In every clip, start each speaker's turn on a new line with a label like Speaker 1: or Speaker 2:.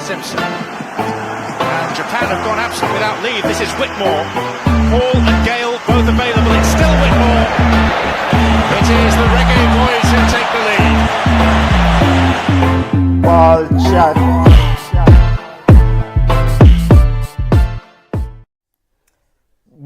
Speaker 1: Simpson. And Japan have gone absent without leave. This is Whitmore. Hall and Gale both available. It's still Whitmore. It is the Reggae Boys who take the lead.
Speaker 2: Ball shot.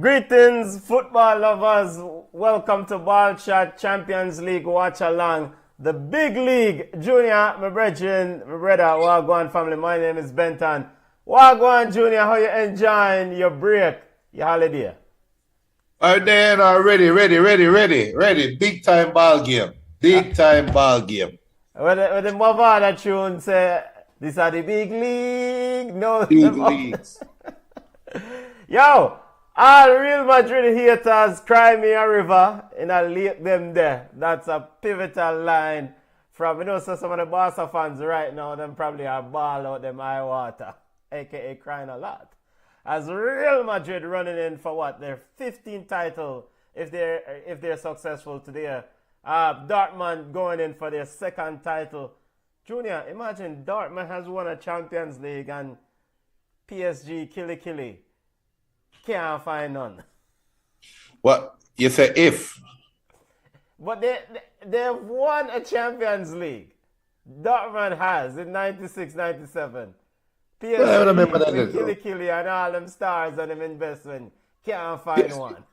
Speaker 2: Greetings, football lovers. Welcome to Ball Shot Champions League Watch Along. The big league. Junior, my brethren, my brother, Wagwan family. My name is Benton. Wagwan, Junior, how you enjoying your break, your holiday?
Speaker 3: Then ready. Big time ball game. Big time ball game.
Speaker 2: When the Mavada tune say, these are the big league. No,
Speaker 3: Big leagues.
Speaker 2: Yo, all Real Madrid haters cry me a river and I lake them there. That's a pivotal line from, so some of the Barca fans right now, them probably are ball out them eye water, aka crying a lot. As Real Madrid running in for what? Their 15th title if they're successful today. Dortmund going in for their second title. Junior, imagine Dortmund has won a Champions League and PSG killy. Can't find none.
Speaker 3: What? You say if?
Speaker 2: But they've won a Champions League. Dortmund has in 96, 97. PSG
Speaker 3: I remember that.
Speaker 2: killy and all them stars and them investment. Can't find one.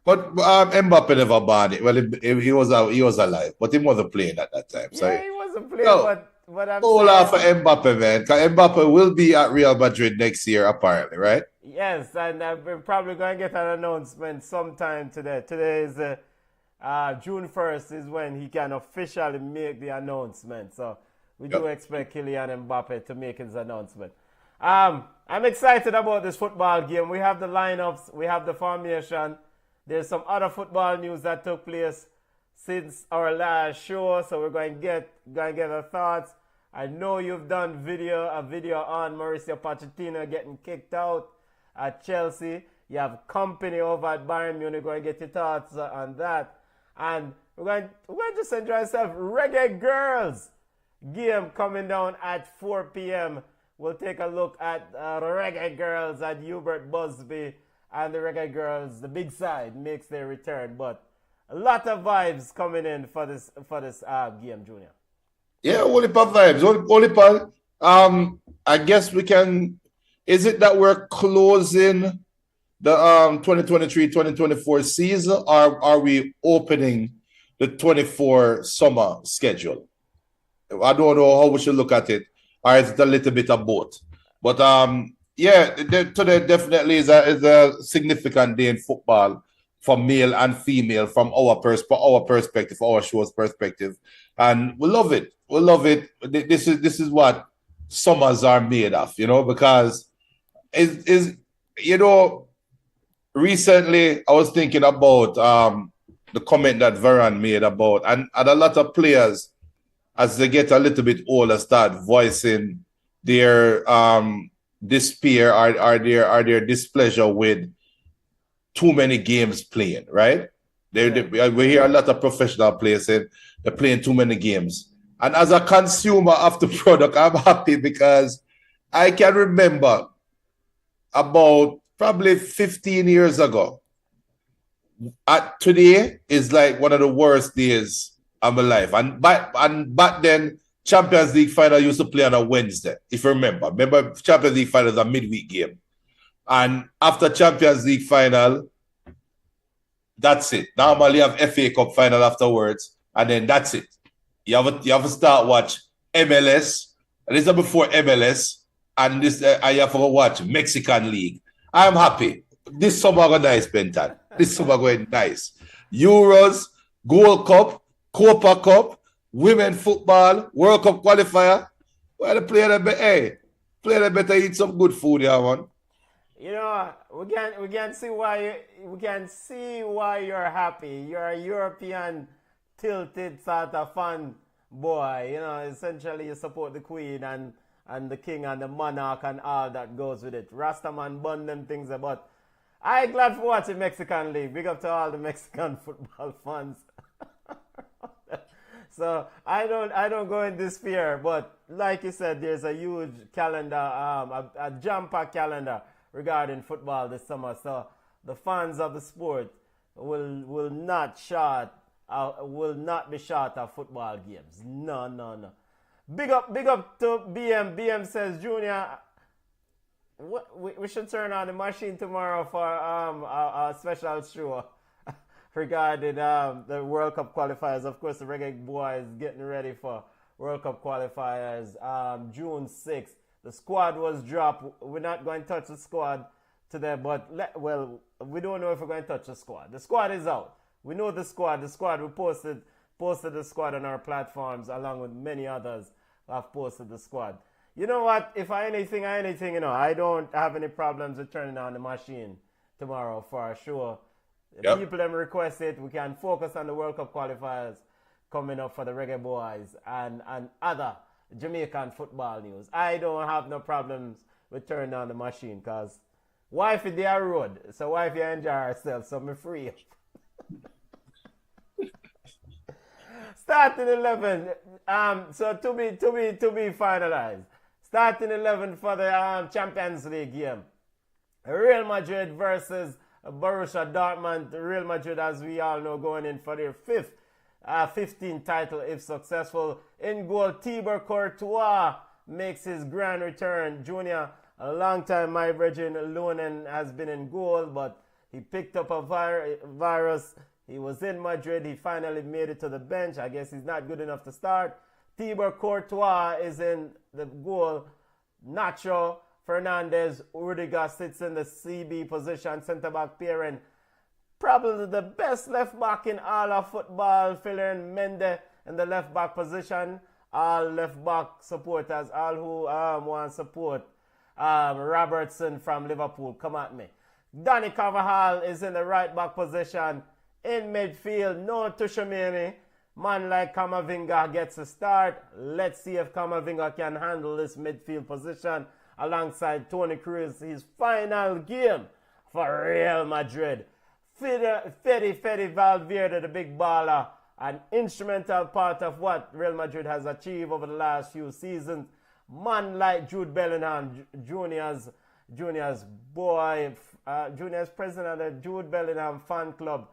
Speaker 3: But Mbappe never banned it. Well, he was alive, but he wasn't playing at that time. So
Speaker 2: Yeah, he wasn't playing,
Speaker 3: no,
Speaker 2: but I'm
Speaker 3: all
Speaker 2: saying,
Speaker 3: out for Mbappe, man. Because Mbappe will be at Real Madrid next year, apparently, right?
Speaker 2: yes, and we're probably going to get an announcement sometime today. Today is June 1st is when he can officially make the announcement. So we do expect Kylian Mbappe to make his announcement. I'm excited about this football game. We have the lineups, we have the formation. There's some other football news that took place since our last show, so we're going to get our thoughts. I know you've done a video on Mauricio Pochettino getting kicked out at Chelsea. You have company over at Bayern Munich. We're going to get your thoughts on that. And we're going to just enjoy ourselves. Reggae Girls game coming down at 4 p.m. We'll take a look at the Reggae Girls at Hubert Busby. And the Reggae Girls, the big side, makes their return. But a lot of vibes coming in for this game, Junior.
Speaker 3: Yeah, only for vibes. Only for, I guess we can. Is it that we're closing the 2023-2024 season, or are we opening the 24 summer schedule? I don't know how we should look at it, or is it a little bit of both? But yeah, today definitely is a significant day in football for male and female from our perspective, our show's perspective, and we love it. We love it. This is what summers are made of, because recently I was thinking about the comment that Varane made about, and a lot of players, as they get a little bit older, start voicing their despair or their displeasure with too many games playing, right? We hear a lot of professional players saying they're playing too many games. And as a consumer of the product, I'm happy because I can remember about probably 15 years ago. Today is like one of the worst days of my life. And back then, Champions League final used to play on a Wednesday, if you remember. Remember, Champions League final is a midweek game. And after Champions League final, that's it. Normally you have FA Cup final afterwards, and then that's it. You have to start watch MLS. And this is before MLS, and this you have to watch Mexican League. I'm happy. This summer going nice, Benton. This summer going nice. Euros, Gold Cup, Copa Cup, Women Football, World Cup qualifier. Well, the player better eat some good food, yeah, man.
Speaker 2: We can see why you're happy. You're a European tilted sort of fan boy. Essentially you support the Queen and the King and the Monarch and all that goes with it. Rastaman bun them things about. I'm glad for watching Mexican League. Big up to all the Mexican football fans. So I don't go in despair. But like you said, there's a huge calendar, a jam-packed calendar regarding football this summer. So the fans of the sport will not be short of football games. No. Big up to BM. BM says, Junior, we should turn on the machine tomorrow for a special show regarding the World Cup qualifiers. Of course, the Reggae Boys getting ready for World Cup qualifiers June 6th. The squad was dropped. We're not going to touch the squad today, but we don't know if we're going to touch the squad. The squad is out. We know the squad. The squad, we posted the squad on our platforms along with many others who have posted the squad. You know what? If anything, I don't have any problems with turning on the machine tomorrow for a show. Yep. People them request it. We can focus on the World Cup qualifiers coming up for the Reggae Boys and other Jamaican football news. I don't have no problems with turning on the machine because wifey they are road. So wifey enjoy herself, so me free. Starting 11. So to be finalized. Starting 11 for the Champions League game. Real Madrid versus Borussia Dortmund. Real Madrid, as we all know, going in for their 15th title if successful. In goal, Thibaut Courtois makes his grand return. Junior, a long time my virgin Lunen has been in goal, but he picked up a virus. He was in Madrid. He finally made it to the bench. I guess he's not good enough to start. Thibaut Courtois is in the goal. Nacho Fernandez, Rudiger sits in the CB position, centre-back pairing. Probably the best left-back in all of football, filling Mende in the left-back position. All left-back supporters, all who want to support Robertson from Liverpool, come at me. Danny Carvajal is in the right-back position. In midfield, no Tushimini. Man like Camavinga gets a start. Let's see if Camavinga can handle this midfield position alongside Toni Kroos, his final game for Real Madrid. Fede Valverde, the big baller, an instrumental part of what Real Madrid has achieved over the last few seasons. Man like Jude Bellingham, Junior's president of the Jude Bellingham fan club.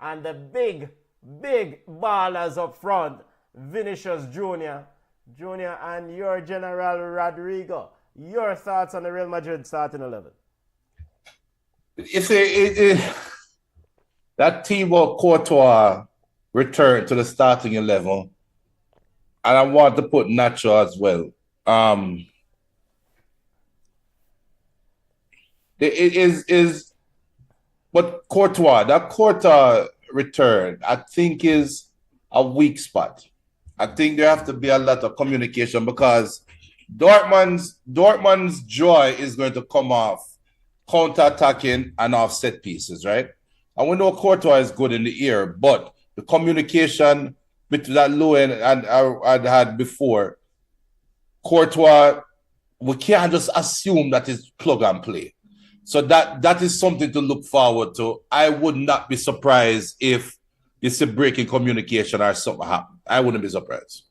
Speaker 2: And the big ballers up front, Vinicius Jr. and your General Rodrigo. Your thoughts on the Real Madrid starting 11?
Speaker 3: That Thibaut Courtois returned to the starting 11, and I want to put Nacho as well. But Courtois return, I think is a weak spot. I think there have to be a lot of communication because Dortmund's joy is going to come off counter-attacking and off set pieces, right? And we know Courtois is good in the air, but the communication between that Lewin and I'd had before, Courtois, we can't just assume that it's plug and play. So that is something to look forward to. I would not be surprised if it's a break in communication or something happen. I wouldn't be surprised.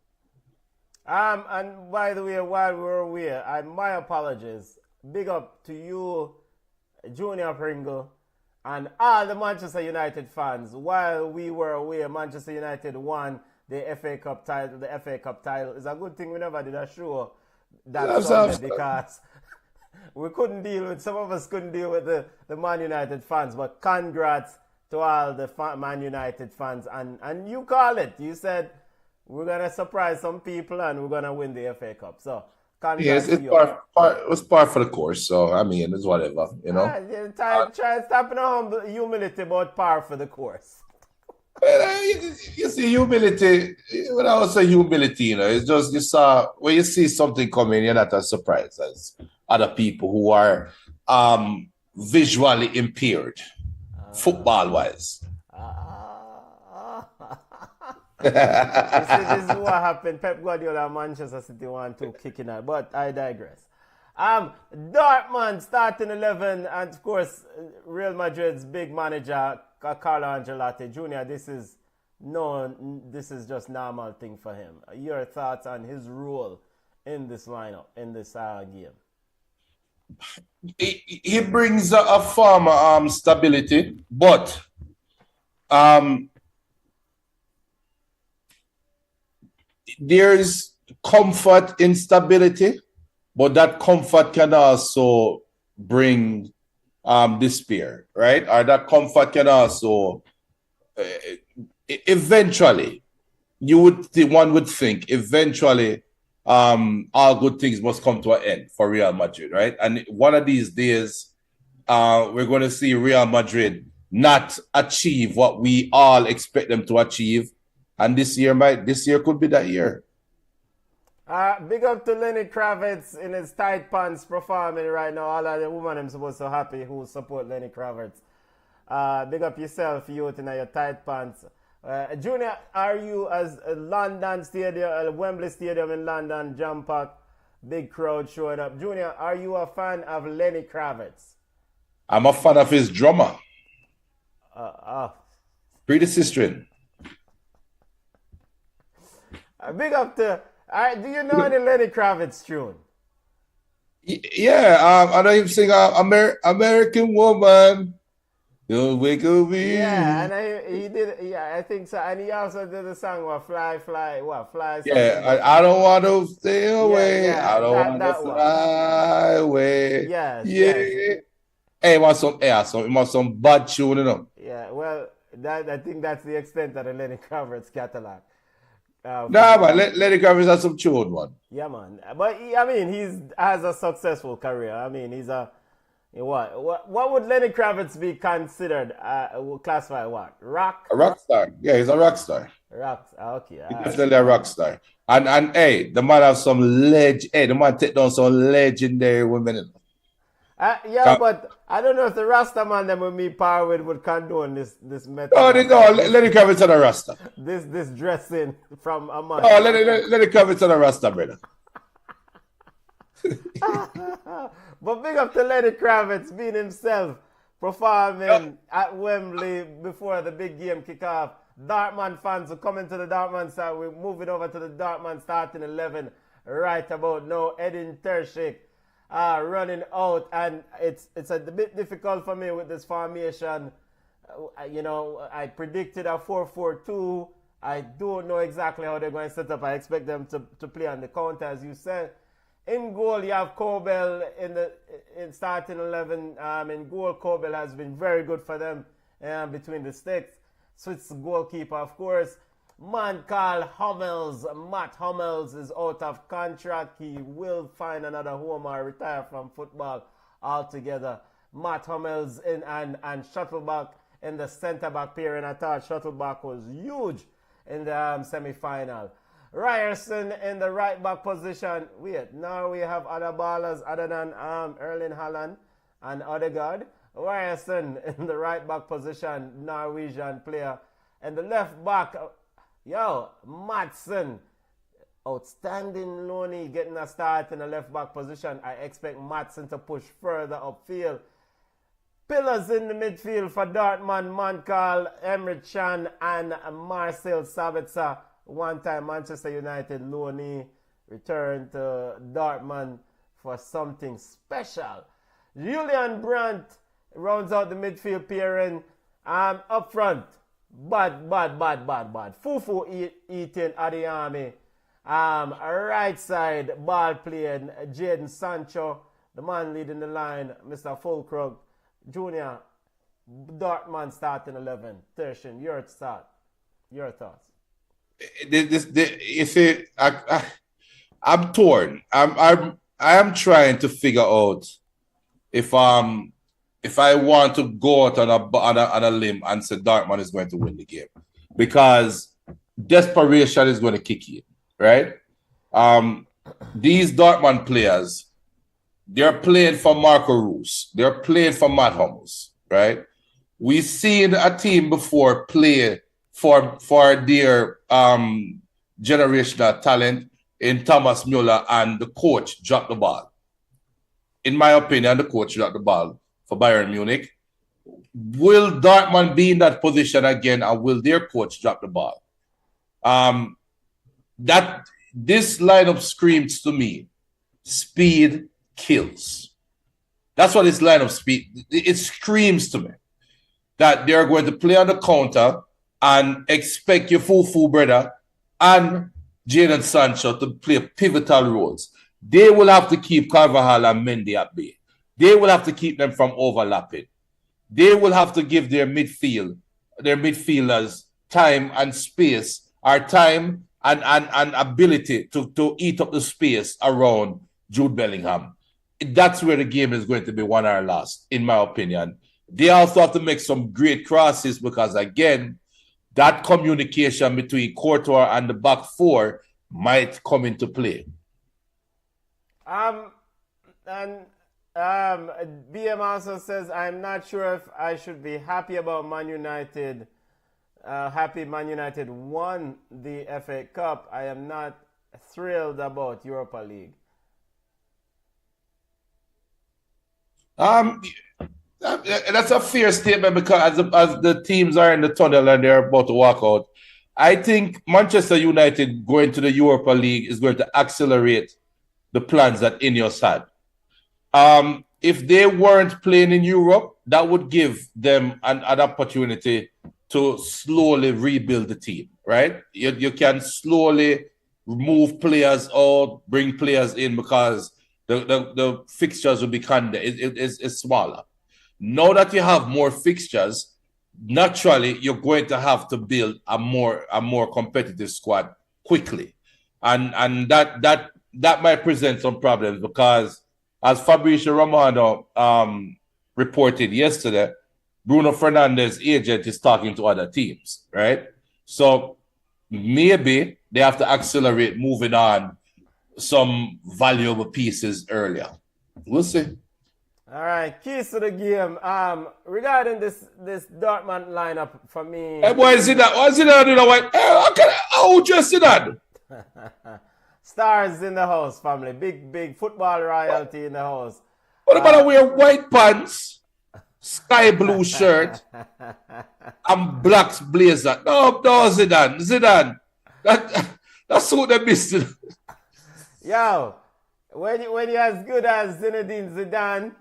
Speaker 2: And by the way, while we were away, my apologies. Big up to you, Junior Pringle, and all the Manchester United fans. While we were away, Manchester United won the FA Cup title. The FA Cup title is a good thing we never did a show that Sunday because we couldn't deal with, some of us couldn't deal with the Man United fans. But congrats to all the Man United fans. And you call it. You said we're going to surprise some people and we're going to win the FA Cup. So congrats to you.
Speaker 3: It was part for the course. So, I mean, it's whatever, you know.
Speaker 2: Try stopping humble humility about par for the course.
Speaker 3: You see, humility, when I was saying humility, you know, it's just when you see something coming, you're not as surprised as other people who are visually impaired, football-wise.
Speaker 2: This is what happened. Pep Guardiola and Manchester City 1-2 kicking out, but I digress. Dortmund starting 11, and of course, Real Madrid's big manager, Carlo Ancelotti Jr. This is no, this is just normal thing for him. Your thoughts on his role in this lineup, in this game?
Speaker 3: He brings a form of stability, but there's comfort in stability, but that comfort can also bring despair, right? Or that comfort can also eventually, one would think eventually all good things must come to an end for Real Madrid, right? And one of these days, we're going to see Real Madrid not achieve what we all expect them to achieve. And this year could be that year.
Speaker 2: Big up to Lenny Kravitz in his tight pants performing right now. All of the women are supposed to happy who support Lenny Kravitz. Big up yourself, youth, in your tight pants. Junior, are you as London Stadium, Wembley Stadium in London, jam pack, big crowd showing up? Junior, are you a fan of Lenny Kravitz?
Speaker 3: I'm a fan of his drummer. Pretty sister.
Speaker 2: Big up to... do you know any Lenny Kravitz tune?
Speaker 3: Yeah, I know him sing American Woman. You'll wake up me.
Speaker 2: Yeah, and he did. Yeah, I think so. And he also did a song what fly.
Speaker 3: Yeah, I don't want to stay away.
Speaker 2: Yeah,
Speaker 3: I don't want to fly away.
Speaker 2: Yes.
Speaker 3: Yeah.
Speaker 2: Yes.
Speaker 3: Hey, want some bad tune, you know?
Speaker 2: Yeah. Well, I think that's the extent of the Lenny Kravitz catalog.
Speaker 3: Nah, man, Lenny Kravitz has some tune, man.
Speaker 2: Yeah, man. But he has a successful career. I mean, he's a what would Lenny Kravitz be considered? Classified what? Rock?
Speaker 3: A rock star. Yeah, he's a rock star.
Speaker 2: Rock. Okay.
Speaker 3: He's definitely a rock star. And hey, the man have some the man take down some legendary women.
Speaker 2: But I don't know if the Rasta man them with me power would condone this method.
Speaker 3: No, Lenny Kravitz on a Rasta.
Speaker 2: This dressing from a man.
Speaker 3: Oh, Lenny Kravitz on a Rasta, brother.
Speaker 2: But big up to Lenny Kravitz being himself, performing at Wembley before the big game kick off. Dortmund fans are coming to the Dortmund side. We're moving over to the Dortmund starting 11 right about now. Edin Terzic running out, and it's a bit difficult for me with this formation. I predicted a 4-4-2. I don't know exactly how they're going to set up. I expect them to play on the counter, as you said. In goal, you have Kobel in starting 11. In goal, Kobel has been very good for them between the sticks. Swiss goalkeeper, of course. Man called Matt Hummels is out of contract. He will find another home or retire from football altogether. Matt Hummels and Shuttleback in the centre-back pairing. I thought Shuttleback was huge in the semi-final. Ryerson in the right-back position. Now we have other ballers other than Erling Haaland and Odegaard. Ryerson in the right-back position, Norwegian player. And the left-back, Madsen. Outstanding Loney getting a start in the left-back position. I expect Madsen to push further upfield. Pillars in the midfield for Dortmund, Mankal, Emre Can, and Marcel Sabitzer. One-time Manchester United loanee returned to Dortmund for something special. Julian Brandt rounds out the midfield pairing. Up front, bad. Fufu eating Adiyami. Right side, ball playing Jadon Sancho. The man leading the line, Mr. Fulkrug. Junior, Dortmund starting 11. Tershin, your thoughts?
Speaker 3: You see, I'm torn. I am trying to figure out if I want to go out on a limb and say Dortmund is going to win the game, because desperation is going to kick in, right? These Dortmund players, they're playing for Marco Reus. They're playing for Matt Hummels, right? We've seen a team before play for their generational talent in Thomas Müller, and the coach dropped the ball. In my opinion, the coach dropped the ball for Bayern Munich. will Dortmund be in that position again, and will their coach drop the ball? That this lineup screams to me, speed kills. That's what this lineup speed. It screams to me that they're going to play on the counter and expect your Fufu brother and Jadon Sancho to play pivotal roles. They will have to keep Carvajal and Mendy at bay. They will have to keep them from overlapping. They will have to give their midfielders time and space, or time and ability to eat up the space around Jude Bellingham. That's where the game is going to be won or lost, in my opinion. They also have to make some great crosses because, again, that communication between Courtois and the back four might come into play.
Speaker 2: BM also says, I'm not sure if I should be happy about Man United. Happy Man United won the FA Cup. I am not thrilled about Europa League.
Speaker 3: That's a fair statement because as the teams are in the tunnel and they're about to walk out, I think Manchester United going to the Europa League is going to accelerate the plans that Ineos had. If they weren't playing in Europe, that would give them an opportunity to slowly rebuild the team, right? You can slowly move players out, bring players in because the fixtures will be it's smaller. Now that you have more fixtures, naturally you're going to have to build a more competitive squad quickly, and that might present some problems because, as Fabrizio Romano reported yesterday, Bruno Fernandes' agent is talking to other teams, right? So maybe they have to accelerate moving on some valuable pieces earlier. We'll see.
Speaker 2: All right, keys to the game. Regarding this Dortmund lineup, for me.
Speaker 3: Hey, boy, Zidane, why Zidane doing that? How just Zidane?
Speaker 2: Stars in the house, family. Big football royalty in the house.
Speaker 3: What about I wear white pants, sky blue shirt, and black blazer? No, Zidane. That's what they missed.
Speaker 2: Yo, when you're as good as Zinedine Zidane,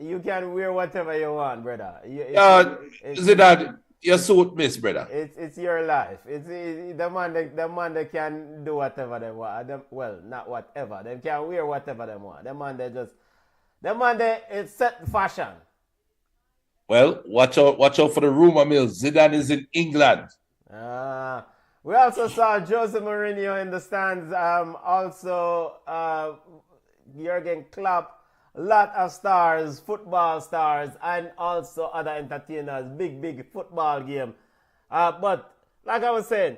Speaker 2: you can wear whatever you want, brother.
Speaker 3: Zidane, your suit miss, brother.
Speaker 2: It's your life. The man that can do whatever they want. Well, not whatever. They can wear whatever they want. The man it's set fashion.
Speaker 3: Well, watch out for the rumor mill. Zidane is in England.
Speaker 2: We also saw Jose Mourinho in the stands. Also, Jurgen Klopp. A lot of stars, football stars, and also other entertainers. Big football game. But like I was saying,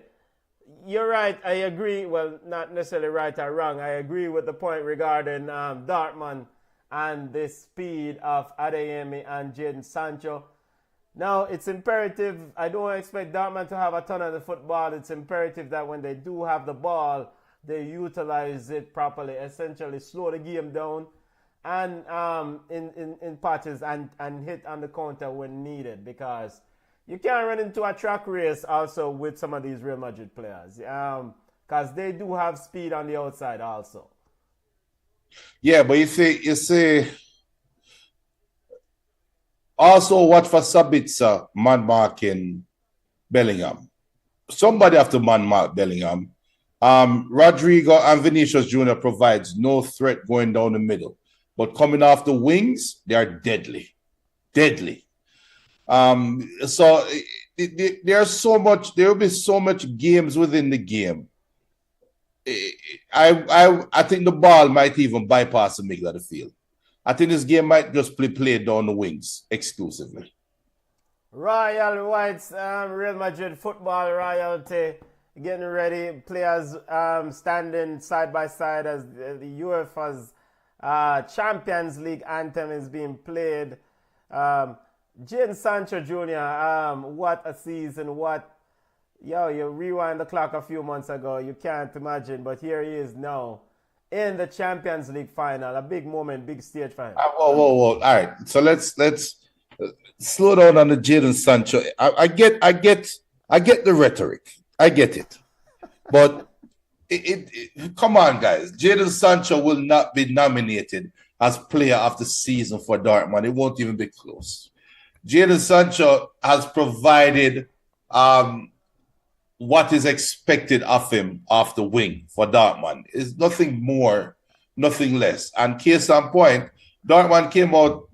Speaker 2: you're right. I agree. Well, not necessarily right or wrong. I agree with the point regarding Dortmund and the speed of Adeyemi and Jadon Sancho. Now, it's imperative. I don't expect Dortmund to have a ton of the football. It's imperative that when they do have the ball, they utilize it properly. Essentially, slow the game down and in patches and hit on the counter when needed, because you can't run into a track race also with some of these Real Madrid players, because they do have speed on the outside also.
Speaker 3: Yeah, but you see also watch for Sabitzer man marking Bellingham. Somebody have to man mark Bellingham. Rodrigo and Vinicius Jr. provides no threat going down the middle. But coming off the wings, they are deadly. Deadly. So there will be so much games within the game. I think the ball might even bypass the middle of the field. I think this game might just play down the wings exclusively.
Speaker 2: Royal Whites, Real Madrid football royalty, getting ready. Players standing side by side as the UEFA's Champions League anthem is being played. Jadon Sancho Jr., what a season, you rewind the clock a few months ago, you can't imagine, but here he is now in the Champions League final, a big moment, big stage for him.
Speaker 3: Whoa. All right, so let's slow down on the Jadon Sancho. I get the rhetoric. I get it. But come on, guys. Jadon Sancho will not be nominated as player of the season for Dortmund. It won't even be close. Jadon Sancho has provided what is expected of him off the wing for Dortmund. It's nothing more, nothing less. And case in point, Dortmund came out,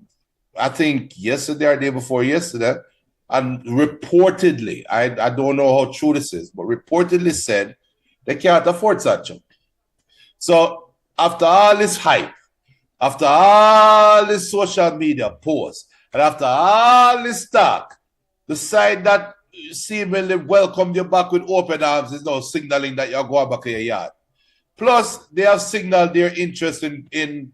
Speaker 3: I think, yesterday or day before yesterday, and reportedly, I don't know how true this is, but reportedly said they can't afford Sancho. So after all this hype, after all this social media posts, and after all this talk, the side that seemingly welcomed you back with open arms is now signaling that you're going back to your yard. Plus, they have signaled their interest in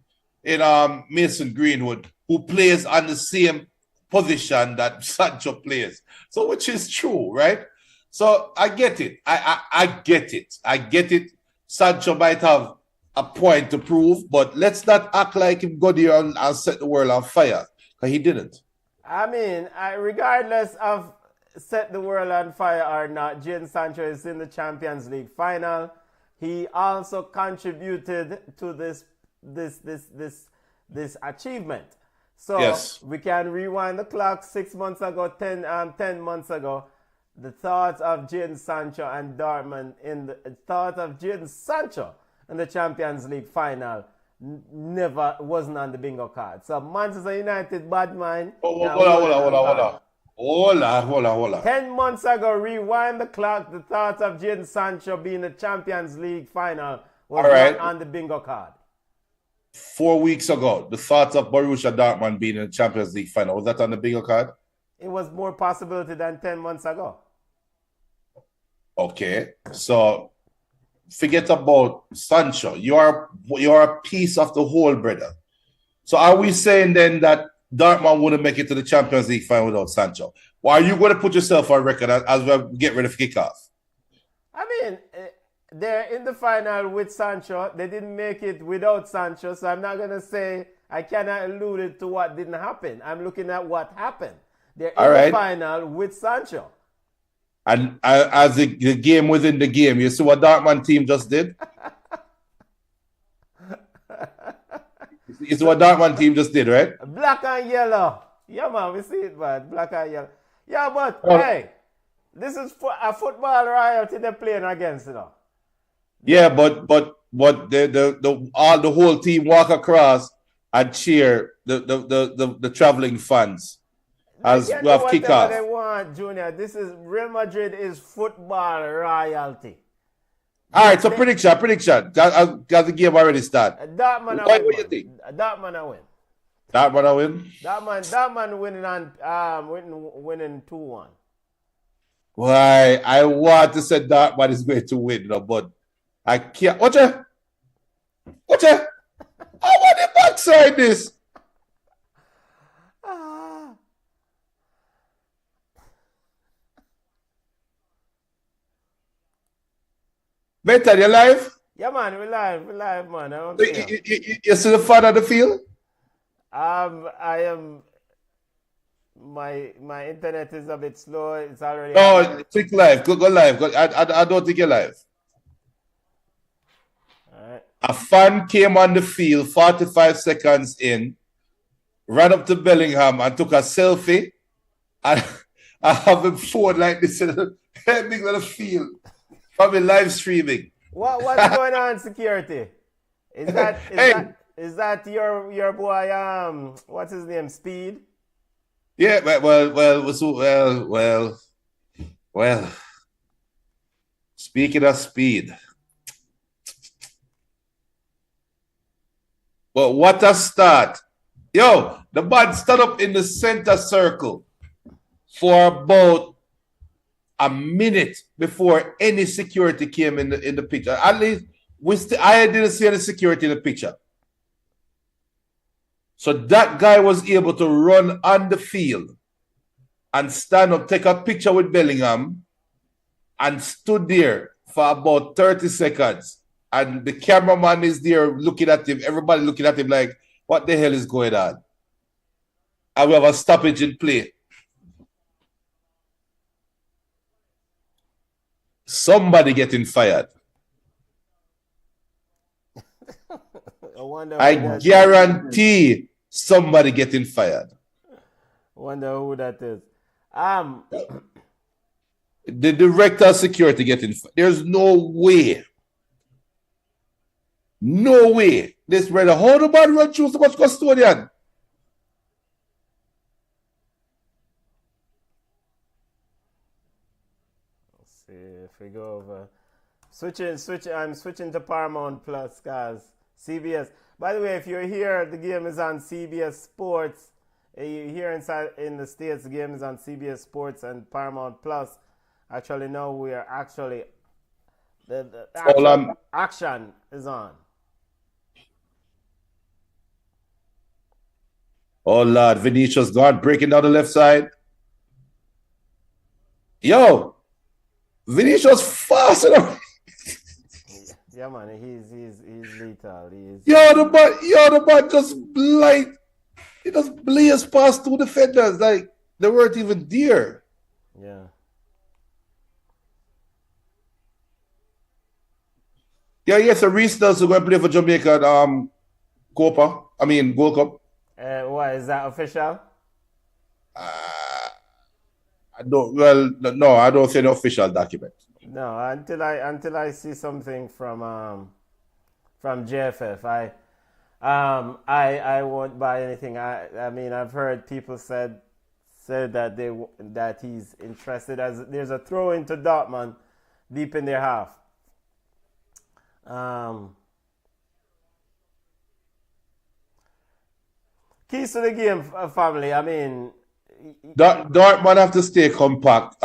Speaker 3: Mason Greenwood, who plays on the same position that Sancho plays. So, which is true, right? So, I get it. I get it. I get it. Sancho might have a point to prove, but let's not act like him go there and set the world on fire, because he didn't.
Speaker 2: I mean, regardless of set the world on fire or not, Jadon Sancho is in the Champions League final. He also contributed to this achievement. So
Speaker 3: yes,
Speaker 2: we can rewind the clock 6 months ago, 10 months ago. The thoughts of Jadon Sancho and Dortmund in the Champions League final never wasn't on the bingo card. So Manchester United, bad mind.
Speaker 3: Hold on.
Speaker 2: 10 months ago, rewind the clock, the thoughts of Jadon Sancho being the Champions League final was not on the bingo card.
Speaker 3: 4 weeks ago, the thoughts of Borussia Dortmund being in the Champions League final, was that on the bingo card?
Speaker 2: It was more possibility than 10 months ago.
Speaker 3: Okay, so forget about Sancho. You are a piece of the whole, brother. So are we saying then that Dortmund wouldn't make it to the Champions League final without Sancho? Or are you going to put yourself on record as we get ready for kickoff?
Speaker 2: I mean, they're in the final with Sancho. They didn't make it without Sancho, so I'm not going to say I cannot allude it to what didn't happen. I'm looking at what happened. They're in the final with Sancho.
Speaker 3: And as the game within the game, you see what Dortmund team just did? You see what Dortmund team just did, right?
Speaker 2: Black and yellow. Yeah, man, we see it, man. Black and yellow. Yeah, but hey, this is a football royalty they're playing against, you know.
Speaker 3: Yeah, but the whole team walk across and cheer the traveling fans as we have kickoff.
Speaker 2: They want, Junior. This is Real Madrid is football royalty.
Speaker 3: All right, so prediction. Got the game already started.
Speaker 2: Dortmund
Speaker 3: What do you think?
Speaker 2: Dortmund win.
Speaker 3: Dortmund win?
Speaker 2: Dortmund winning 2-1.
Speaker 3: Why? I want to say Dortmund is going to win, but I can't. Watch it. I want the backside this. Better, you live?
Speaker 2: Yeah, man, we live, man.
Speaker 3: You see the fan of the field?
Speaker 2: I am. My internet is a bit slow. It's already.
Speaker 3: No, click live. Go live. I don't think you're live.
Speaker 2: All right.
Speaker 3: A fan came on the field 45 seconds in, ran up to Bellingham and took a selfie. And I have him phone like this in the big little field. Probably live streaming.
Speaker 2: What's going on, security? Is that your boy? What's his name? Speed.
Speaker 3: Yeah. Well. Speaking of speed, but what a start! Yo, the man stood up in the center circle for about a minute before any security came in the picture. At least I didn't see any security in the picture. So that guy was able to run on the field and stand up, take a picture with Bellingham, and stood there for about 30 seconds. And the cameraman is there looking at him, everybody looking at him like, what the hell is going on? and we have a stoppage in play. Somebody getting fired. I guarantee somebody getting fired.
Speaker 2: Wonder who that is.
Speaker 3: The director of security getting fired. There's no way. No way. This brother, how the man run through so much custodian?
Speaker 2: Let's see if we go over. I'm switching to Paramount Plus, guys. CBS. By the way, if you're here, the game is on CBS Sports. You're here inside in the States, the game is on CBS Sports and Paramount Plus. Actually, no, we are actually the action is on.
Speaker 3: Oh Lord, Vinicius gone breaking down the left side. Yo, Vinicius fast enough.
Speaker 2: Yeah, man, he's lethal.
Speaker 3: The man just he just blazed past two defenders like they weren't even there.
Speaker 2: Yeah.
Speaker 3: Yeah, so Reus does going to play for Jamaica Gold Cup.
Speaker 2: What is that official?
Speaker 3: I don't see the official document.
Speaker 2: No, until I see something from JFF, I won't buy anything. I mean, I've heard people said that he's interested, as there's a throw into Dortmund deep in their half. Keys to the game, family. I mean,
Speaker 3: Dortmund have to stay compact.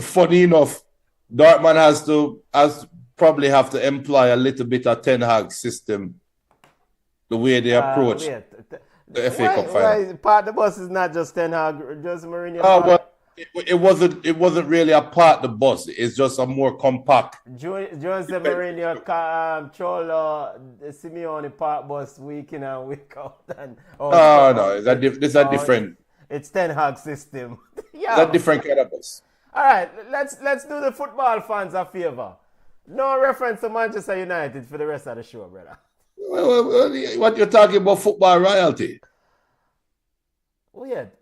Speaker 3: Funny enough, Dortmund has probably have to employ a little bit of Ten Hag system, the way they approach the FA Cup final.
Speaker 2: Part the bus is not just Ten Hag, just Mourinho.
Speaker 3: Well, it wasn't really a part the bus. It's just a more compact.
Speaker 2: Jose Mourinho, Cholo, Simeone part bus week in and week out.
Speaker 3: It's a different.
Speaker 2: It's Ten Hag system.
Speaker 3: Yeah, it's a different kind of bus.
Speaker 2: All right, let's do the football fans a favor. No reference to Manchester United for the rest of the show, brother.
Speaker 3: What you're talking about football royalty?
Speaker 2: Weird.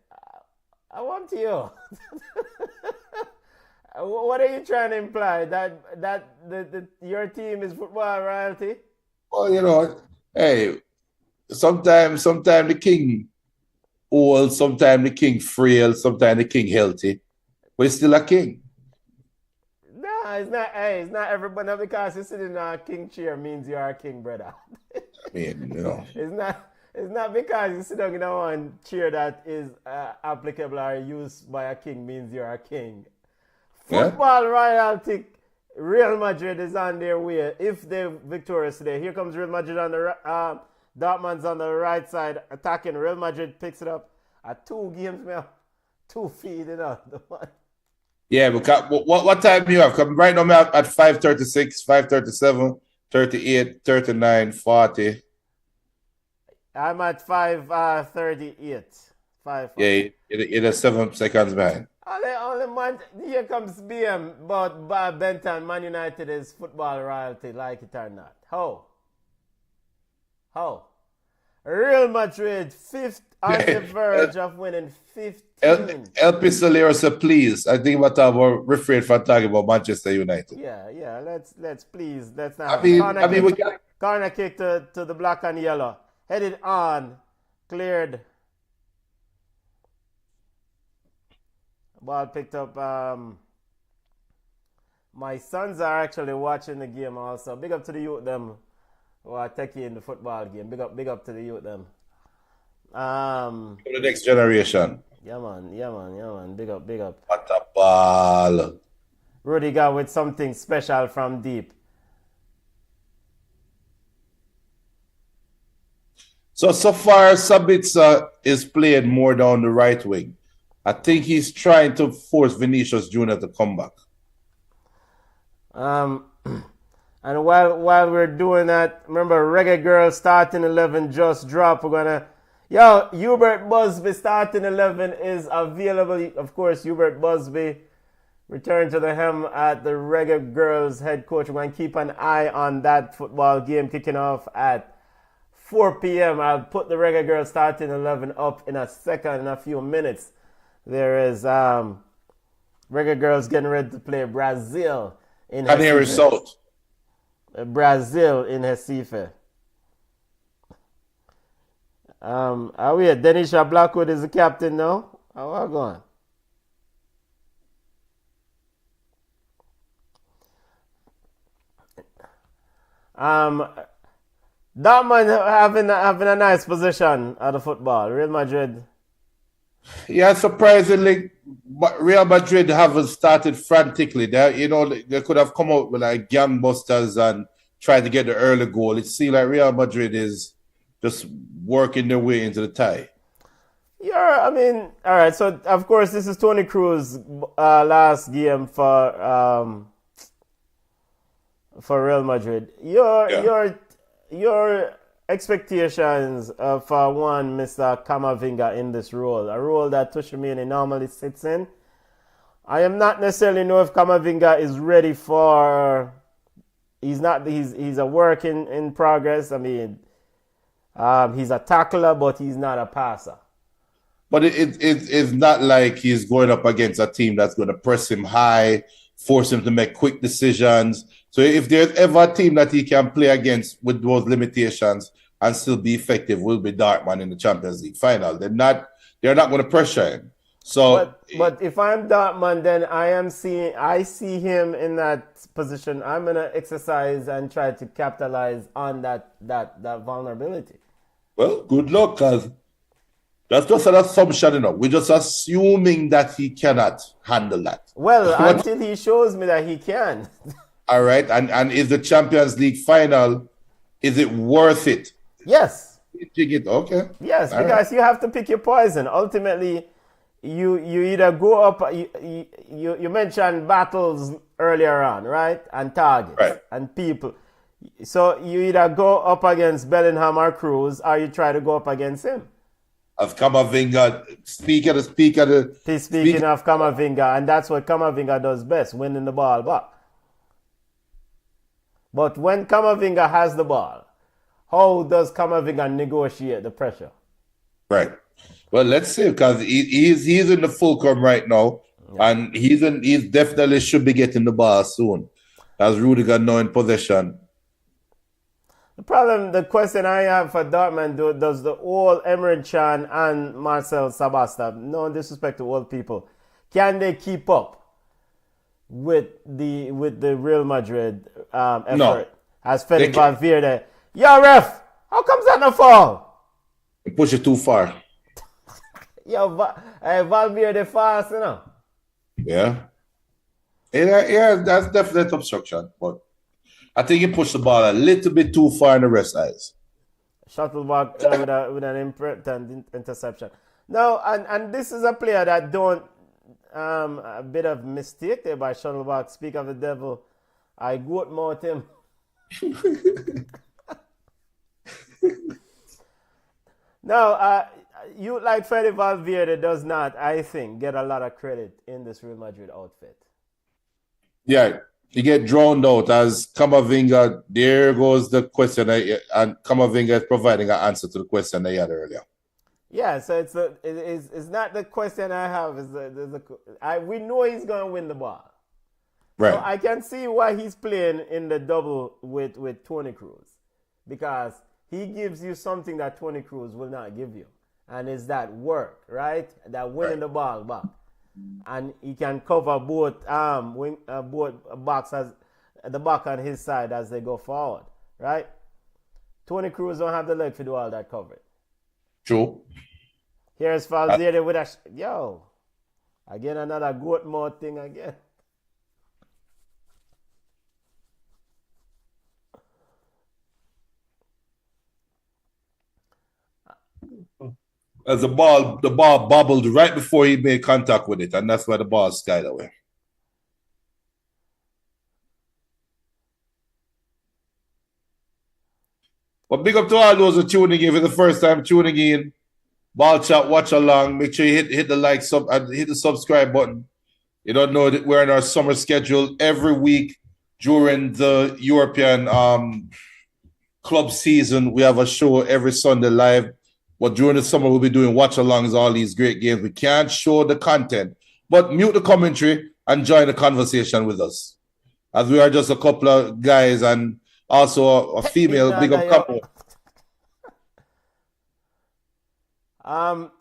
Speaker 2: I want you. What are you trying to imply? That your team is football royalty?
Speaker 3: Well, hey, sometimes the king old, sometimes the king frail, sometimes the king healthy, but he's still a king.
Speaker 2: No, it's not. Hey, it's not everybody. Not because you sit in a king chair means you are a king, brother.
Speaker 3: I mean,
Speaker 2: It's not because you sit down in one chair that is applicable or used by a king means you're a king. Football royalty, Real Madrid is on their way if they're victorious today. Here comes Real Madrid on the Dortmund's on the right side attacking. Real Madrid picks it up at 2 games now. 2 feet in the one. Yeah,
Speaker 3: because what time do you have? Come right now I'm at 5:36, 5:37, 38, 39, 40.
Speaker 2: I'm at 5:38. 5.
Speaker 3: Yeah, it is 7 seconds behind.
Speaker 2: Only man, here comes BM, but Benton, Man United is football royalty, like it or not. How? Real Madrid, 5th on the verge of winning 15.
Speaker 3: El Pistolero said, please. I think what I will refrain from talking about Manchester United.
Speaker 2: Yeah. Let's please. Let's not. Corner kick to the black and yellow. Headed on. Cleared. Ball picked up. My sons are actually watching the game also. Big up to the youth them who are techie in the football game. Big up to the youth them.
Speaker 3: For the next generation.
Speaker 2: Yeah man. Big up.
Speaker 3: What a ball.
Speaker 2: Rudiger with something special from deep.
Speaker 3: So far, Sabitzer is playing more down the right wing. I think he's trying to force Vinicius Jr. to come back.
Speaker 2: And while we're doing that, remember Reggae Girl starting 11 just dropped. We're gonna Yo, Hubert Busby starting 11 is available. Of course, Hubert Busby returned to the helm at the Reggae Girls head coach. We're going to keep an eye on that football game kicking off at 4 p.m. I'll put the Reggae Girls starting 11 up in a second, in a few minutes. There is Reggae Girls getting ready to play Brazil in
Speaker 3: Canary South.
Speaker 2: Brazil in Recife. Are we at Denisha Blackwood is the captain now? How are we going? Dortmund having a nice position at the football. Real Madrid.
Speaker 3: Yeah, surprisingly, but Real Madrid haven't started frantically. They could have come out with like gangbusters and tried to get the early goal. It seems like Real Madrid is just working their way into the tie.
Speaker 2: Yeah, I mean, all right. So of course, this is Toni Kroos' last game for Real Madrid. Your expectations for one, Mr. Camavinga in this role, a role that Tuchemani normally sits in. I am not necessarily know if Camavinga is ready for. He's not. He's a work in progress. I mean, he's a tackler, but he's not a passer.
Speaker 3: But it's not like he's going up against a team that's going to press him high, force him to make quick decisions. So if there's ever a team that he can play against with those limitations and still be effective, will be Dortmund in the Champions League final. They're not going to pressure him. So,
Speaker 2: but if I'm Dortmund, then I see him in that position. I'm gonna exercise and try to capitalize on that vulnerability.
Speaker 3: Well, good luck, cause that's just an assumption, We're just assuming that he cannot handle that.
Speaker 2: Well, until he shows me that he can.
Speaker 3: All right, and is the Champions League final? Is it worth it?
Speaker 2: Yes.
Speaker 3: Okay.
Speaker 2: Yes,
Speaker 3: all
Speaker 2: because
Speaker 3: right.
Speaker 2: you have to pick your poison. Ultimately, you either go up. You mentioned battles earlier on, right? And targets
Speaker 3: Right.
Speaker 2: and people. So you either go up against Bellingham or Cruz, or you try to go up against him.
Speaker 3: As Camavinga, speaking of
Speaker 2: Camavinga, and that's what Camavinga does best, winning the ball back. But when Camavinga has the ball, how does Camavinga negotiate the pressure?
Speaker 3: Right. Well, let's see, because he's in the fulcrum right now, and he's definitely should be getting the ball soon. As Rudiger now in possession.
Speaker 2: The question I have for Dortmund, does the old Emre Can and Marcel Sabasta, no disrespect to old people, can they keep up with the Real Madrid effort?
Speaker 3: No.
Speaker 2: As Fede Valverde, yo ref, how comes that not fall?
Speaker 3: Push it too far.
Speaker 2: Yo, Valverde fast,
Speaker 3: Yeah. Yeah, that's definite obstruction, but I think he pushed the ball a little bit too far in the rest eyes.
Speaker 2: Shuttleback with an important interception. No, and this is a player that don't a bit of mistake there by Shuttleback. Speak of the devil, I goat mouth him. No, you like Fede Valverde does not, I think, get a lot of credit in this Real Madrid outfit.
Speaker 3: Yeah, you get drowned out as Camavinga. There goes the question, and Camavinga is providing an answer to the question I had earlier.
Speaker 2: Yeah, so it's not the question I have. We know he's going to win the ball.
Speaker 3: Right.
Speaker 2: So I can see why he's playing in the double with Toni Kroos, because he gives you something that Toni Kroos will not give you, and it's that work, right? That winning the ball back. And he can cover both backs as the back on his side as they go forward, right? Toni Kroos don't have the leg to do all that coverage.
Speaker 3: True.
Speaker 2: Here's Valverde with again another goat mouth thing again.
Speaker 3: As the ball bobbled right before he made contact with it, and that's why the ball skied away. But big up to all those who tuning in for the first time tuning in. Ball Chat Watch Along. Make sure you hit the like and hit the subscribe button. You don't know that we're in our summer schedule every week during the European club season. We have a show every Sunday live. But during the summer, we'll be doing watch-alongs, all these great games. We can't show the content, but mute the commentary and join the conversation with us. As we are just a couple of guys and also a female big up couple.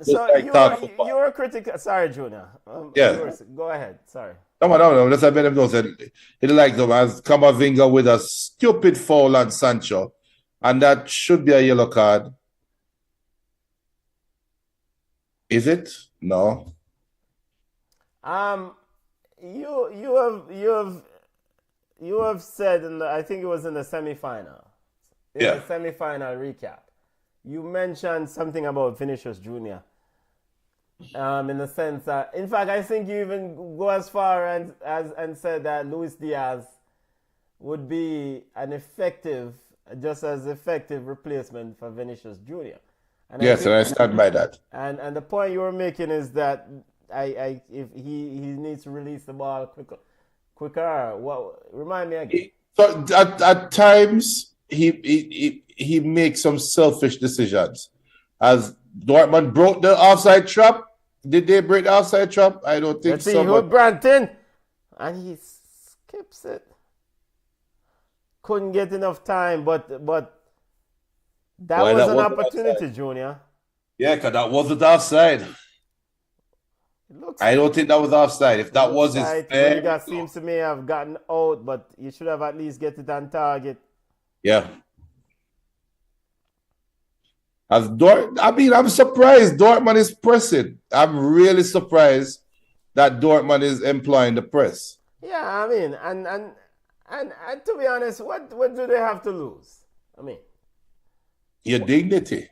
Speaker 2: So
Speaker 3: like
Speaker 2: you were critical. Sorry, Junior.
Speaker 3: Yeah.
Speaker 2: Go ahead. Sorry.
Speaker 3: No. Let's have them know. He like them as Camavinga with a stupid foul on Sancho, and that should be a yellow card. Is it? No.
Speaker 2: You have said I think it was in the semifinal. The semifinal recap. You mentioned something about Vinicius Jr. In the sense that, in fact, I think you even go as far and said that Luis Diaz would be just as effective replacement for Vinicius Jr. And
Speaker 3: I stand by that.
Speaker 2: And the point you were making is that if he needs to release the ball quicker. Remind me again.
Speaker 3: So at times he makes some selfish decisions. As Dortmund broke the offside trap. Did they break the offside trap? I don't think so.
Speaker 2: Let's see, Branton, and he skips it. Couldn't get enough time, but that was an opportunity, offside. Junior.
Speaker 3: Yeah, because that wasn't offside. I don't think that was offside. If that was his
Speaker 2: fair, seems to me have gotten out, but you should have at least get it on target.
Speaker 3: Yeah. I'm surprised Dortmund is pressing. I'm really surprised that Dortmund is employing the press.
Speaker 2: Yeah, I mean, and to be honest, what do they have to lose? I mean,
Speaker 3: your dignity.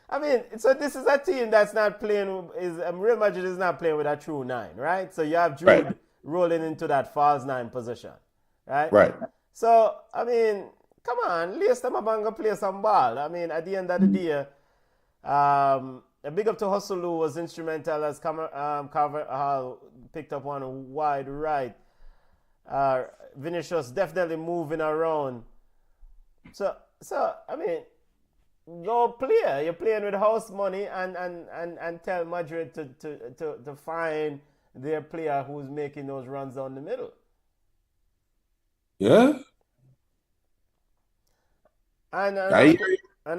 Speaker 2: I mean, so this is a team that's not playing. Real Madrid is not playing with a true 9, right? So you have Jude rolling into that false 9 position, right?
Speaker 3: Right.
Speaker 2: So I mean, come on, lace them up and go play some ball. I mean, at the end of the day, a big up to Hustle, who was instrumental as Carver picked up one wide right. Vinicius definitely moving around. So I mean, go play. You're playing with house money and tell Madrid to find their player who's making those runs down the middle.
Speaker 3: Yeah.
Speaker 2: And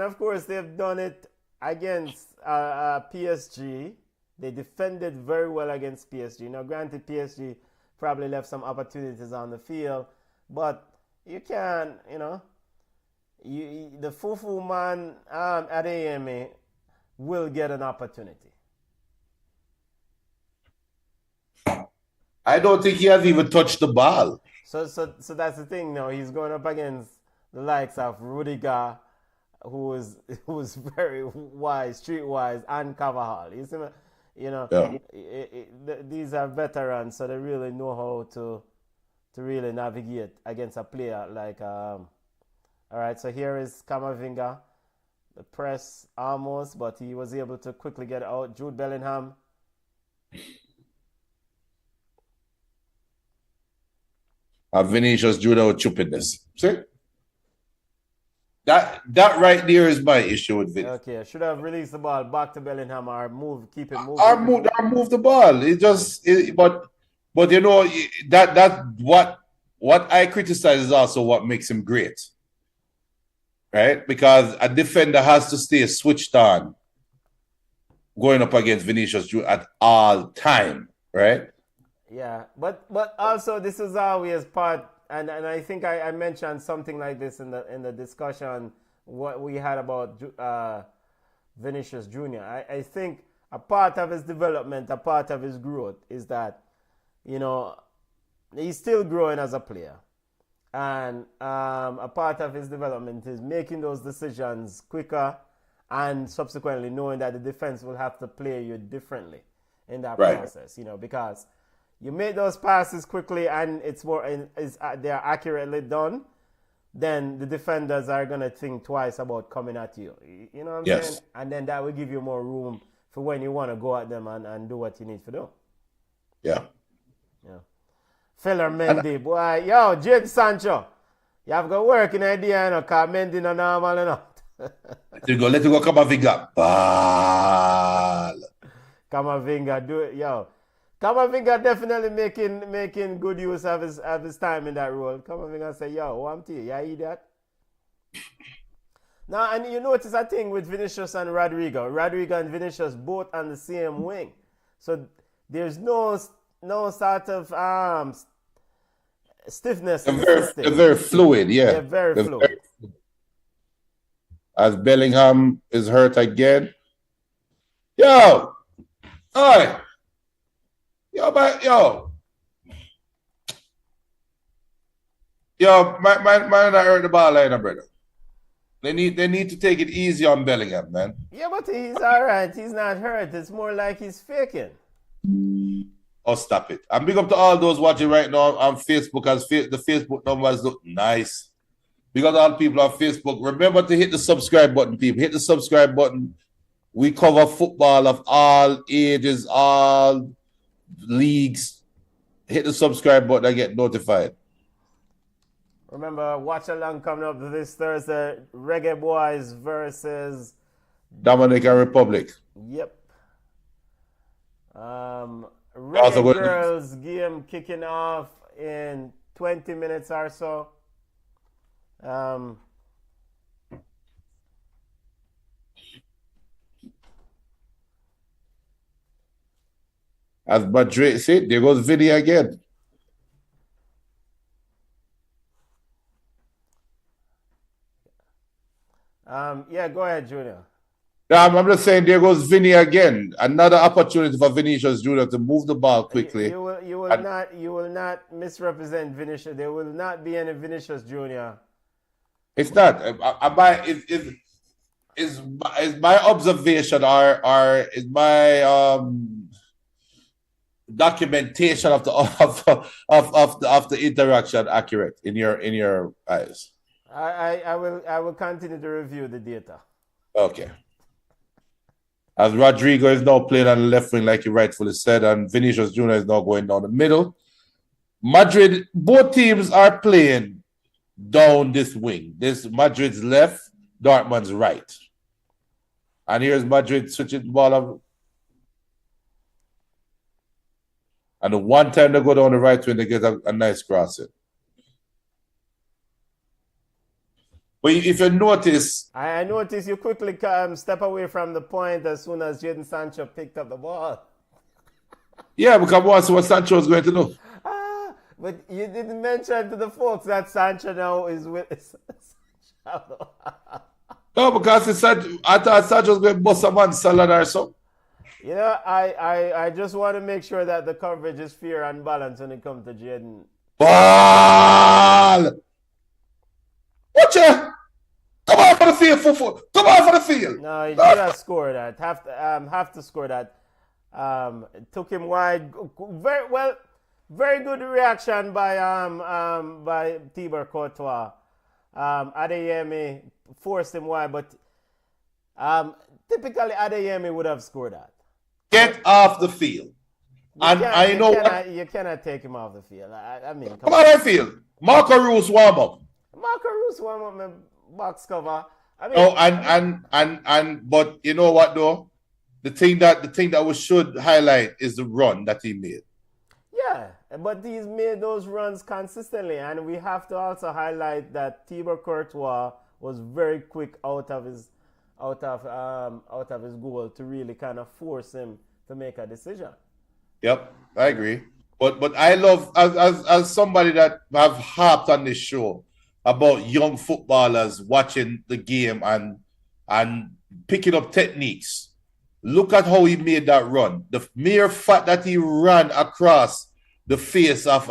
Speaker 2: of course, they've done it against PSG. They defended very well against PSG. Now, granted, PSG probably left some opportunities on the field, but you can, the Fufu man at AMA will get an opportunity.
Speaker 3: I don't think he has even touched the ball.
Speaker 2: So that's the thing now. He's going up against the likes of Rudiger, who was very wise, streetwise, and Carvajal. You see, these are veterans, so they really know how to really navigate against a player like. All right, so here is Camavinga, the press almost, but he was able to quickly get out. Jude Bellingham.
Speaker 3: Vinicius Junior with stupidness. See? That right there is my issue with Vinicius.
Speaker 2: Okay, I should have released the ball back to Bellingham or keep it moving.
Speaker 3: Or move the ball. But you know that what I criticize is also what makes him great, right? Because a defender has to stay switched on, going up against Vinicius Junior at all time, right?
Speaker 2: Yeah, but also this is always part. And I think I mentioned something like this in the discussion what we had about Vinicius Jr. I think a part of his development, a part of his growth is that, he's still growing as a player. And a part of his development is making those decisions quicker and subsequently knowing that the defense will have to play you differently in that process, because you make those passes quickly and it's more they are accurately done. then the defenders are going to think twice about coming at you. You know what I'm
Speaker 3: Yes.
Speaker 2: saying? And then that will give you more room for when you want to go at them and do what you need to do.
Speaker 3: Yeah.
Speaker 2: Yeah. Filler Mendy, boy, yo, Jade Sancho, you have got work in idea, you know, because Mendy no normal enough.
Speaker 3: Let it go, Kamavinga. Ball.
Speaker 2: Kamavinga, do it, yo. Kamavinga definitely making good use of his time in that role. Kamavinga say, yo, what I'm to you, you idiot. Now, and you notice a thing with Vinicius and Rodrigo. Rodrigo and Vinicius both on the same wing. So there's no sort of stiffness in the system.
Speaker 3: They're very fluid, yeah.
Speaker 2: They're very fluid.
Speaker 3: As Bellingham is hurt again. Yo! Alright. Yo. Man, I heard the ball line, brother. They need to take it easy on Bellingham, man.
Speaker 2: Yeah, but he's all right. He's not hurt. It's more like he's faking.
Speaker 3: Oh, stop it. I'm big up to all those watching right now on Facebook, as the Facebook numbers look nice. We got all the people on Facebook. Remember to hit the subscribe button, people. Hit the subscribe button. We cover football of all ages, all leagues. Hit the subscribe button and get notified.
Speaker 2: Remember, watch along coming up this Thursday. Reggae Boys versus
Speaker 3: Dominican Republic.
Speaker 2: Yep.
Speaker 3: Also
Speaker 2: Reggae
Speaker 3: good.
Speaker 2: Girls game kicking off in 20 minutes or so.
Speaker 3: As Madrid said, there goes Vinny again.
Speaker 2: Yeah, go ahead, Junior.
Speaker 3: I'm just saying, there goes Vinny again. Another opportunity for Vinicius Junior to move the ball quickly.
Speaker 2: You will not misrepresent Vinicius. There will not be any Vinicius Junior.
Speaker 3: It's not. Is my observation or is my documentation of the interaction accurate in your eyes?
Speaker 2: I will continue to review the data.
Speaker 3: Okay. As Rodrigo is now playing on the left wing, like you rightfully said, and Vinicius Junior is now going down the middle. Madrid, both teams are playing down this wing. This Madrid's left, Dortmund's right. And here's Madrid switching the ball up. And the one time they go down the right wing, they get a nice crossing. But if you notice...
Speaker 2: I noticed you quickly step away from the point as soon as Jadon Sancho picked up the ball.
Speaker 3: Yeah, because once what Sancho was going to do.
Speaker 2: But you didn't mention to the folks that Sancho now is with Sancho.
Speaker 3: No, because I thought Sancho was going to bust a man salad or something.
Speaker 2: You know, I just want to make sure that the coverage is fair and balanced when it comes to Jadon.
Speaker 3: Ball! Watch ya! Come on for the field, Fufu! Come on for the field!
Speaker 2: No, he should have scored that. Have to score that. It took him wide. Very good reaction by Thibaut Courtois. Adeyemi forced him wide, but typically Adeyemi would have scored that.
Speaker 3: Get off the field.
Speaker 2: You cannot take him off the field. I mean,
Speaker 3: come on the field. Marco Reus warm up.
Speaker 2: Marco Reus warm up my box cover. I mean,
Speaker 3: but you know what though? The thing that we should highlight is the run that he made.
Speaker 2: Yeah, but he's made those runs consistently, and we have to also highlight that Thibaut Courtois was very quick out of his goal to really kind of force him to make a decision.
Speaker 3: Yep, I agree. But I love as somebody that have harped on this show about young footballers watching the game and picking up techniques. Look at how he made that run. The mere fact that he ran across the face of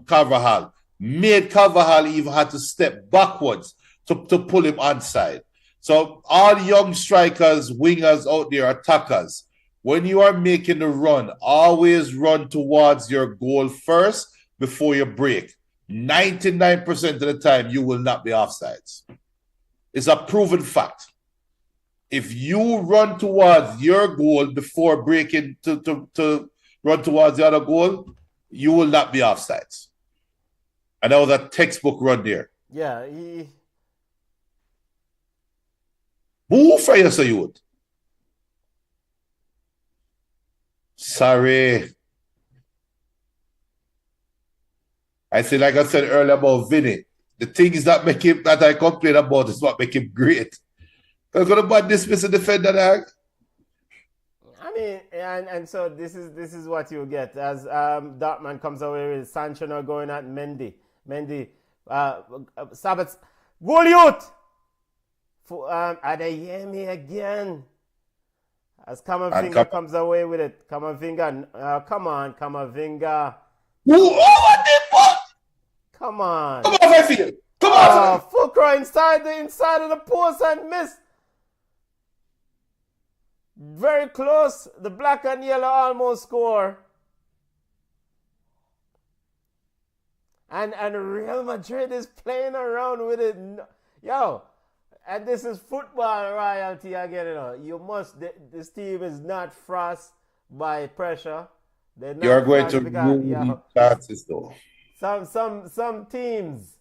Speaker 3: Carvajal made Carvajal even had to step backwards to pull him onside. So all young strikers, wingers out there, attackers, when you are making the run, always run towards your goal first before you break. 99% of the time you will not be offsides. It's a proven fact. If you run towards your goal before breaking to run towards the other goal, you will not be offsides. And that was a textbook run there.
Speaker 2: Yeah,
Speaker 3: Boo for you, so you would. Sorry. I say, like I said earlier about Vinny, the things that make him, that I complain about is what make him great. I'm gonna bad dismiss a defender there.
Speaker 2: I mean, and so this is what you get as Dortmund comes away with Sancho now going at Mendy, Sabbath, goal youth. Are they hear me again? As Camavinga comes away with it, Camavinga, come on, Camavinga.
Speaker 3: What the fuck?
Speaker 2: Come on.
Speaker 3: Come on, Fifield. Come on.
Speaker 2: Fulcro inside of the post and missed. Very close. The black and yellow almost score. And Real Madrid is playing around with it. Yo, and this is football royalty again. You know, you must. This team is not frost by pressure.
Speaker 3: You're going to ruin chances, though.
Speaker 2: Some teams,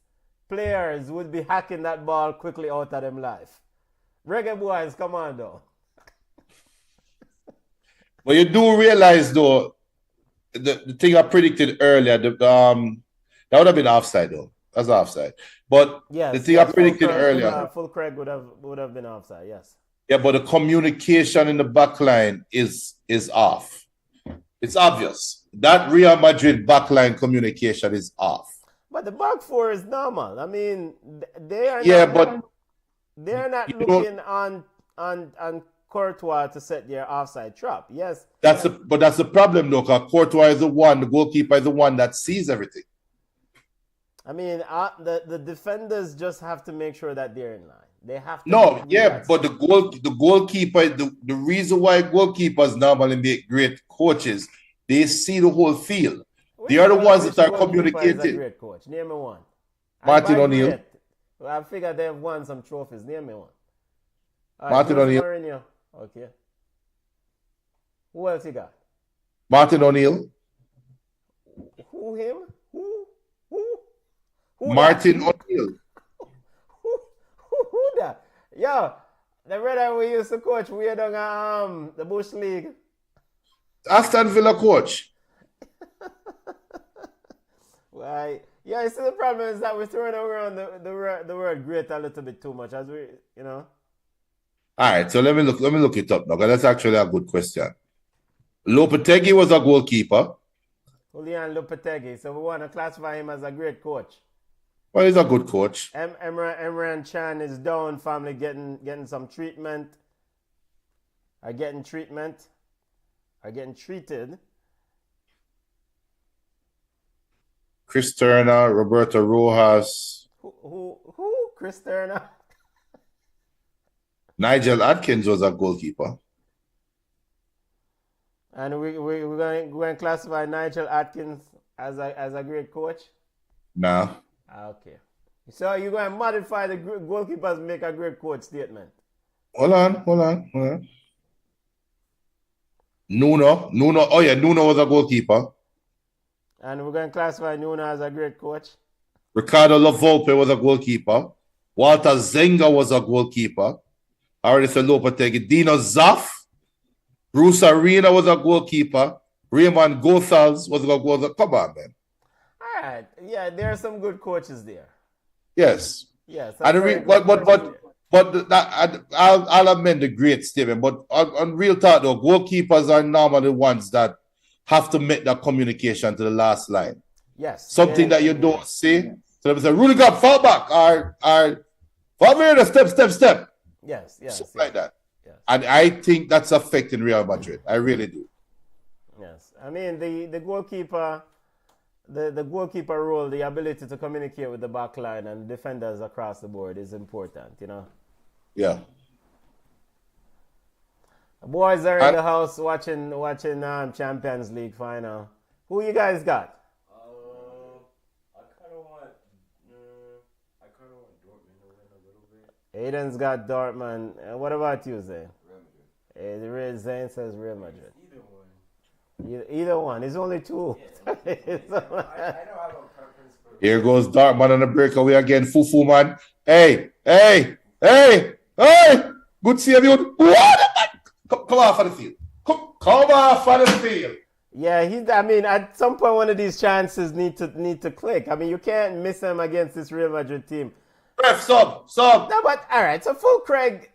Speaker 2: players would be hacking that ball quickly out of them life. Reggae boys, come on, though.
Speaker 3: But you do realize, though, the thing I predicted earlier, that would have been offside, though. That's offside. But the thing I predicted earlier,
Speaker 2: Full Craig would have been offside. Yes.
Speaker 3: Yeah, but the communication in the back line is off. It's obvious that Real Madrid backline communication is off.
Speaker 2: But the back four is normal. I mean, they are. They're not looking on Courtois to set their offside trap. Yes.
Speaker 3: That's the problem, though. Because Courtois is the goalkeeper is the one that sees everything.
Speaker 2: I mean, the defenders just have to make sure that they're in line. They have to.
Speaker 3: But the goalkeeper, the reason why goalkeepers normally make great coaches, they see the whole field. They are the ones that are communicating.
Speaker 2: Is a great coach. Name me one.
Speaker 3: Martin O'Neill.
Speaker 2: I figured they've won some trophies. Name me one.
Speaker 3: Martin O'Neill.
Speaker 2: Mourinho. Okay. Who else you got?
Speaker 3: Martin O'Neill.
Speaker 2: Who him? Who
Speaker 3: Martin O'Neill.
Speaker 2: Who that? Yo, the brother we used to coach way down the Bush League.
Speaker 3: Aston Villa coach.
Speaker 2: Why? Yeah, you see the problem is that we're throwing around the word great a little bit too much, as we, you know.
Speaker 3: All right, so let me look it up now, because that's actually a good question. Lopetegui was a goalkeeper.
Speaker 2: Julian Lopetegui. So we want to classify him as a great coach.
Speaker 3: Well, he's a good coach.
Speaker 2: Emran Chan is down. Family getting some treatment. Are getting treated.
Speaker 3: Chris Turner, Roberto Rojas.
Speaker 2: Who? Chris Turner.
Speaker 3: Nigel Atkins was a goalkeeper.
Speaker 2: And we're going to classify Nigel Atkins as a great coach?
Speaker 3: No.
Speaker 2: Okay. So you're going to modify the goalkeepers make a great coach statement?
Speaker 3: Hold on. Nuno. Oh, yeah, Nuno was a goalkeeper.
Speaker 2: And we're going to classify Nuno as a great coach?
Speaker 3: Ricardo Lavolpe was a goalkeeper. Walter Zenga was a goalkeeper. I already said Lopetegui. Dino Zoff. Bruce Arena was a goalkeeper. Raymond Gothals was a goalkeeper. Come on, man.
Speaker 2: All right. Yeah, there are some good coaches there.
Speaker 3: Yes.
Speaker 2: Yes.
Speaker 3: I'll amend the great statement. But on real talk, though, goalkeepers are normally the ones that have to make that communication to the last line.
Speaker 2: Yes.
Speaker 3: Something that you don't say. So they say, Rudiger, fall back. Or step.
Speaker 2: Yes.
Speaker 3: Something like that. Yes. And I think that's affecting Real Madrid. I really do.
Speaker 2: Yes. I mean, the goalkeeper, the goalkeeper role, the ability to communicate with the back line and defenders across the board is important, you know?
Speaker 3: Yeah.
Speaker 2: The boys are in the house watching Champions League final. Who you guys got?
Speaker 4: I kind of want
Speaker 2: Aiden's got Dortmund. What about you, Zane? Zane says Real Madrid. Either one. It's only two.
Speaker 3: Here goes Dortmund on the breakaway again. Fufu, man. Hey. Good save, you. Come off of the field. Come off of the field.
Speaker 2: Yeah, at some point, one of these chances need to click. I mean, you can't miss him against this Real Madrid team.
Speaker 3: Ref, sub.
Speaker 2: No, but all right. So, Full Craig,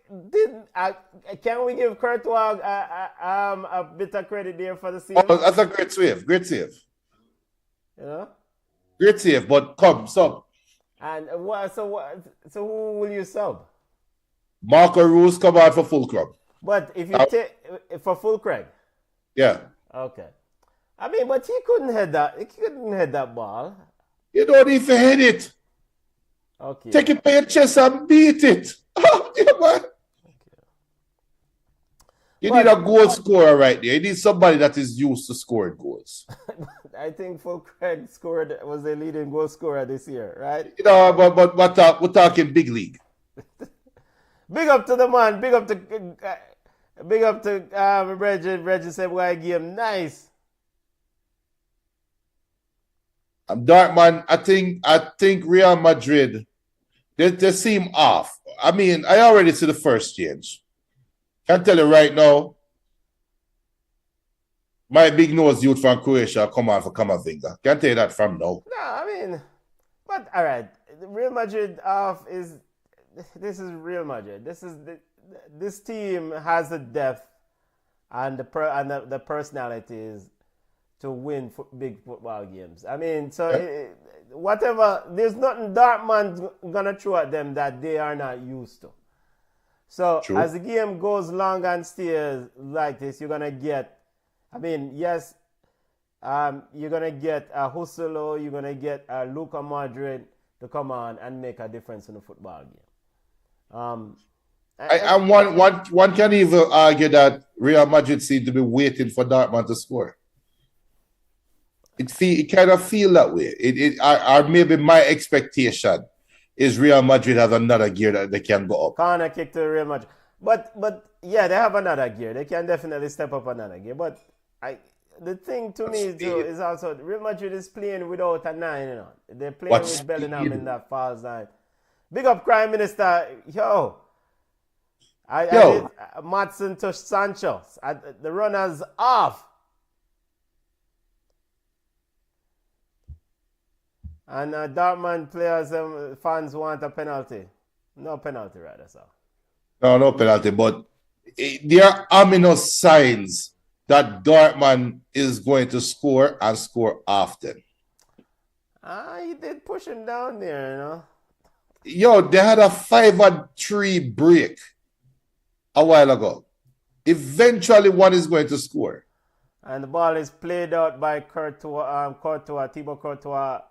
Speaker 2: can we give Courtois a bit of credit there for the save?
Speaker 3: Oh, that's a great save.
Speaker 2: You know?
Speaker 3: Great save, but come, sub.
Speaker 2: And so who will you sub?
Speaker 3: Marco Reus come out for Full Club.
Speaker 2: But if you take for Full Craig.
Speaker 3: Yeah.
Speaker 2: Okay. I mean, but he couldn't head that ball.
Speaker 3: You don't need to head it.
Speaker 2: Okay.
Speaker 3: Take it by your chest and beat it. Oh, yeah, man. You need a goal scorer right there. You need somebody that is used to scoring goals.
Speaker 2: I think Full Craig was the leading goal scorer this year, right?
Speaker 3: You know, but we're talking big league.
Speaker 2: Big up to the man. Big up to Reggie said, "Why game nice."
Speaker 3: Dortmund, I think Real Madrid, they seem off. I mean, I already see the first change. Can tell you right now, my big nose youth from Croatia come on for Kamavinga. Can tell you that from now.
Speaker 2: No, I mean, but all right, Real Madrid off is. This is Real Madrid. This team has the depth and the personalities to win big football games. I mean, so whatever, there's nothing Dortmund's gonna throw at them that they are not used to. So
Speaker 3: True.
Speaker 2: As the game goes long and stays like this, you're gonna get. I mean, yes, you're gonna get a Husolo, you're gonna get a Luka Madrid to come on and make a difference in the football game.
Speaker 3: One can even argue that Real Madrid seem to be waiting for Dortmund to score. It kind of feel that way. Or maybe my expectation is Real Madrid has another gear that they can go up.
Speaker 2: Corner kick to Real Madrid, but yeah, they have another gear. They can definitely step up another gear. But the thing to me too is also Real Madrid is playing without a 9. You know, they're playing with Bellingham in that false 9. Big up, Prime Minister. Yo. Matson to Sancho. The runner's off. And Dortmund players, fans want a penalty. No penalty, rather, so.
Speaker 3: No penalty. But there are ominous signs that Dortmund is going to score and score often.
Speaker 2: He did push him down there, you know.
Speaker 3: Yo, they had a 5-3 break a while ago. Eventually, one is going to score.
Speaker 2: And the ball is played out by Thibaut Courtois.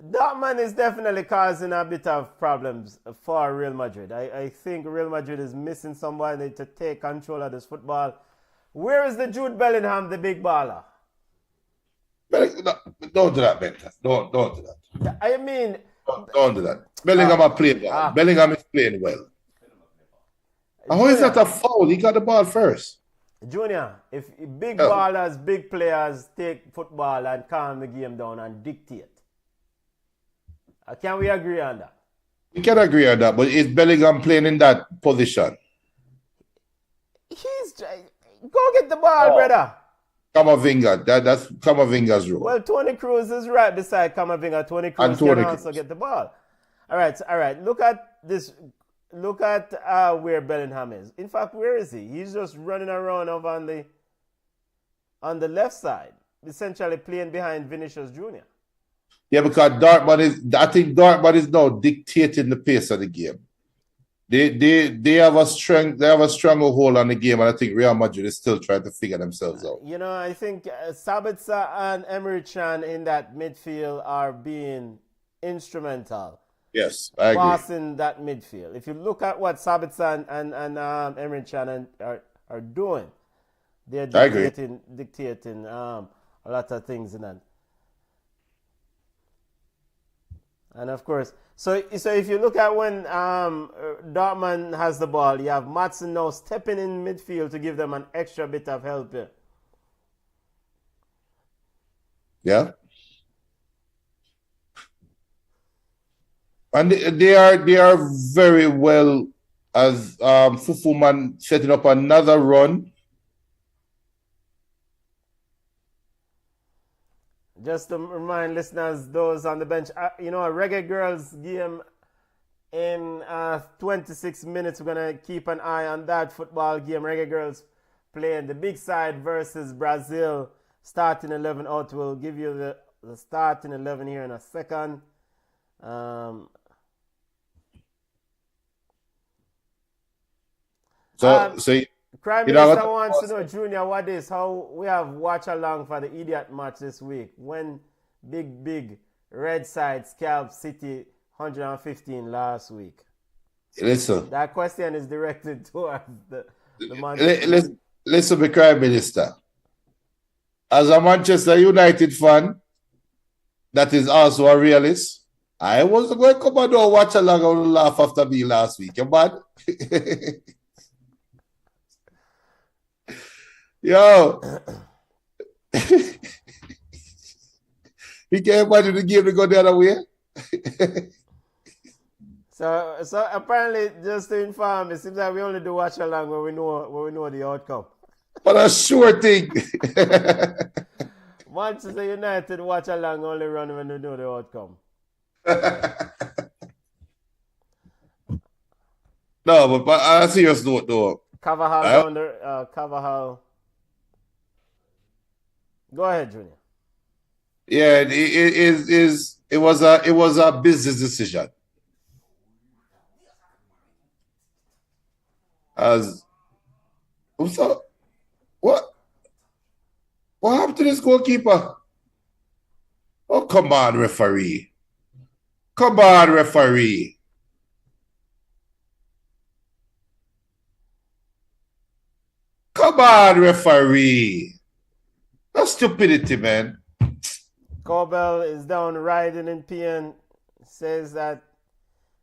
Speaker 2: Dortmund is definitely causing a bit of problems for Real Madrid. I think Real Madrid is missing somebody to take control of this football. Where is the Jude Bellingham, the big baller?
Speaker 3: Don't do that, Benta. Don't do that.
Speaker 2: I mean...
Speaker 3: Don't do that. Bellingham are playing well. Bellingham is playing well. How is that a foul? He got the ball first.
Speaker 2: Junior, if big ballers, big players take football and calm the game down and dictate. Can we agree on that?
Speaker 3: We can agree on that, but is Bellingham playing in that position?
Speaker 2: Go get the ball, brother.
Speaker 3: Kamavinga, that's Kamavinga's role.
Speaker 2: Well, Tony Cruz is right beside Kamavinga. Tony Cruz can also get the ball. All right. Look at this. Look at where Bellingham is. In fact, where is he? He's just running around over on the left side, essentially playing behind Vinicius Jr.
Speaker 3: Yeah, because Dortmund is now dictating the pace of the game. They have a stronger hold on the game, and I think Real Madrid is still trying to figure themselves out.
Speaker 2: You know, I think Sabitzer and Emre Can in that midfield are being instrumental.
Speaker 3: Yes, I agree.
Speaker 2: Passing that midfield. If you look at what Sabitzer and Emre Can are doing, they're dictating a lot of things in that. And of course, so if you look at when Dortmund has the ball, you have Madsen now stepping in midfield to give them an extra bit of help here.
Speaker 3: Yeah. And they are very well as Fufuman setting up another run.
Speaker 2: Just to remind listeners, those on the bench, a Reggae Girls game in 26 minutes. We're going to keep an eye on that football game. Reggae Girls playing the big side versus Brazil. Starting 11 out. We'll give you the starting 11 here in a second. Crime Minister wants to know, Junior, what is how we have watch along for the idiot match this week when big red side scalp City 115 last week.
Speaker 3: Listen.
Speaker 2: That question is directed towards the man.
Speaker 3: Listen, the Crime Minister. As a Manchester United fan, that is also a realist. I wasn't going to come and watch along and laugh after me last week. You mad? Yo. He can't imagine the game to go the other way.
Speaker 2: So apparently, just to inform, it seems like we only do watch along when we know the outcome.
Speaker 3: But a sure thing.
Speaker 2: Manchester United watch along only run when we know the outcome.
Speaker 3: No, but I serious note though.
Speaker 2: Carvajal. Go ahead, Junior.
Speaker 3: Yeah, it was a business decision. What happened to this goalkeeper? Oh, come on, referee. Come on, referee. Come on, referee. That's stupidity, man.
Speaker 2: Corbell is down riding in PN. Says that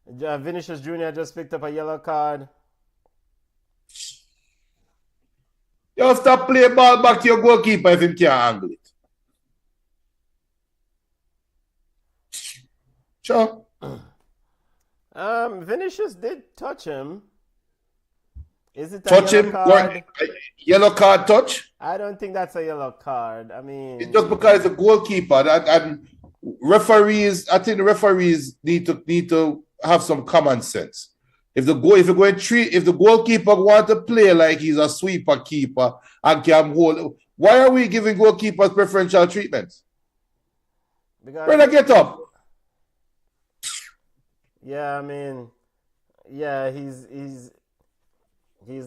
Speaker 2: Vinicius Jr. just picked up a yellow card.
Speaker 3: You stop playing ball back to your goalkeeper if he can't angle it. Sure.
Speaker 2: Vinicius did touch him. Is it a
Speaker 3: touch
Speaker 2: yellow
Speaker 3: him?
Speaker 2: card?
Speaker 3: Yellow card touch?
Speaker 2: I don't think that's a yellow card. I mean,
Speaker 3: it's just because it's a goalkeeper and referees. I think the referees need to have some common sense. If the goalkeeper want to play like he's a sweeper keeper and can hold, why are we giving goalkeepers preferential treatment?
Speaker 2: Because
Speaker 3: Brother, get up.
Speaker 2: Yeah, I mean, yeah, he's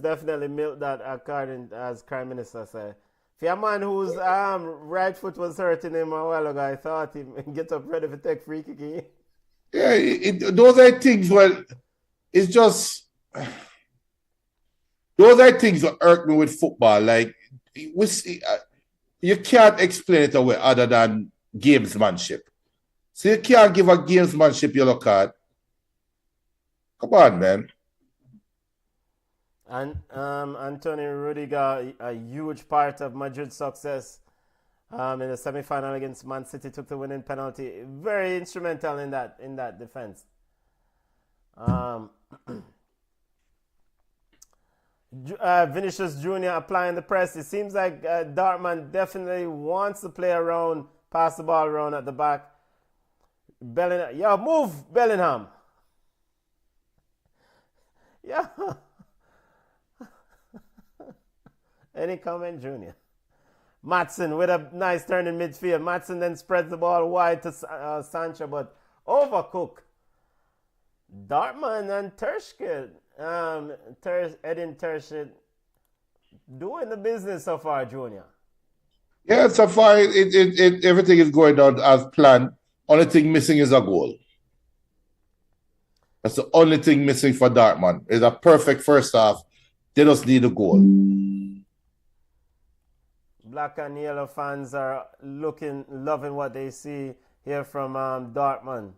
Speaker 2: definitely milked that according as Prime Minister said. For a man whose right foot was hurting him a while ago, I thought he get up ready to take free kicking.
Speaker 3: Yeah, those are things where it's just those are things that irk me with football. Like you can't explain it away other than gamesmanship. So you can't give a gamesmanship yellow card. Come on, man.
Speaker 2: And Anthony Rudiger, a huge part of Madrid's success in the semi-final against Man City, took the winning penalty. Very instrumental in that defense. Vinicius Jr. applying the press. It seems like Dortmund definitely wants to play around, pass the ball around at the back. Bellingham, yo, move, Bellingham. Yeah. Any comment, Junior? Madsen with a nice turn in midfield. Madsen then spreads the ball wide to Sancho, but overcooked. Dortmund and Terschke, Edin Terschke, doing the business so far, Junior.
Speaker 3: Yeah, so far everything is going on as planned. Only thing missing is a goal. That's the only thing missing for Dortmund. It's a perfect first half. They just need a goal.
Speaker 2: Black and yellow fans are loving what they see here from Dortmund.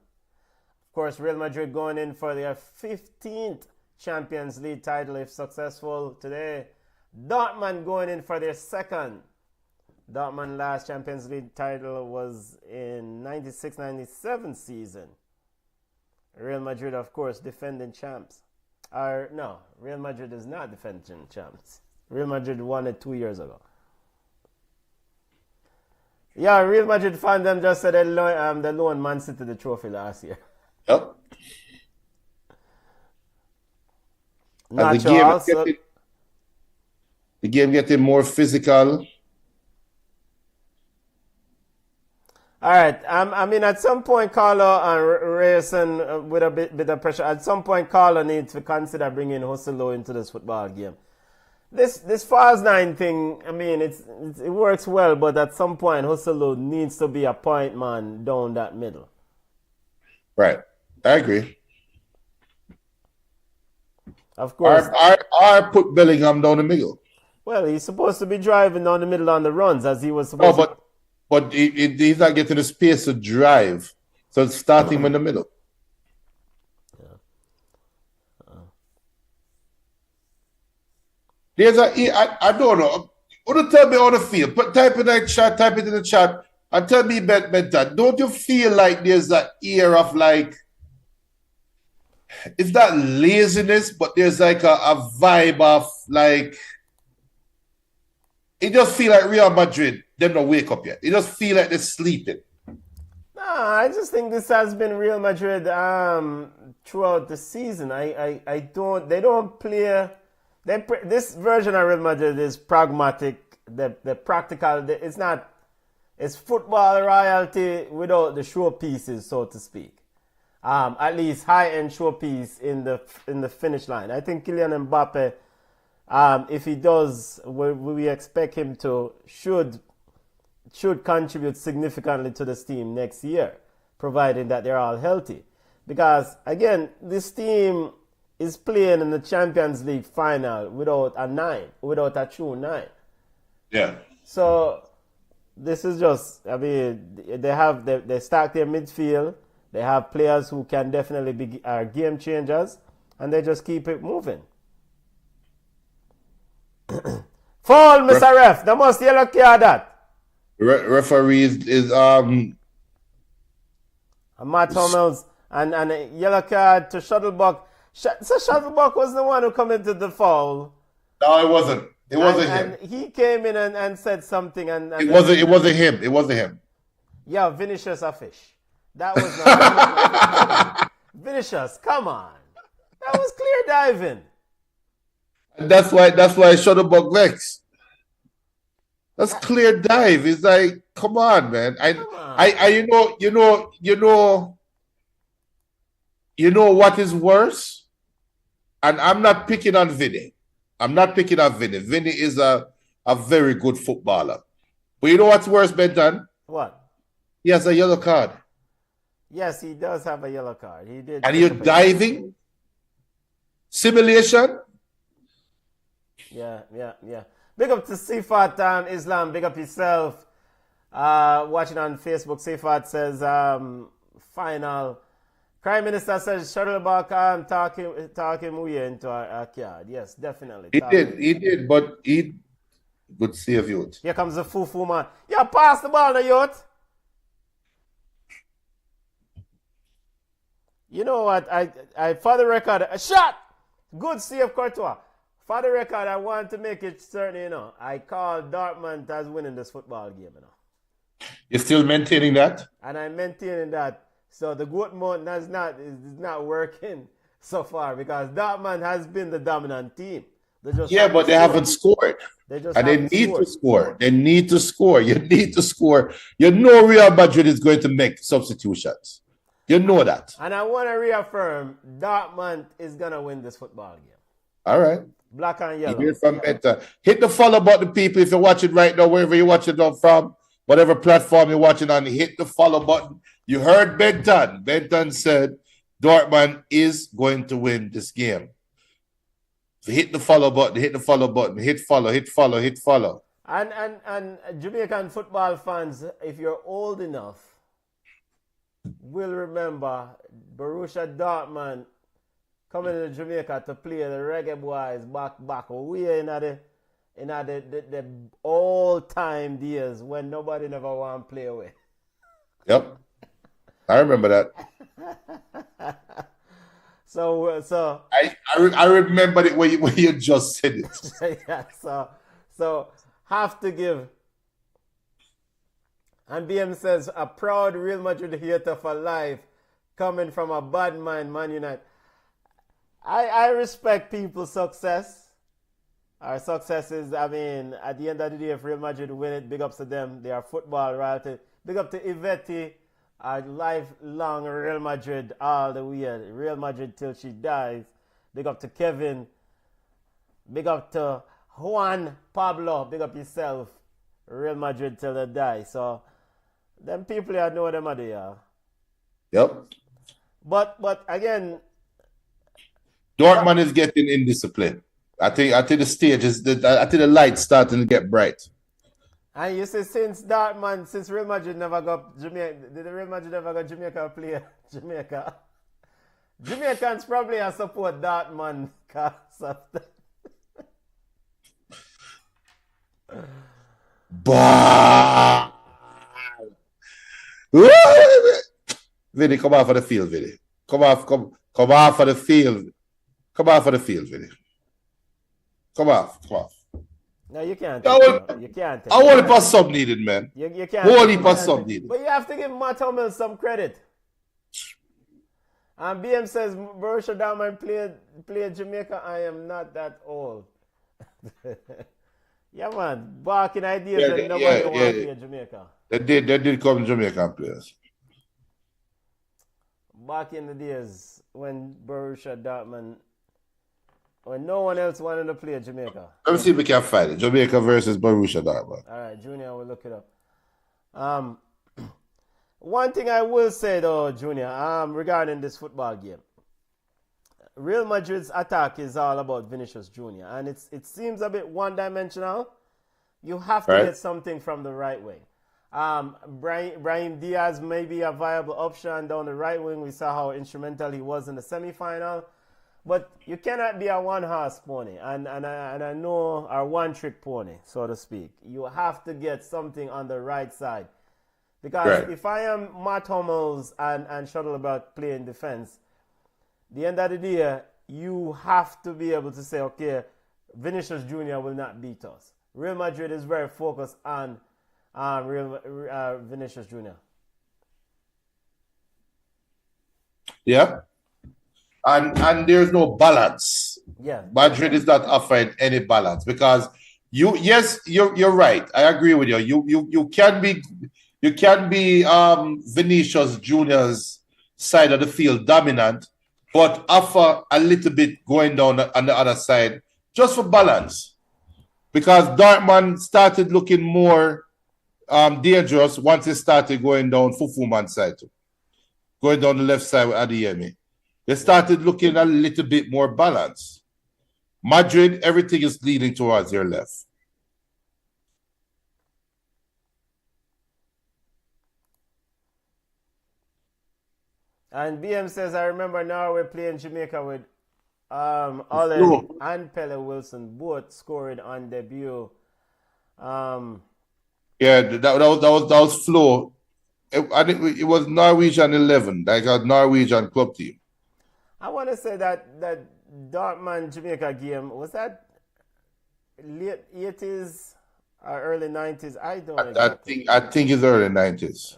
Speaker 2: Of course, Real Madrid going in for their 15th Champions League title if successful today. Dortmund going in for their second. Dortmund last Champions League title was in 96-97 season. Real Madrid, of course, defending champs. No, Real Madrid is not defending champs. Real Madrid won it 2 years ago. Yeah, Real Madrid fan them just said they loaned Man City the trophy last year.
Speaker 3: Yep.
Speaker 2: Not
Speaker 3: And
Speaker 2: sure
Speaker 3: the game getting more physical.
Speaker 2: All right. I mean, at some point, Carlo and Reus with a bit of pressure. At some point, Carlo needs to consider bringing Joselu into this football game. This false nine thing, I mean, it works well, but at some point, Joselu needs to be a point man down that middle.
Speaker 3: Right. I agree.
Speaker 2: Of course.
Speaker 3: I put Bellingham down the middle.
Speaker 2: Well, he's supposed to be driving down the middle on the runs as he was supposed to.
Speaker 3: But he's not getting the space to drive. So it's starting in the middle. I don't know. Want to tell me on the field? Type it in the chat, and tell me, Benton, don't you feel like there's an air of like, it's not laziness, but there's like a vibe of like, it just feel like Real Madrid, they don't wake up yet. It just feel like they're sleeping.
Speaker 2: No, I just think this has been Real Madrid throughout the season. They don't play. This version of Real Madrid is pragmatic. The practical. It's football royalty without the showpieces, so to speak. At least high-end showpiece in the finish line. I think Kylian Mbappe, if he does, we expect him to should contribute significantly to this team next year, providing that they're all healthy. Because again, this team is playing in the Champions League final without a true 9.
Speaker 3: Yeah.
Speaker 2: So this is just, I mean, they stack their midfield. They have players who can definitely be game changers, and they just keep it moving. Foul, Mr. Ref. The most yellow card that.
Speaker 3: Referee is
Speaker 2: Matt Hummels and a yellow card to Shuttlebuck. So Shuttlebuck was the one who committed the foul.
Speaker 3: No, it wasn't. It wasn't him.
Speaker 2: And he came in and said something. And
Speaker 3: it wasn't him. It wasn't him.
Speaker 2: Yeah, Vinicius a fish. That was not Vinicius. Come on, that was clear diving.
Speaker 3: And that's why Shuttlebuck vex. That's clear dive. It's like, come on, man. You know what is worse? And I'm not picking on Vinny. Vinny is a very good footballer. But you know what's worse, Benton?
Speaker 2: What?
Speaker 3: He has a yellow card.
Speaker 2: Yes, he does have a yellow card. He did.
Speaker 3: And you're diving? Simulation?
Speaker 2: Yeah. Big up to Sifat Islam. Big up yourself. Watching on Facebook, Sifat says, final. Prime Minister says, Shuttlebuck talking we into our card. Yes, definitely.
Speaker 3: He did, but he good save youth.
Speaker 2: Here comes the Fufu man. Yeah, pass the ball now, youth. You know what? I for the record, a shot. Good save, Courtois. For the record, I want to make it certain, I call Dortmund as winning this football game,
Speaker 3: You're still maintaining that?
Speaker 2: And I'm maintaining that. So the goat mode is not working so far because Dortmund has been the dominant team. But
Speaker 3: they haven't scored. They need to score. They need to score. You need to score. You know Real Madrid is going to make substitutions. You know that.
Speaker 2: And I want to reaffirm, Dortmund is going to win this football game.
Speaker 3: All right.
Speaker 2: Black and yellow.
Speaker 3: Hit the follow button, people, if you're watching right now, wherever you're watching from, whatever platform you're watching on, hit the follow button. You heard Benton. Benton said Dortmund is going to win this game. So hit the follow button, hit follow.
Speaker 2: And Jamaican football fans, if you're old enough, will remember Borussia Dortmund coming to Jamaica to play the Reggae Boys back way in the old time days when nobody never want to play away.
Speaker 3: Yep. I remember that.
Speaker 2: So
Speaker 3: I remember it when you just said it.
Speaker 2: yeah, so have to give. And BM says a proud Real Madrid hater for life coming from a bad mind, Man United. I respect people's success. Our success is, I mean, at the end of the day, if Real Madrid win it, big ups to them. They are football royalty. Big up to Ivete, a lifelong Real Madrid all the way. Real Madrid till she dies. Big up to Kevin. Big up to Juan Pablo. Big up yourself. Real Madrid till they die. So, them people I know them are there.
Speaker 3: Yep.
Speaker 2: But again,
Speaker 3: Dortmund is getting indisciplined. I think the stage is I think the light's starting to get bright.
Speaker 2: And you see, since Real Madrid never got Jamaica, did the Real Madrid never got Jamaica play Jamaica? Jamaicans probably are support Dortmund because of that.
Speaker 3: Bah! Vinny, come off of the field, Vinny. Come off of the field. Come off of the field, Vinny. Come off.
Speaker 2: No, you can't. You can't.
Speaker 3: I want to pass sub needed, man.
Speaker 2: You can't.
Speaker 3: Holy pass sub needed.
Speaker 2: But you have to give Matt Hummels some credit. And BM says Borussia Dortmund played Jamaica. I am not that old. Yeah, man. Barking ideas that nobody want to play Jamaica.
Speaker 3: They did come Jamaican players.
Speaker 2: Back in the days when Borussia Dortmund, when no one else wanted to play Jamaica.
Speaker 3: Let me see if we can find it. Jamaica versus Borussia Dortmund.
Speaker 2: All right, Junior, we'll look it up. One thing I will say though, Junior, regarding this football game. Real Madrid's attack is all about Vinicius Jr. and it seems a bit one-dimensional. You have to get something from the right wing. Brahim Diaz may be a viable option down the right wing. We saw how instrumental he was in the semi-final. But you cannot be a one-horse pony and I know our one-trick pony, so to speak. You have to get something on the right side. Because if I am Matt Hummels and Shuttleberg playing defense, the end of the day, you have to be able to say, okay, Vinicius Jr. will not beat us. Real Madrid is very focused on Vinicius Jr.
Speaker 3: Yeah. And there's no balance.
Speaker 2: Yeah.
Speaker 3: Madrid is not offering any balance because you're right. I agree with you. You can be Vinicius Jr.'s side of the field dominant, but offer a little bit going down on the other side just for balance. Because Dortmund started looking more dangerous once it started going down Fufuman's side too. Going down the left side with Adeyemi. They started looking a little bit more balanced. Madrid, everything is leading towards their left.
Speaker 2: And BM says, I remember Norway playing Jamaica with Ollie and Pele Wilson, both scoring on debut.
Speaker 3: That was Flo. I think it was Norwegian 11, like a Norwegian club team.
Speaker 2: I want to say that Dortmund Jamaica game, was that late 80s or early 90s? I don't know.
Speaker 3: I think it's early 90s.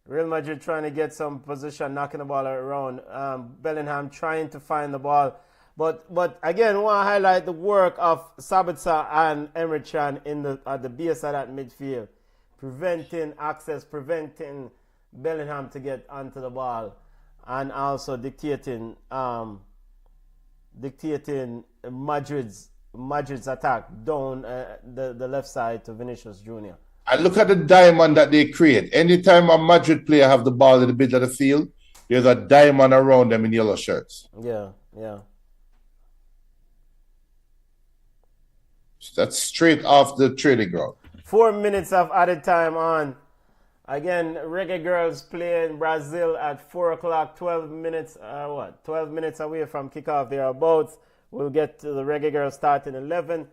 Speaker 2: Real Madrid trying to get some position, knocking the ball around. Bellingham trying to find the ball. But again, I want to highlight the work of Sabitzer and Emre Can at the base of that midfield. Preventing access, preventing Bellingham to get onto the ball. And also dictating Madrid's attack down the left side to Vinicius Jr.
Speaker 3: And look at the diamond that they create. Anytime a Madrid player have the ball in the middle of the field, there's a diamond around them in yellow shirts.
Speaker 2: Yeah.
Speaker 3: That's straight off the training ground.
Speaker 2: 4 minutes of added time on Again, Reggae Girls playing Brazil at 4 o'clock, 12 minutes, 12 minutes away from kickoff thereabouts. We'll get to the Reggae Girls starting 11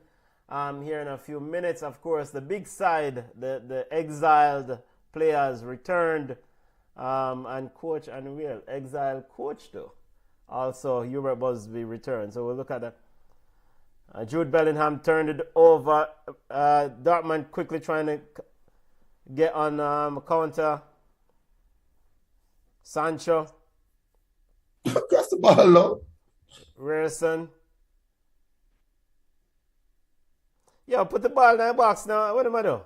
Speaker 2: here in a few minutes. Of course, the big side, the exiled players returned, and coach and real exiled coach though. Also, Hubert Busby returned. So we'll look at that. Jude Bellingham turned it over. Dortmund quickly trying to get on counter. Sancho.
Speaker 3: Cross the ball low.
Speaker 2: Reus. Yo, put the ball in the box now. What am I doing?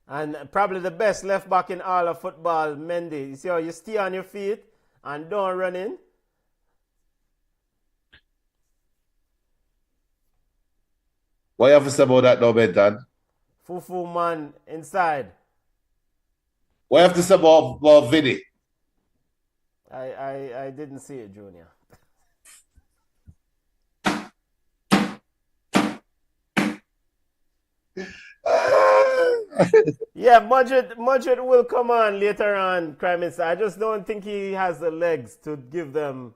Speaker 2: And probably the best left back in all of football, Mendy. You see how you stay on your feet and don't run in?
Speaker 3: What you have to say about that now, Benton?
Speaker 2: Fufu man inside.
Speaker 3: What you have to say about Vinny?
Speaker 2: I didn't see it, Junior. Yeah, Madrid will come on later on, Crime Minister. I just don't think he has the legs to give them.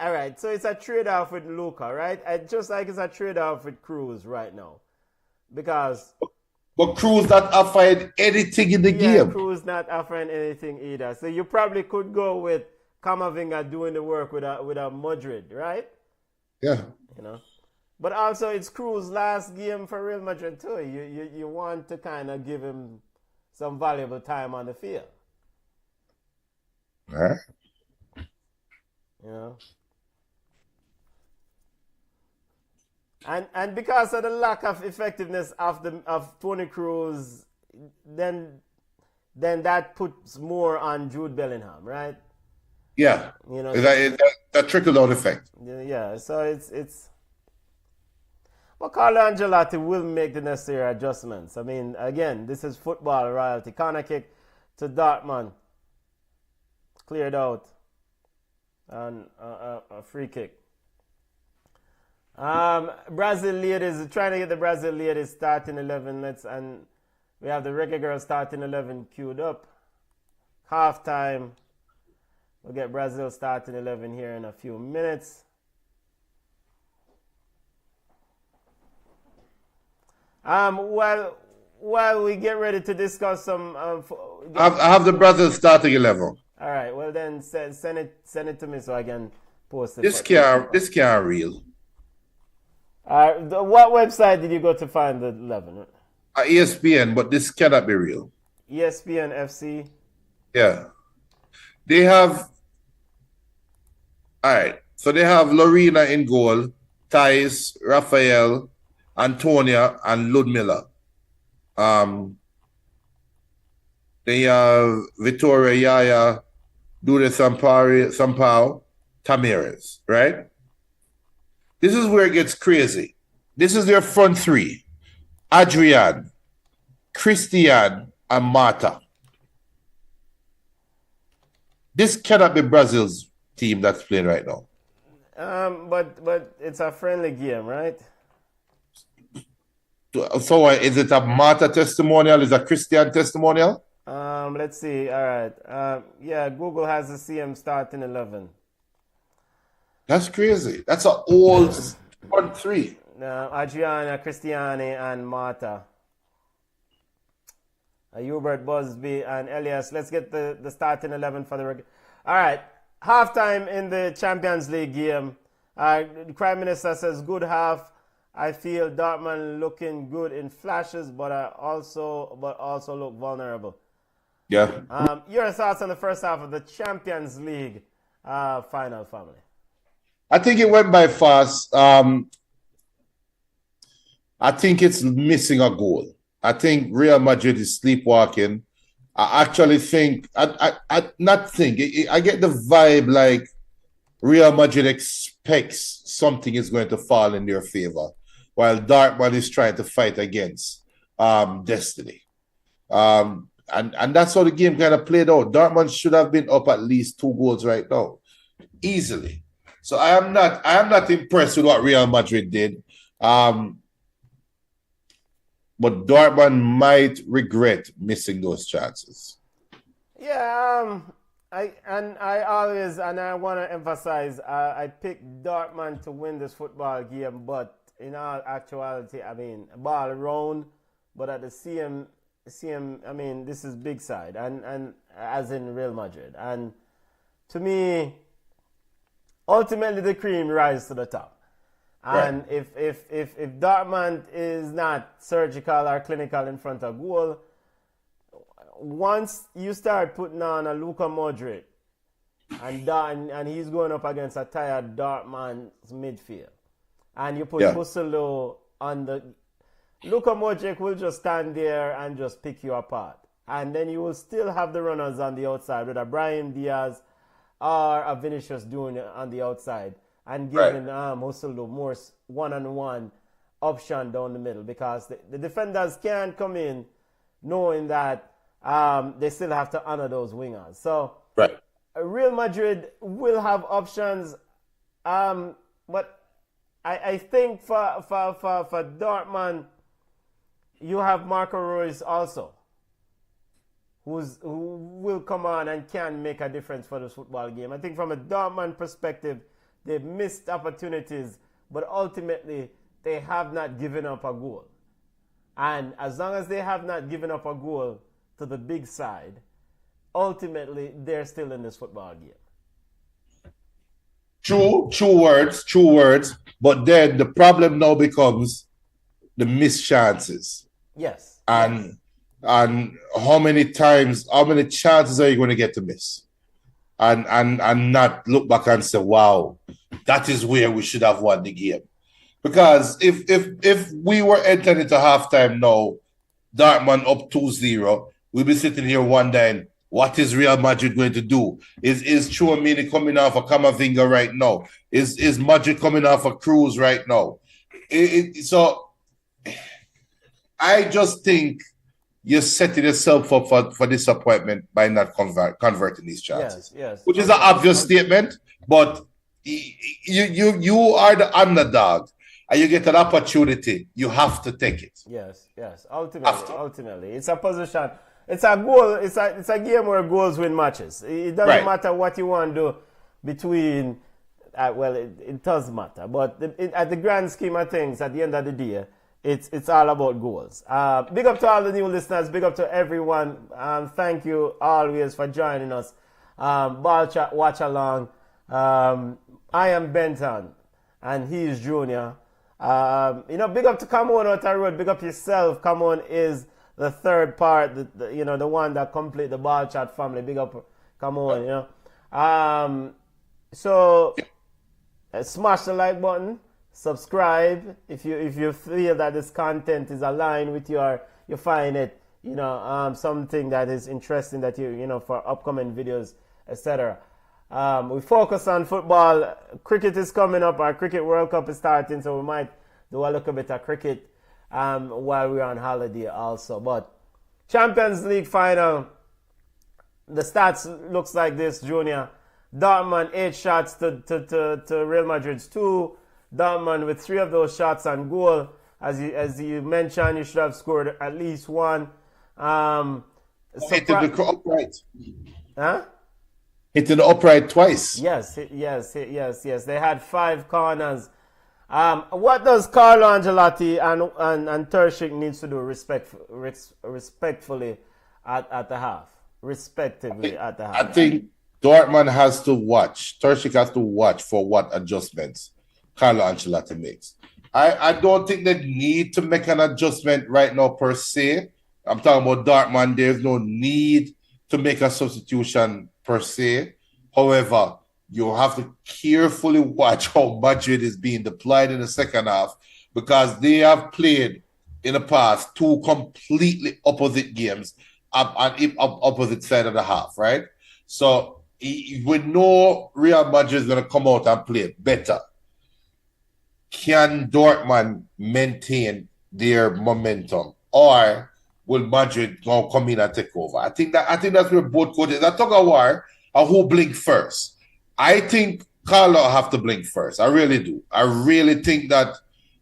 Speaker 2: All right, so it's a trade-off with Luka, right? Just like it's a trade-off with Cruz right now. Because...
Speaker 3: But Cruz not offering anything in the game.
Speaker 2: Cruz not offering anything either. So you probably could go with Kamavinga doing the work with a Madrid, right?
Speaker 3: Yeah.
Speaker 2: You know. But also it's Cruz's last game for Real Madrid too. You want to kind of give him some valuable time on the field.
Speaker 3: All right.
Speaker 2: You know. And because of the lack of effectiveness of Toni Kroos, then that puts more on Jude Bellingham, right?
Speaker 3: Yeah.
Speaker 2: You know,
Speaker 3: that trickle down effect.
Speaker 2: Yeah. So it's. Well, Carlo Ancelotti will make the necessary adjustments. I mean, again, this is football royalty. Corner kick to Dortmund, cleared out, and a free kick. Brazil ladies, trying to get the Brazil ladies starting 11. And we have the Reggae Girls starting 11 queued up. Half time. We'll get Brazil starting 11 here in a few minutes. While we get ready to discuss some,
Speaker 3: I have the Brazil starting 11.
Speaker 2: All right. Well then, send it to me so I can post it.
Speaker 3: This can't real.
Speaker 2: What website did you go to find the 11?
Speaker 3: ESPN, but this cannot be real.
Speaker 2: ESPN FC.
Speaker 3: Yeah. They have. All right. So they have Lorena in goal, Thais, Rafael, Antonia, and Ludmilla. They have Vittoria, Yaya, Duda Sampao, Tamirez, right? This is where it gets crazy. This is their front three. Adrian, Christian, and Marta. This cannot be Brazil's team that's playing right now.
Speaker 2: But it's a friendly game, right?
Speaker 3: So is it a Marta testimonial? Is it a Christian testimonial?
Speaker 2: Let's see. All right. Yeah, Google has the CM starting 11.
Speaker 3: That's crazy. That's an old front three.
Speaker 2: Adriana, Cristiane, and Marta. Hubert, Busby, and Elias. Let's get the starting 11 for the regular. All right. Halftime in the Champions League game. The Prime Minister says, good half. I feel Dortmund looking good in flashes, but also look vulnerable.
Speaker 3: Yeah.
Speaker 2: Your thoughts on the first half of the Champions League final, family?
Speaker 3: I think it went by fast. I think it's missing a goal. I think Real Madrid is sleepwalking. I actually think, I get the vibe like Real Madrid expects something is going to fall in their favor, while Dortmund is trying to fight against destiny. And that's how the game kind of played out. Dortmund should have been up at least 2 goals right now, easily. So I am not impressed with what Real Madrid did. but Dortmund might regret missing those chances.
Speaker 2: Yeah, I want to emphasize, I picked Dortmund to win this football game, but in all actuality, I mean, ball around, but at the same, I mean, this is big side, and as in Real Madrid, and to me, ultimately the cream rises to the top. And right. if Dortmund is not surgical or clinical in front of goal, once you start putting on a Luka Modric and he's going up against a tired Dortmund's midfield, and you put Busolo on the... Luka Modric will just stand there and just pick you apart. And then you will still have the runners on the outside, whether Brahim Diaz or a Vinicius doing it on the outside, and giving Busolo more one-on-one option down the middle, because the defenders can't come in knowing that they still have to honor those wingers. So Real Madrid will have options, but I think for Dortmund, you have Marco Reus also, who will come on and can make a difference for this football game. I think from a Dortmund perspective, they've missed opportunities, but ultimately they have not given up a goal. And as long as they have not given up a goal to the big side, ultimately they're still in this football game.
Speaker 3: True words. But then the problem now becomes the missed chances.
Speaker 2: Yes.
Speaker 3: And how many chances are you going to get to miss? And not look back and say, wow, that is where we should have won the game. Because if we were entering into halftime now, Dortmund up 2-0, we'll be sitting here wondering, what is Real Madrid going to do? Is Tchouaméni coming off a Camavinga right now? Is Madrid coming off a Cruz right now? So I just think you're setting yourself up for disappointment by not converting these chances.
Speaker 2: Yes.
Speaker 3: Which is an obvious statement, but you are the underdog and you get an opportunity. You have to take it.
Speaker 2: Yes. Ultimately, it's a position. It's a goal. It's a game where goals win matches. It doesn't matter what you want to do between. It does matter, but at the grand scheme of things, at the end of the day, it's all about goals. Big up to all the new listeners. Big up to everyone. Thank you always for joining us. Ball Chat Watch Along. I am Benton, and he is Junior. Big up to Come On Out the Road. Big up yourself. Come On is the third part, the one that complete the Ball Chat family. Big up, come on, So smash the like button, subscribe if you feel that this content is aligned with you find it, something that is interesting that for upcoming videos, etc. We focus on football. Cricket is coming up. Our Cricket World Cup is starting, so we might do a little bit of cricket while we're on holiday also. But Champions League final, the stats looks like this, Junior. Dortmund 8 shots to Real Madrid's 2. Dortmund with 3 of those shots on goal. As you mentioned, you should have scored at least 1.
Speaker 3: Hit the upright.
Speaker 2: Huh?
Speaker 3: Hit the upright twice.
Speaker 2: Yes. They had 5 corners. What does Carlo Ancelotti and Terzic needs to do respectfully at the half? Respectively at the half.
Speaker 3: I think Dortmund has to watch. Terzic has to watch for what adjustments Carlo Ancelotti makes. I don't think they need to make an adjustment right now per se. I'm talking about Dortmund. There's no need to make a substitution per se. However, you have to carefully watch how Madrid is being deployed in the second half, because they have played in the past 2 completely opposite games up opposite side of the half, right? So we know Real Madrid is going to come out and play better. Can Dortmund maintain their momentum, or will Madrid come in and take over? I think that's where both coaches. I talk a war and who blink first. I think Carlo have to blink first. I really do. I really think that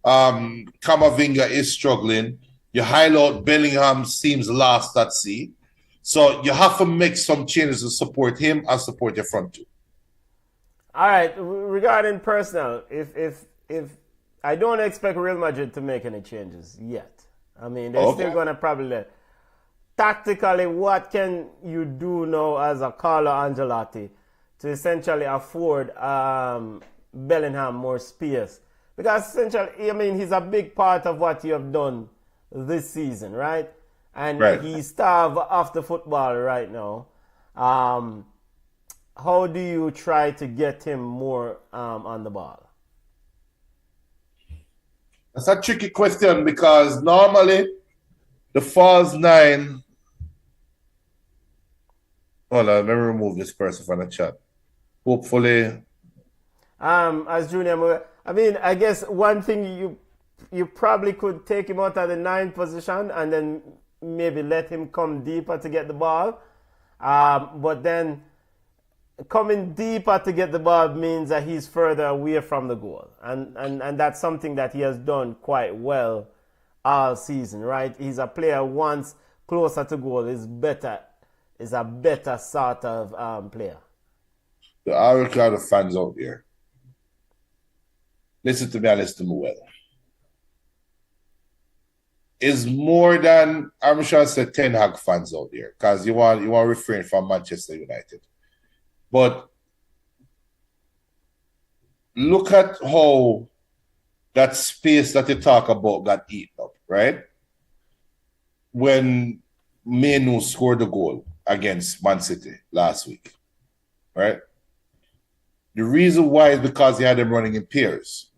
Speaker 3: Camavinga is struggling. You highlight Bellingham seems lost at sea. So you have to make some changes to support him and support your front two.
Speaker 2: All right, regarding personnel, if I don't expect Real Madrid to make any changes yet. I mean, they're still going to probably tactically, what can you do now as a Carlo Ancelotti to essentially afford Bellingham more space? Because essentially, I mean, he's a big part of what you have done this season, right? And he's starved after football right now. How do you try to get him more on the ball?
Speaker 3: That's a tricky question because normally the false nine. Hold on, let me remove this person from the chat. Hopefully.
Speaker 2: As Junior, I mean, I guess one thing you probably could take him out of the 9th position and then maybe let him come deeper to get the ball. But then coming deeper to get the ball means that he's further away from the goal. And that's something that he has done quite well all season, right? He's a player once closer to goal is a better sort of player.
Speaker 3: The our crowd of fans out there. Listen to me and listen to me well. Is more than, I'm sure I said, Ten Hag fans out there, because you want to refrain from Manchester United. But look at how that space that you talk about got eaten up, right? When Menu scored the goal against Man City last week, right? The reason why is because he had them running in pairs.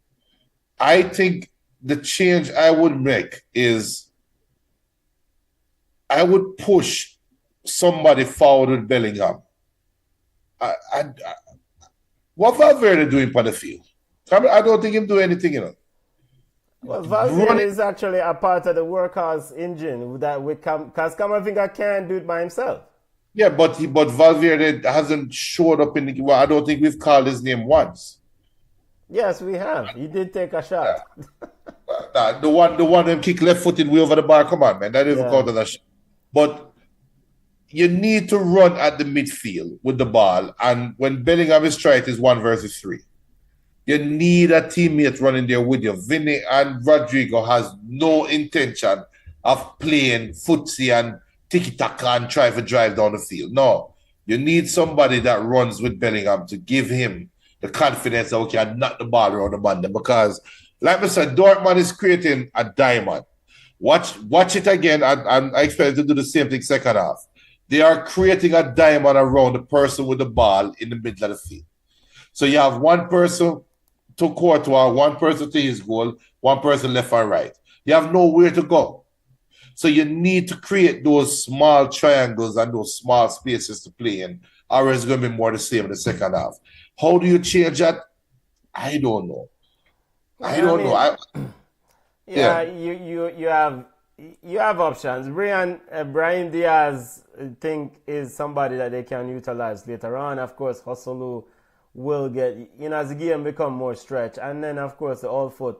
Speaker 3: I think the change I would make is I would push somebody forward with Bellingham. What Valverde doing on the field? I don't think him do anything, you know.
Speaker 2: Well, Valverde is actually a part of the workhorse engine that because Camavinga can't do it by himself.
Speaker 3: Yeah, but Valverde hasn't showed up in the. Well, I don't think we've called his name once.
Speaker 2: Yes, we have. He did take a shot.
Speaker 3: The one them kick left-footed way over the bar. Come on, man, that didn't count as a shot. But you need to run at the midfield with the ball, and when Bellingham is trying, it is 1 versus 3. You need a teammate running there with you. Vinny and Rodrigo has no intention of playing footsie and tiki-taka and try to drive down the field. No. You need somebody that runs with Bellingham to give him the confidence that we can knock the ball around the man. Because, like I said, Dortmund is creating a diamond. Watch it again. I expect to do the same thing second half. They are creating a diamond around the person with the ball in the middle of the field. So you have one person to Courtois, one person to his goal, one person left and right. You have nowhere to go. So you need to create those small triangles and those small spaces to play in, or it's going to be more the same in the second half. How do you change that? I don't know. I don't know.
Speaker 2: You have options. Brahim Diaz, I think, is somebody that they can utilize later on. Of course, Hossolu will get, as the game become more stretched. And then, of course, the all-foot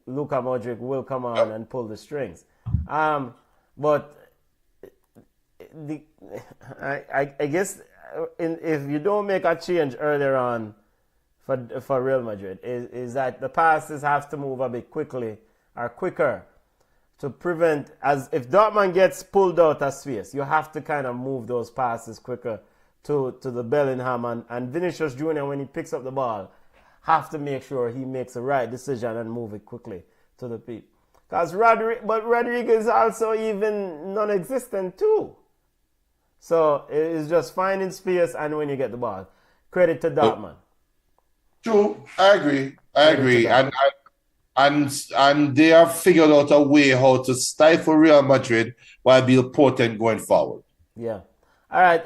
Speaker 2: Luka Modric will come on and pull the strings. But I guess if you don't make a change earlier on for Real Madrid, is that the passes have to move a bit quicker to prevent, as if Dortmund gets pulled out of space, you have to kind of move those passes quicker to the Bellingham and Vinicius Jr. when he picks up the ball, have to make sure he makes the right decision and move it quickly to the people. Because Rodrigo is also even non-existent too. So it's just finding space and when you get the ball. Credit to Dortmund.
Speaker 3: True, I agree. And they have figured out a way how to stifle Real Madrid while be potent going forward.
Speaker 2: Yeah. All right.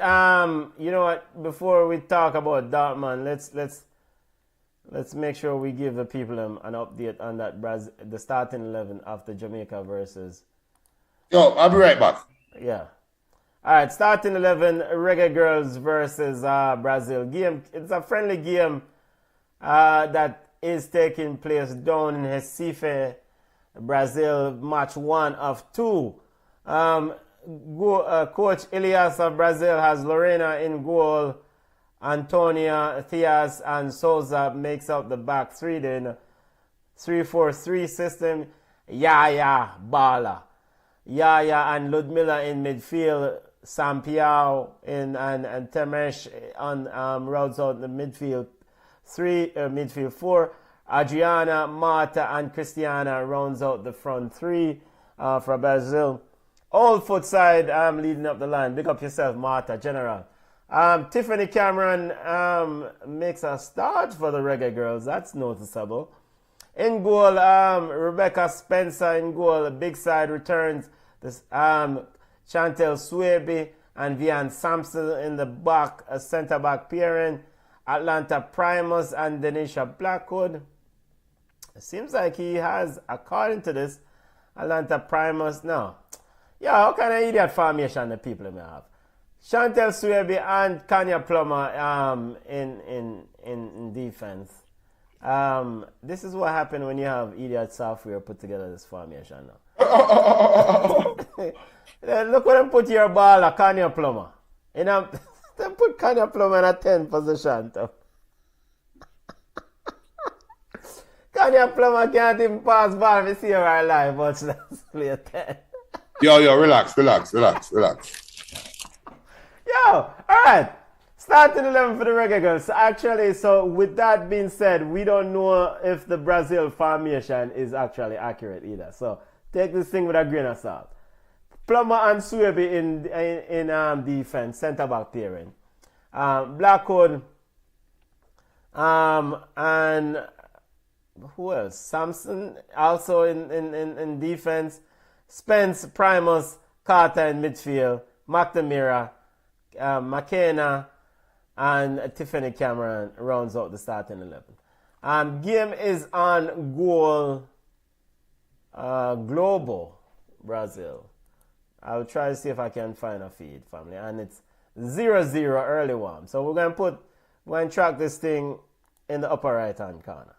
Speaker 2: You know what? Before we talk about Dortmund, let's make sure we give the people an update on that the starting 11 after Jamaica versus.
Speaker 3: Yo, I'll be right back.
Speaker 2: Yeah. All right. Starting 11, Reggae Girls versus Brazil game. It's a friendly game that is taking place down in Recife, Brazil match 1 of 2. Coach Elias of Brazil has Lorena in goal. Antonia, Thias, and Souza makes up the back three. Then 3-4-3 system. Yaya, Bala. Yaya and Ludmilla in midfield. Sampiao and Temesh on routes out the midfield midfield 4. Adriana, Marta, and Cristiana rounds out the front 3 for Brazil. Old foot side leading up the line. Big up yourself, Marta, General. Tiffany Cameron makes a start for the Reggae Girls. That's noticeable. In goal, Rebecca Spencer in goal. Big side returns. This Chantel Swaby and Vian Sampson in the back, a centre back pairing. Atlanta Primus and Denisha Blackwood. It seems like he has, according to this, Atlanta Primus. No. Yeah, how kind of idiot formation the people may have? Chantel Swaby and Kanya Plummer in defense. This is what happened when you have idiot software put together this formation now. Look what them put your ball, Kanya Plummer. Them put Kanya Plummer in a 10 position. Kanya Plummer can't even pass ball if you see her live, but let's play a 10.
Speaker 3: Yo, relax.
Speaker 2: Yo, alright. Starting 11 for the Reggae Girls. Actually, so with that being said, we don't know if the Brazil formation is actually accurate either. So take this thing with a grain of salt. Plummer and Swaby in defense, centre back pairing. Blackwood and who else? Samson also in defense. Spence, Primus, Carter in midfield. McNamara, McKenna, and Tiffany Cameron rounds out the starting 11. Game is on goal. Global Brazil. I'll try to see if I can find a feed, family. And it's 0-0 early one. So we're going to track this thing in the upper right hand corner.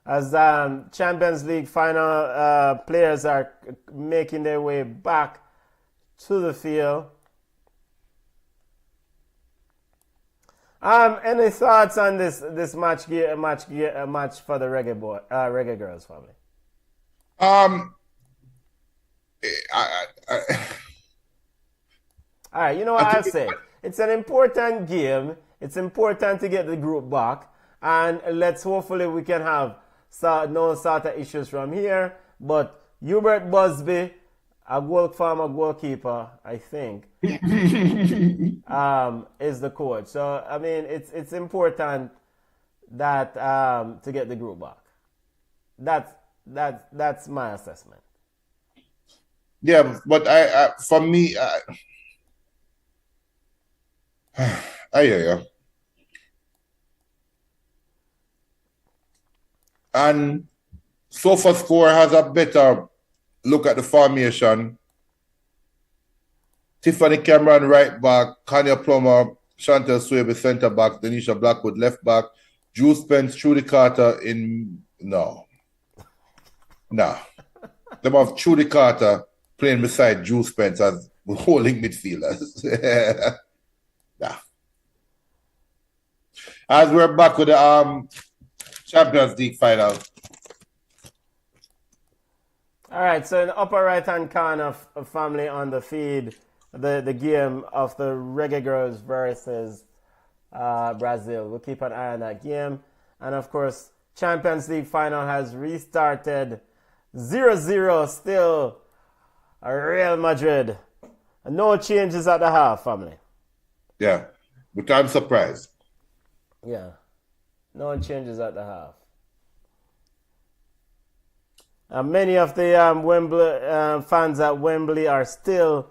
Speaker 2: As Champions League final players are making their way back to the field. Any thoughts on this match for the Reggae Girls family?
Speaker 3: I
Speaker 2: All right, you know what I'll say. It's an important game. It's important to get the group back, and let's hopefully we can have no sort of issues from here. But Hubert Busby, a goalkeeper, I think, is the coach. So I mean, it's important that to get the group back. That's my assessment.
Speaker 3: Yeah, but for me, I hear you. And SofaScore has a better look at the formation. Tiffany Cameron right back, Kanya Plummer, Chantel Swaby centre back, Denisha Blackwood left back, Drew Spence, Trudy Carter in no. Them have Trudy Carter playing beside Drew Spence as holding midfielders. Nah. As we're back with the Champions League final.
Speaker 2: All right, so in the upper right-hand corner of family on the feed, the game of the Reggae Girls versus Brazil. We'll keep an eye on that game. And of course, Champions League final has restarted 0-0 still. Real Madrid. No changes at the half, family.
Speaker 3: Yeah, but I'm surprised.
Speaker 2: Yeah, no changes at the half. Many of the Wembley fans at Wembley are still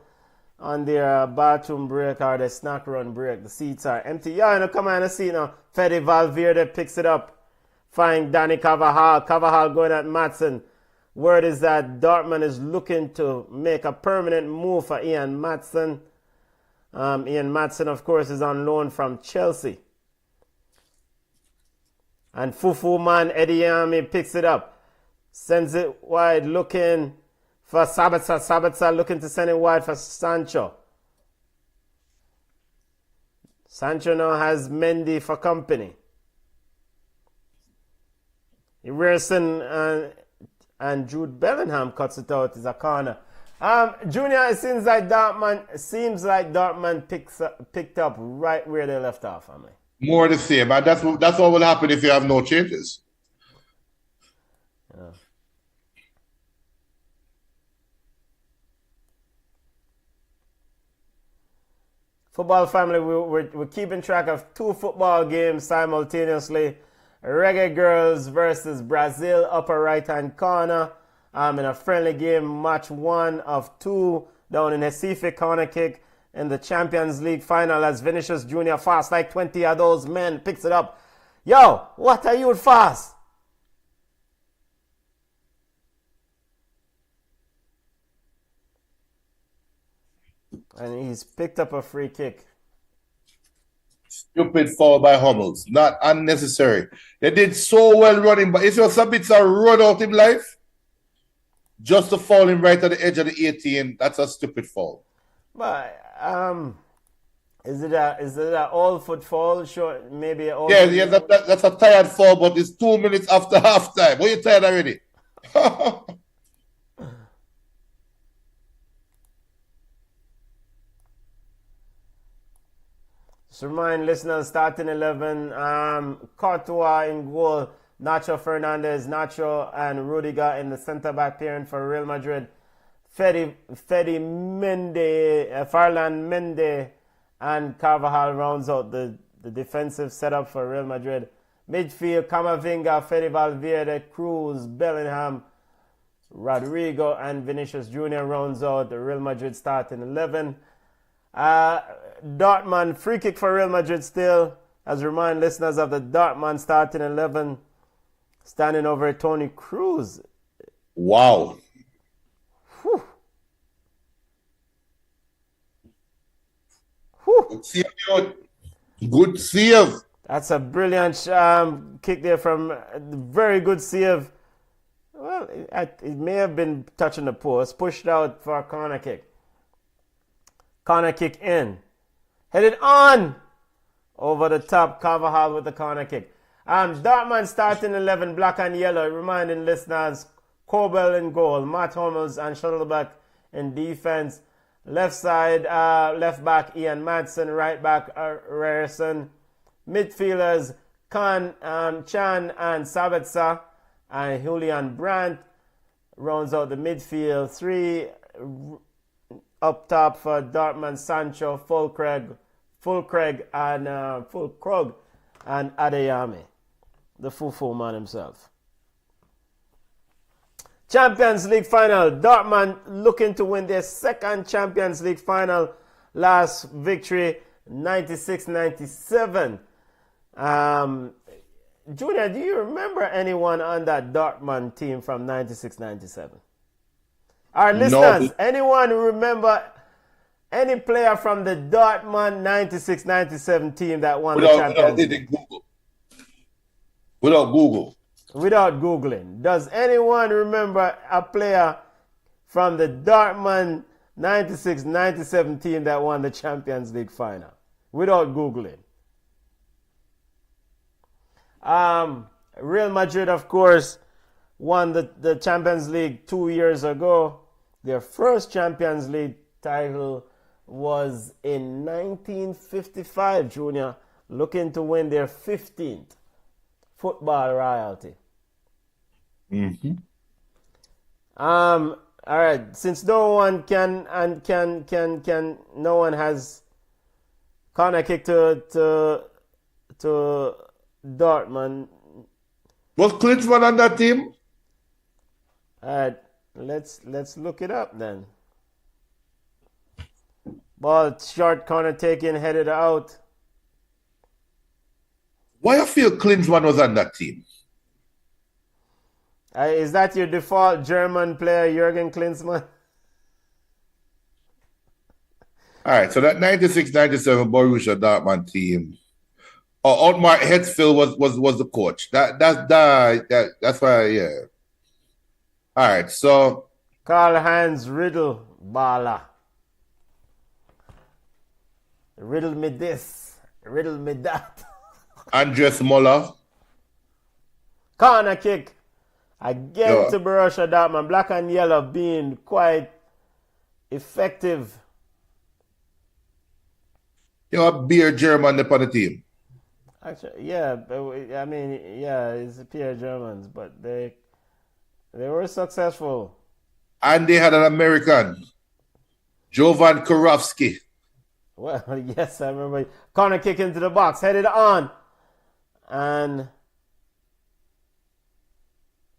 Speaker 2: on their bathroom break or their snack run break. The seats are empty. Yeah, you know, come on and see now. Fede Valverde picks it up. Find Danny Carvajal. Carvajal going at Madsen. Word is that Dortmund is looking to make a permanent move for Ian Madsen. Ian Madsen, of course, is on loan from Chelsea. And Fufu man Eddie Yami picks it up. Sends it wide, looking for Sabitzer. Sabitzer looking to send it wide for Sancho. Sancho now has Mendy for company. Reus and Jude Bellingham cuts it out. It's a corner. Junior, it seems like Dortmund picked up right where they left off, family.
Speaker 3: More the same, and that's what will happen if you have no changes.
Speaker 2: Yeah. Football family, we're keeping track of 2 football games simultaneously. Reggae Girls versus Brazil, upper right-hand corner. In a friendly game, match 1 of 2 down in Recife, corner kick in the Champions League final as Vinicius Jr. fast like 20 of those men picks it up. Yo, what are you fast? And he's picked up a free kick.
Speaker 3: Stupid foul by Hummels. Not unnecessary. They did so well running, but if you're some bits are run out in life, just to fall him right at the edge of the 18, that's a stupid foul.
Speaker 2: But is it a all foot foul? Sure, maybe all.
Speaker 3: Yeah, that's a tired foul, but it's 2 minutes after halftime. Were you tired already?
Speaker 2: Just remind listeners, starting 11, Courtois in goal, Nacho Fernandez, Nacho and Rudiger in the centre-back pairing for Real Madrid. Fede Mende, Farland Mende and Carvajal rounds out the defensive setup for Real Madrid. Midfield, Camavinga, Fede Valverde, Cruz, Bellingham, Rodrigo and Vinicius Jr. rounds out the Real Madrid starting 11. Dortmund, free kick for Real Madrid still. As remind listeners of the Dortmund starting 11, standing over Toni Kroos.
Speaker 3: Wow.
Speaker 2: Whew. Whew.
Speaker 3: Good save.
Speaker 2: That's a brilliant kick there from very good save. Well, it may have been touching the post. Pushed out for a corner kick. Corner kick in. Headed on. Over the top. Carvajal with the corner kick. Dortmund starting 11, black and yellow. Reminding listeners, Kobel in goal. Matt Hummels and Schlotterbeck in defense. Left side, left back Ian Madsen. Right back Ryerson. Midfielders Chan and Sabitzer. And Julian Brandt rounds out the midfield. 3 up top for Dortmund, Sancho, Fulkrug and Adeyemi, the Fufu man himself. Champions League final. Dortmund looking to win their second Champions League final. Last victory, 96-97. Junior, do you remember anyone on that Dortmund team from 96-97? Our listeners, anyone remember any player from the Dortmund 96-97 team that won the Champions League?
Speaker 3: Without Google.
Speaker 2: Without Googling. Does anyone remember a player from the Dortmund 96-97 team that won the Champions League final? Without Googling. Real Madrid, of course, won the Champions League 2 years ago. Their first Champions League title was in 1955, Junior, looking to win their 15th football royalty.
Speaker 3: Mm-hmm.
Speaker 2: All right, since no one no one has corner kick to Dortmund.
Speaker 3: Was Klinsmann on that team?
Speaker 2: All right, let's look it up then. Ball short, corner taken, headed out.
Speaker 3: Why I feel Klinsmann was on that team?
Speaker 2: Is that your default German player, Jürgen Klinsmann?
Speaker 3: All right, so that 96-97 Borussia Dortmund team Oh, Otmar Hetzfield was the coach. That's why, yeah. All right, so
Speaker 2: Karl-Heinz Riddle Bala. Riddle me this. Riddle me that.
Speaker 3: Andres Muller.
Speaker 2: Corner kick. Again
Speaker 3: Yeah.
Speaker 2: to Borussia Dortmund. Black and yellow being quite effective.
Speaker 3: You have beer German upon the team.
Speaker 2: Actually, yeah, I mean, yeah, it's a pair of Germans, but they were successful.
Speaker 3: And they had an American, Jovan Kurowski.
Speaker 2: Well, yes, I remember. Corner kick into the box, headed on. And,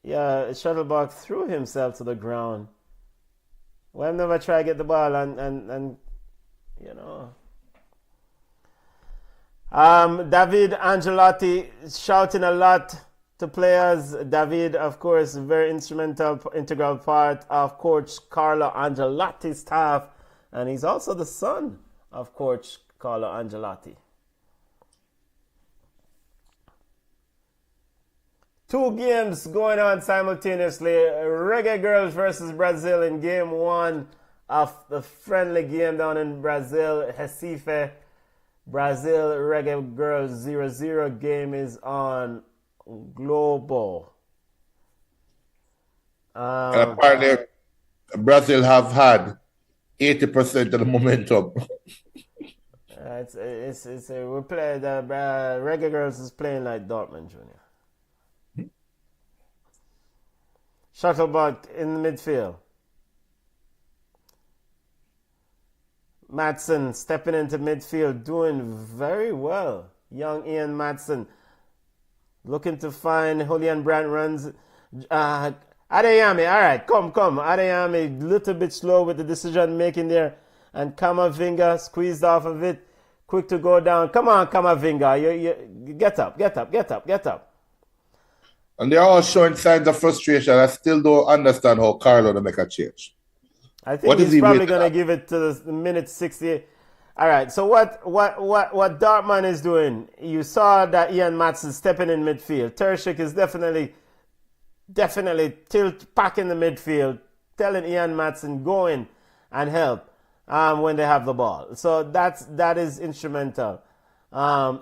Speaker 2: yeah, Shuttlebach threw himself to the ground. Well, I've never tried to get the ball and you know. David Angelotti shouting a lot to players. David, of course, very integral part of Coach Carlo Ancelotti's staff. And he's also the son of Coach Carlo Ancelotti. 2 games going on simultaneously. Reggae Girls versus Brazil in game 1 of the friendly game down in Brazil, Recife. Brazil Reggae Girls 0-0 game is on Globo.
Speaker 3: And apparently, Brazil have had 80% of the momentum.
Speaker 2: We play the Reggae Girls is playing like Dortmund Junior. Shuttlebug in the midfield. Madsen stepping into midfield, doing very well. Young Ian Madsen looking to find Julian Brandt runs. Adeyemi, all right, come. Adeyemi, little bit slow with the decision making there. And Kamavinga squeezed off of it. Quick to go down. Come on, Kamavinga. You get up.
Speaker 3: And they're all showing signs of frustration. I still don't understand how Carlo to make a change.
Speaker 2: I think he's probably going to give it to the minute 60. All right, so what Dortmund is doing, you saw that Ian Madsen stepping in midfield. Tershik is definitely pack in the midfield, telling Ian Madsen go in and help when they have the ball. So that is instrumental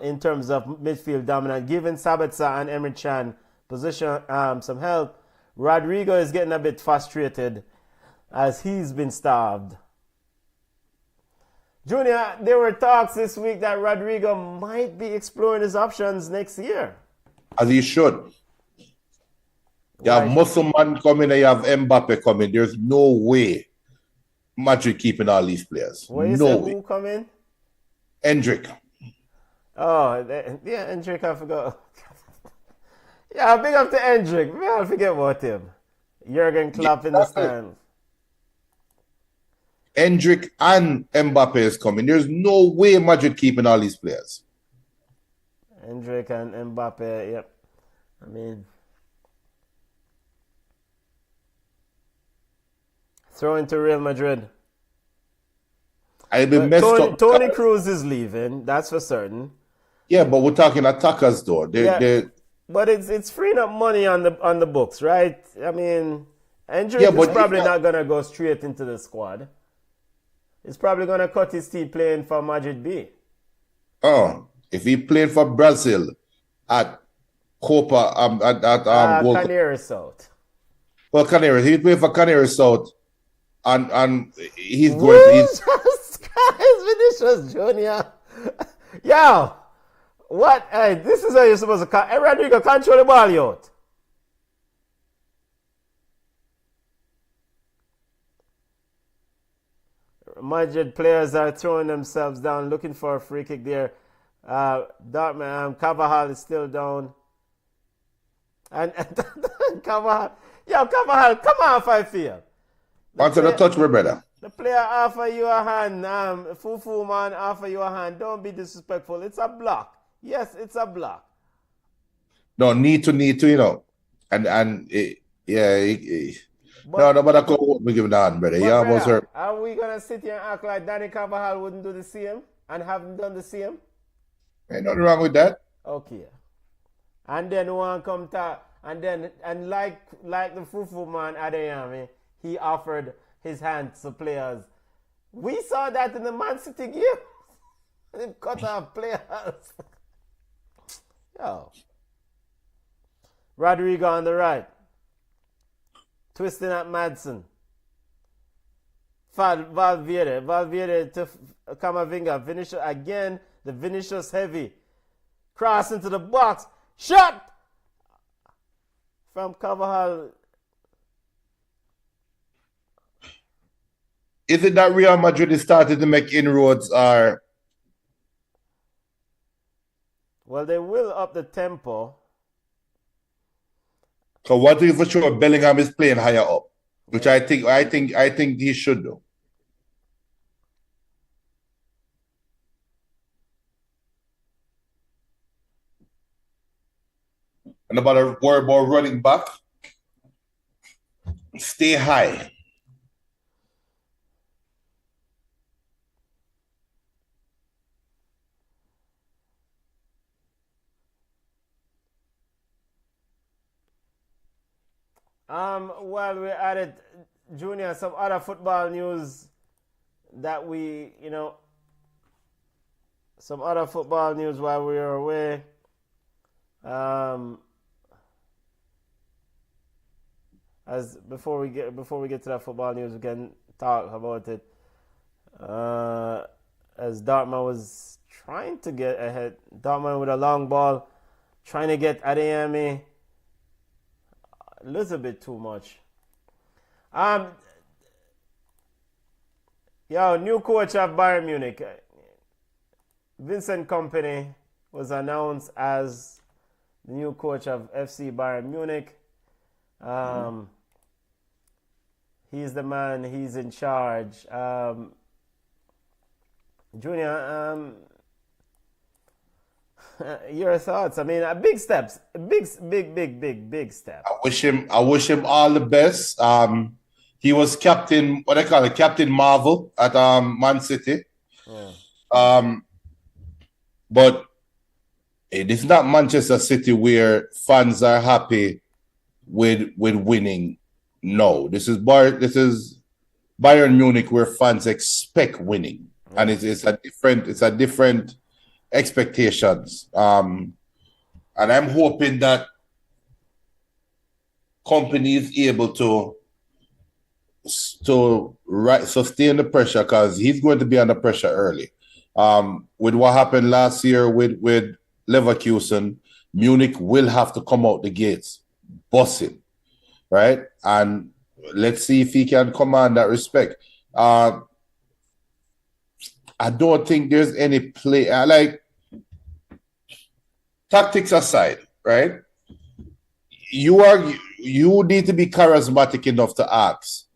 Speaker 2: in terms of midfield dominance, giving Sabitzer and Emre Can position some help. Rodrigo is getting a bit frustrated as he's been starved. Junior, there were talks this week that Rodrigo might be exploring his options next year.
Speaker 3: As he should. You have Musselman coming and you have Mbappe coming. There's no way Madrid keeping all these players. No way.
Speaker 2: Who coming?
Speaker 3: Hendrick.
Speaker 2: Oh, yeah, Hendrick, I forgot. Yeah, big up to Hendrick. I'll forget about him. Jurgen Klopp in the stand.
Speaker 3: Hendrick and Mbappe is coming. There's no way Madrid keeping all these players.
Speaker 2: Hendrick and Mbappe, yep. I mean, throw into Real Madrid.
Speaker 3: I've been messed up.
Speaker 2: Tony Cruz is leaving, that's for certain.
Speaker 3: Yeah, but we're talking attackers though.
Speaker 2: But it's freeing up money on the books, right? I mean, Hendrick is probably not gonna go straight into the squad. He's probably gonna cut his teeth playing for Madrid B.
Speaker 3: Oh, if he played for Brazil at Copa
Speaker 2: Canary South.
Speaker 3: Well, Canary. He played for Canary South, and he's going to.
Speaker 2: Jesus Christ, Vinicius Junior. Yo, what? Hey, this is how you're supposed to. Hey, Rodrigo, control the ball out. Madrid players are throwing themselves down, looking for a free kick there. Dortmund, Carvajal is still down. And Carvajal, come off I feel.
Speaker 3: Want to touch my brother.
Speaker 2: The player offer you a hand, Fufu man offer you a hand. Don't be disrespectful. It's a block. Yes, it's a block.
Speaker 3: No, need to, you know. Nobody could be giving a hand, brother. Yeah, almost hurt.
Speaker 2: Are we going to sit here and act like Danny Carvajal wouldn't do the same and haven't done the same?
Speaker 3: Ain't nothing wrong with that.
Speaker 2: Okay. And then one come to and like the Fufu man Adeyemi, he offered his hand to players. We saw that in the Man City game. They cut off players. Yo. Rodrigo on the right. Twisting at Madsen. Valverde to Camavinga. Vinicius again. The Vinicius heavy. Cross into the box. Shot! From Carvajal.
Speaker 3: Is it that Real Madrid is starting to make inroads or?
Speaker 2: Well, they will up the tempo.
Speaker 3: So what do you for sure Bellingham is playing higher up, which I think he should do. And about a word about running back, stay high.
Speaker 2: While we're at it, Junior, some other football news that some other football news while we were away. As before we get to that football news, we can talk about it. As Dortmund was trying to get ahead, Dortmund with a long ball, trying to get Adeyemi. A little bit too much. New coach of Bayern Munich, Vincent Kompany, was announced as the new coach of FC Bayern Munich. He's the man. He's in charge. Junior, your thoughts? I mean, big steps, big step.
Speaker 3: I wish him all the best. He was captain, what I call it, Captain Marvel at Man City.
Speaker 2: Yeah.
Speaker 3: But it is not Manchester City where fans are happy with winning. No, this is Bayern Munich where fans expect winning, and it's a different expectations. And I'm hoping that company is able to sustain the pressure, because he's going to be under pressure early. With what happened last year with Leverkusen, Munich will have to come out the gates bossing, right? And let's see if he can command that respect. I don't think there's any play. Tactics aside, right? You need to be charismatic enough to ask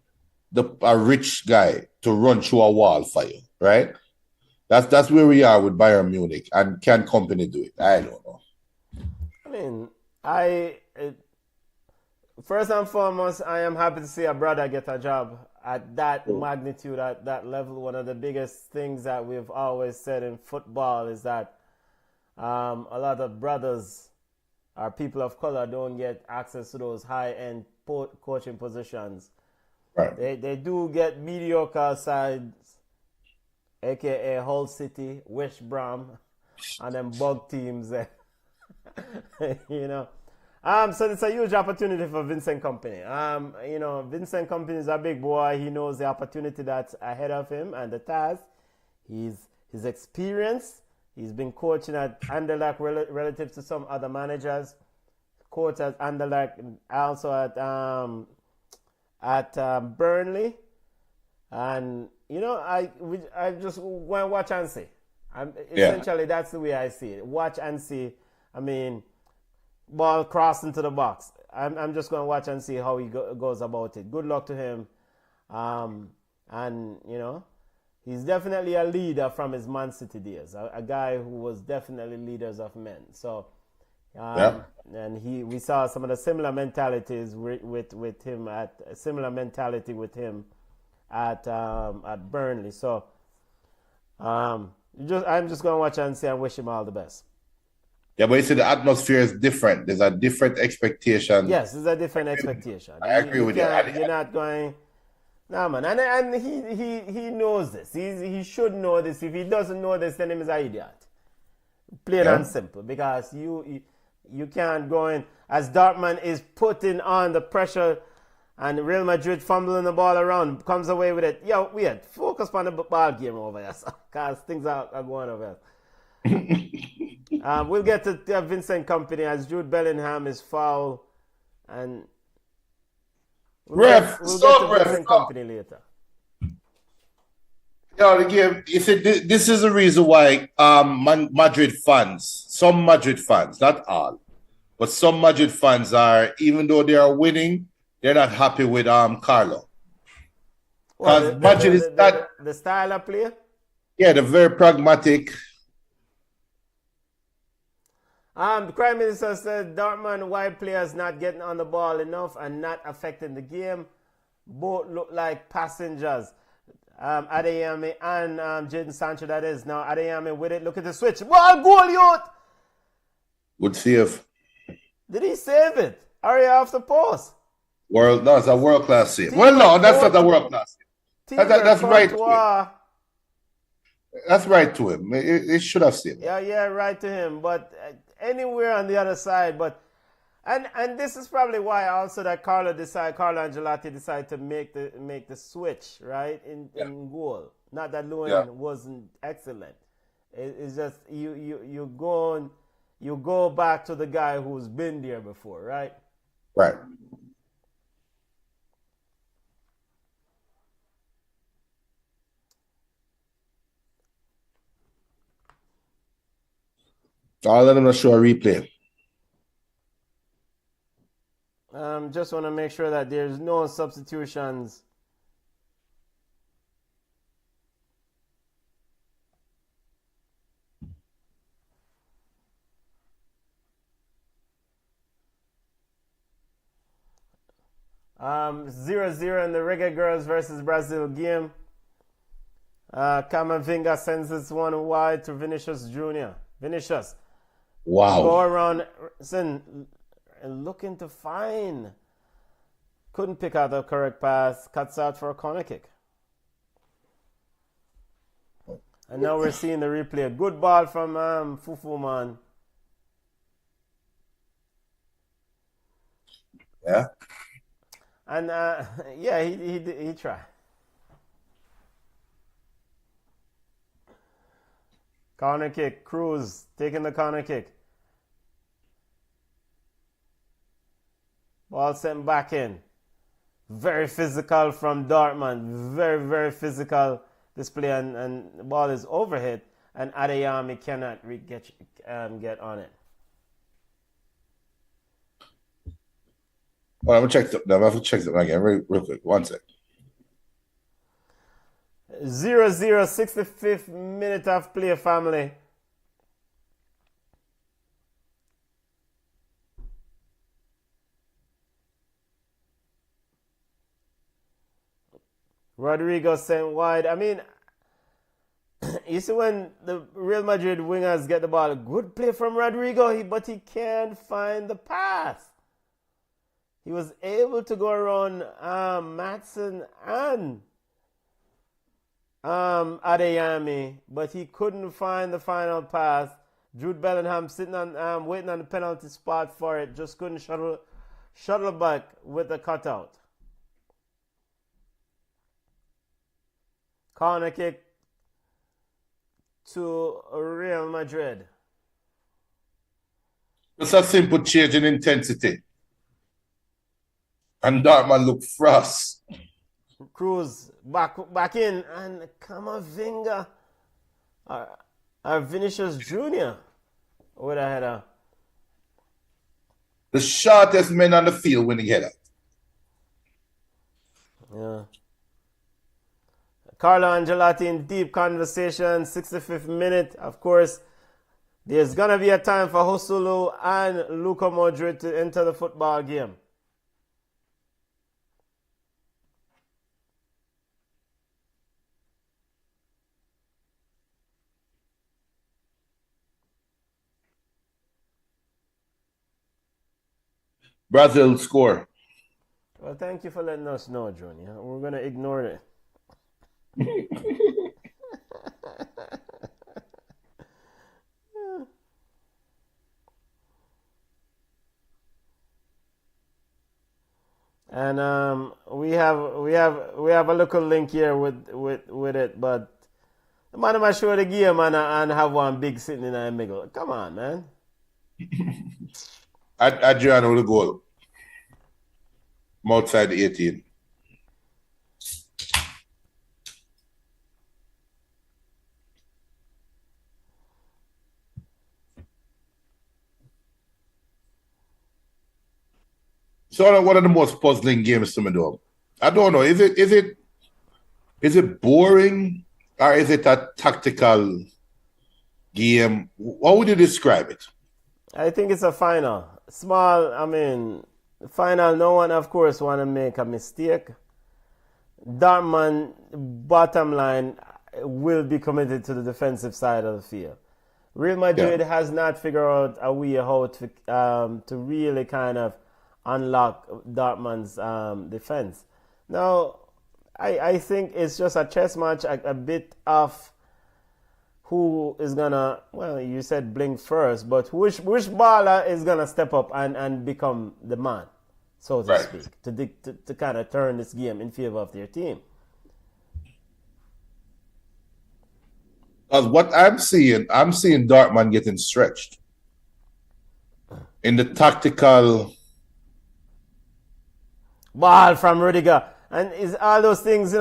Speaker 3: a rich guy to run through a wall for you, right? That's where we are with Bayern Munich. And can Kompany do it? I don't know.
Speaker 2: I mean, first and foremost, I am happy to see a brother get a job at that magnitude, at that level. One of the biggest things that we've always said in football is that a lot of brothers or people of color don't get access to those high-end coaching positions.
Speaker 3: Right.
Speaker 2: They do get mediocre sides, aka Hull City, West Brom, and them bug teams. So it's a huge opportunity for Vincent Kompany. Vincent Kompany is a big boy. He knows the opportunity that's ahead of him and the task. His experience. He's been coaching at Anderlecht relative to some other managers. Coached at Anderlecht, also at Burnley. And, I just want to watch and see. Essentially, that's the way I see it. Watch and see. I mean, ball crossed into the box. I'm just going to watch and see how he goes about it. Good luck to him. He's definitely a leader from his Man City days. A guy who was definitely leaders of men. So, and we saw some of the similar mentalities with him at Burnley. So, I'm just going to watch and see and wish him all the best.
Speaker 3: Yeah, but you see, the atmosphere is different. There's a different expectation.
Speaker 2: Yes, it's a different expectation.
Speaker 3: I agree with you.
Speaker 2: You're not going. Nah, man, and he knows this. He should know this. If he doesn't know this, then he's an idiot. Plain
Speaker 3: Yeah.
Speaker 2: and simple. Because you can't go in as Dortmund is putting on the pressure, and Real Madrid fumbling the ball around, comes away with it. Yo, we had focus on the ball game over here, because things are going over here. We'll get to Vincent Company as Jude Bellingham is foul, and we'll get to Vincent Company later.
Speaker 3: Yeah, the game. You see, this is the reason why Madrid fans, some Madrid fans, not all, but some Madrid fans are, even though they are winning, they're not happy with Carlo.
Speaker 2: Well,
Speaker 3: Because Madrid is not.
Speaker 2: The style of play.
Speaker 3: Yeah, they're very pragmatic.
Speaker 2: The Prime Minister said Dortmund wide players not getting on the ball enough and not affecting the game. Both look like passengers. Adeyemi and Jadon Sancho, that is. Now Adeyemi with it. Look at the switch. Ball goal, youth!
Speaker 3: Good save.
Speaker 2: Did he save it? Are you off the post?
Speaker 3: No, it's a world-class save. Well, no, that's not a world-class save. That's right to him. That's right to him. It should have saved.
Speaker 2: Yeah, right to him. But anywhere on the other side. But and this is probably why also that Carlo Ancelotti decided to make the switch, right, in goal. Not that Lewin wasn't excellent. It's just you go back to the guy who's been there before, right?
Speaker 3: Right. I'll let them show a replay.
Speaker 2: Just want to make sure that there's no substitutions. Um, 0-0 in the Reggae Girls versus Brazil game. Camavinga sends this one wide to Vinicius Jr. Vinicius.
Speaker 3: Wow.
Speaker 2: Go around, looking to find. Couldn't pick out the correct pass. Cuts out for a corner kick. And now we're seeing the replay. Good ball from Fufu, man.
Speaker 3: Yeah.
Speaker 2: And yeah, he tried. Corner kick. Cruz taking the corner kick. Ball sent back in. Very physical from Dortmund. Very, very physical display. And the ball is overhit. And Adeyemi cannot get on it.
Speaker 3: Well, I'm going to check them again real quick. 1 sec.
Speaker 2: 0-0, 65th minute of play, family. Rodrigo sent wide. I mean, you see when the Real Madrid wingers get the ball, good play from Rodrigo, but he can't find the pass. He was able to go around Matson and Adeyemi, but he couldn't find the final pass. Jude Bellingham sitting on waiting on the penalty spot for it, just couldn't shuttle back with the cutout. Corner kick to Real Madrid.
Speaker 3: It's a simple change in intensity. And Dortmund look frost.
Speaker 2: Cruz back in, and Camavinga, Vinicius Jr. with a header.
Speaker 3: The shortest men on the field winning header.
Speaker 2: Yeah. Carlo Ancelotti in deep conversation, 65th minute. Of course, there's going to be a time for Joselu and Luka Modric to enter the football game.
Speaker 3: Brazil score.
Speaker 2: Well, thank you for letting us know, Junior. We're going to ignore it. And we have a little link here with it, but the man might show the game and have one big sitting in the middle. Come on, man.
Speaker 3: Adriano with the goal. I'm outside the 18. So one of the most puzzling games to me though. I don't know. Is it boring or is it a tactical game? How would you describe it?
Speaker 2: I think it's a final. Small, final, no one, of course, want to make a mistake. Dortmund, bottom line, will be committed to the defensive side of the field. Real Madrid has not figured out a way how to really kind of unlock Dortmund's defense. Now, I think it's just a chess match, a bit of who is gonna, well, you said blink first, but which baller is gonna step up and become the man, so to speak, to kind of turn this game in favor of their team.
Speaker 3: Because what I'm seeing Dortmund getting stretched in the tactical.
Speaker 2: Ball from Rudiger. And is all those things,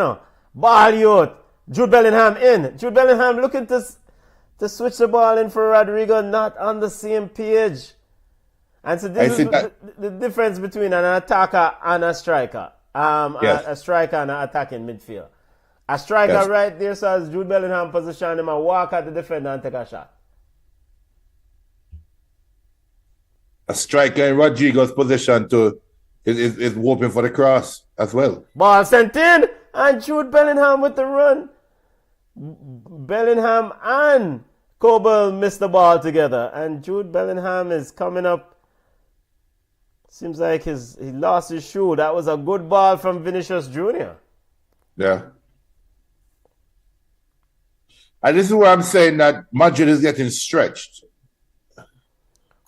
Speaker 2: ball youth. Jude Bellingham in. Jude Bellingham looking to switch the ball in for Rodrigo, not on the same page. And so this is the difference between an attacker and a striker. A striker and an attacking midfield. A striker right there, so as Jude Bellingham position him and walk at the defender and take a shot.
Speaker 3: A striker in Rodrigo's position is hoping for the cross as well.
Speaker 2: Ball sent in, and Jude Bellingham with the run. Bellingham and Kobel missed the ball together, and Jude Bellingham is coming up. Seems like he lost his shoe. That was a good ball from Vinicius Jr.
Speaker 3: Yeah. And this is where I'm saying that Madrid is getting stretched.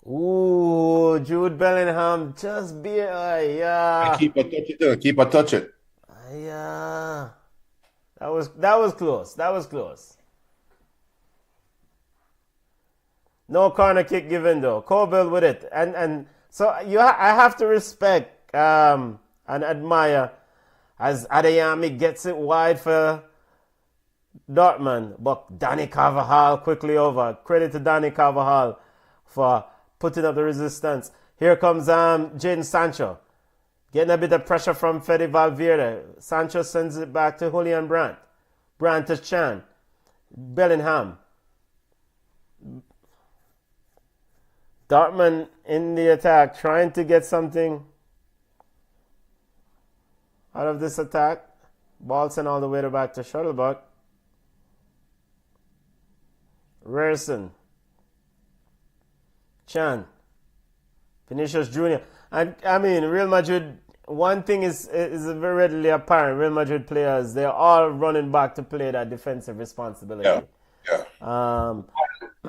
Speaker 2: Ooh, Jude Bellingham just be
Speaker 3: Keep a touch it.
Speaker 2: Yeah. That was close. That was close. No corner kick given though. Kobel with it. And so I have to respect and admire as Adeyemi gets it wide for Dortmund, but Danny Carvajal quickly over. Credit to Danny Carvajal for putting up the resistance. Here comes Jadon Sancho. Getting a bit of pressure from Fede Valverde. Sancho sends it back to Julian Brandt. Brandt to Chan. Bellingham. Dortmund in the attack, trying to get something out of this attack. Ball sent all the way back to Shuttlebug. Reus. Chan. Vinicius Jr. And Real Madrid, one thing is very readily apparent. Real Madrid players, they're all running back to play that defensive responsibility.
Speaker 3: Yeah.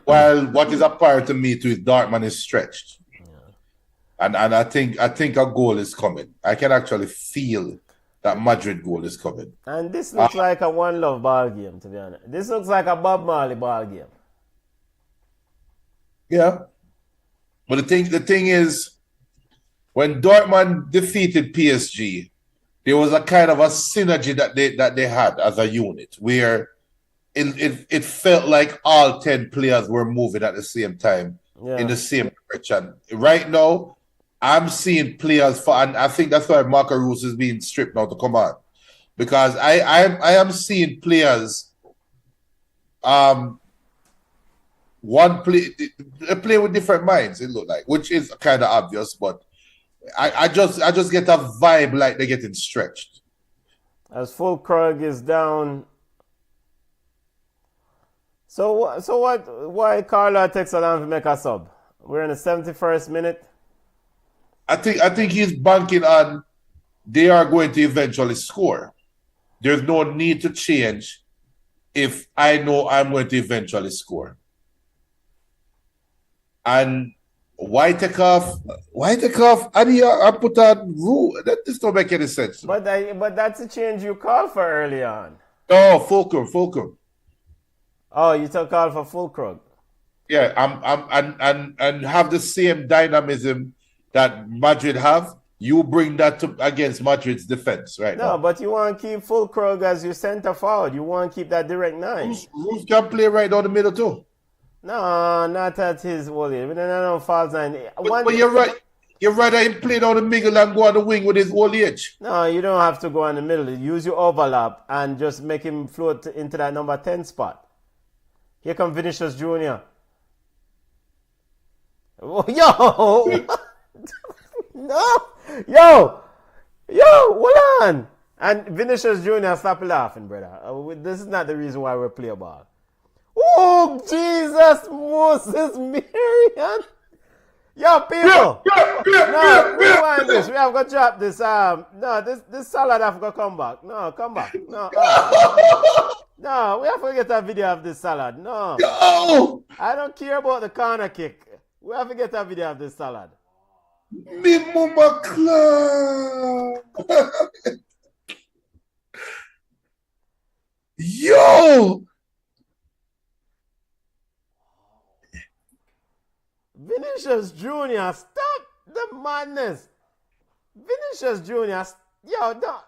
Speaker 3: Well, what is apparent to me too is Dortmund is stretched. Yeah. And I think a goal is coming. I can actually feel that Madrid goal is coming.
Speaker 2: And this looks like a One Love ball game, to be honest. This looks like a Bob Marley ball game.
Speaker 3: Yeah. But the thing is, when Dortmund defeated PSG, there was a kind of a synergy that they had as a unit, where it felt like all 10 players were moving at the same time in the same direction. Right now, I'm seeing players and I think that's why Marco Reus is being stripped now to come on, because I am seeing players play with different minds, it look like, which is kind of obvious, but I just get a vibe like they're getting stretched.
Speaker 2: As Fulkrug is down. So what? Why Carla takes so long to make a sub? We're in the 71st minute.
Speaker 3: think he's banking on they are going to eventually score. There's no need to change if I know I'm going to eventually score. And why take off? And I put on rule. That just don't make any sense.
Speaker 2: But that's a change you called for early on.
Speaker 3: Oh, Fulcrum.
Speaker 2: Oh, you took call for Fulcrum.
Speaker 3: Yeah, and have the same dynamism that Madrid have. You bring that to against Madrid's defense, right?
Speaker 2: No, but you want to keep Fulcrum as your center forward. You want to keep that direct 9.
Speaker 3: Reus can play right down the middle too.
Speaker 2: No, not at his old age. But then I know false 9.
Speaker 3: But you're right. You're right. He play down the middle and go on the wing with his old age.
Speaker 2: No, you don't have to go in the middle. Use your overlap and just make him float into that number 10 spot. Here come Vinicius Jr. Oh, yo! No! Yo, hold on. And Vinicius Jr. stop laughing, brother. This is not the reason why we play ball. Oh, Jesus, Moses, Marian. Yo, people. No, rewind this. We have got to drop this. No, this salad have got to come back. No, come back. No. No, we have to get a video of this salad. No. I don't care about the corner kick. We have to get a video of this salad.
Speaker 3: Me mama club. Yo.
Speaker 2: Vinicius Jr., stop the madness. Vinicius Jr., yo, don't.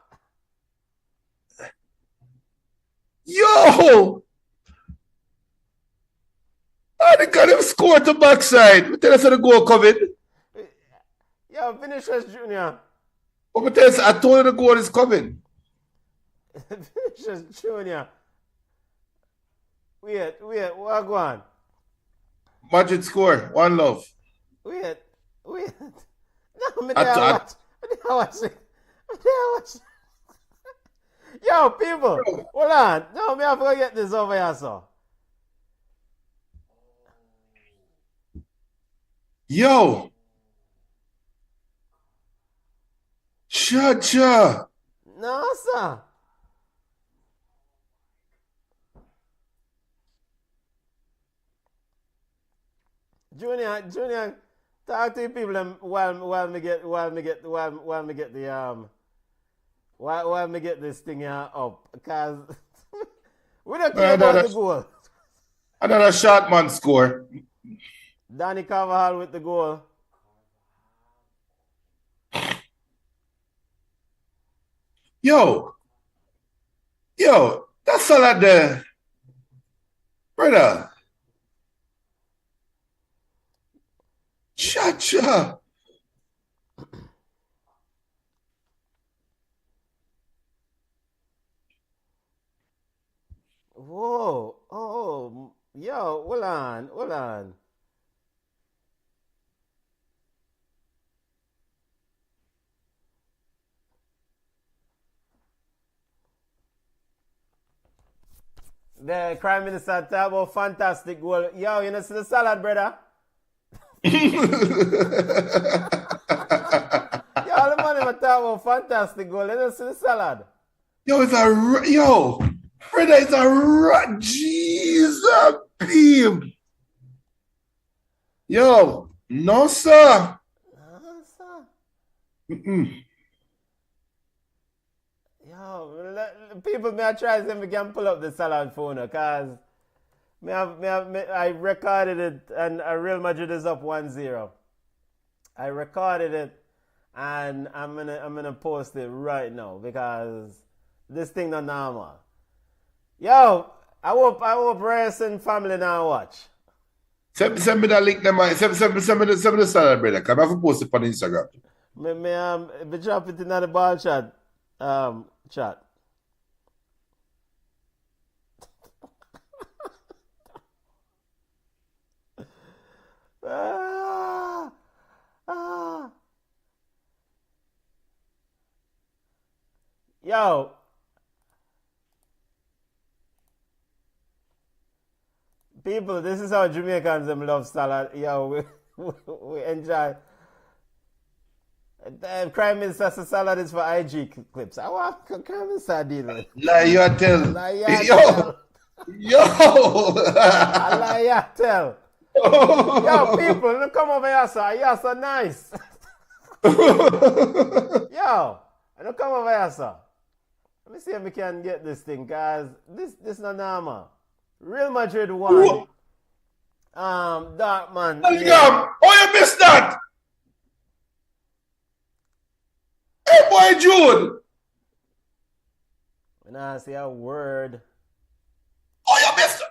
Speaker 3: Yo. I think I have scored the backside. Tell us how the goal coming.
Speaker 2: Yo, Vinicius Jr.
Speaker 3: But I told you the goal is coming.
Speaker 2: Vinicius Jr. Wait, what go on?
Speaker 3: Madrid score, 1-0.
Speaker 2: Wait. No, me there watch it. Yo, people, hold on. No, me have to get this over here, so.
Speaker 3: Yo. Cha.
Speaker 2: No, sir. Junior, talk to the people while me get this thing here up, because we don't care about the goal.
Speaker 3: Another shot man score.
Speaker 2: Danny Carvajal with the goal.
Speaker 3: Yo, that's all at the brother. Cha.
Speaker 2: Whoa. Oh, yo, hold on. The Prime Minister talk about fantastic goal. Yo, you know see the salad, brother? Yo, the man talk about fantastic goal. You know see the salad?
Speaker 3: Yo, brother, it's a Jesus beam. Yo, no sir.
Speaker 2: No, sir.
Speaker 3: Mm-mm.
Speaker 2: Yo, people may try to see if we can pull up the salad phone, because I recorded it and Real Madrid is up 1-0. I recorded it and I'm gonna post it right now because this thing not normal. Yo, I hope Reus and family now watch.
Speaker 3: Send me that link, send me the salad, brother. Can I have to post it on Instagram?
Speaker 2: Me drop it in the ball chat. Chat. Yo. People, this is how Jamaicans them love salad. Yo, we enjoy. Crime Minister says salad is for IG clips. I want Crime Minister dealing.
Speaker 3: Lie you tell.
Speaker 2: Lie you
Speaker 3: Yo.
Speaker 2: tell.
Speaker 3: Yo.
Speaker 2: I lie you tell. Yo, people, look come over here, sir. You're so nice. Yo, look come over here, sir. Let me see if we can get this thing, guys. This not normal. Real Madrid won. Dortmund.
Speaker 3: Bellingham. Oh, you missed that. Hey, boy, Jude.
Speaker 2: When I say a word.
Speaker 3: Oh, you missed it.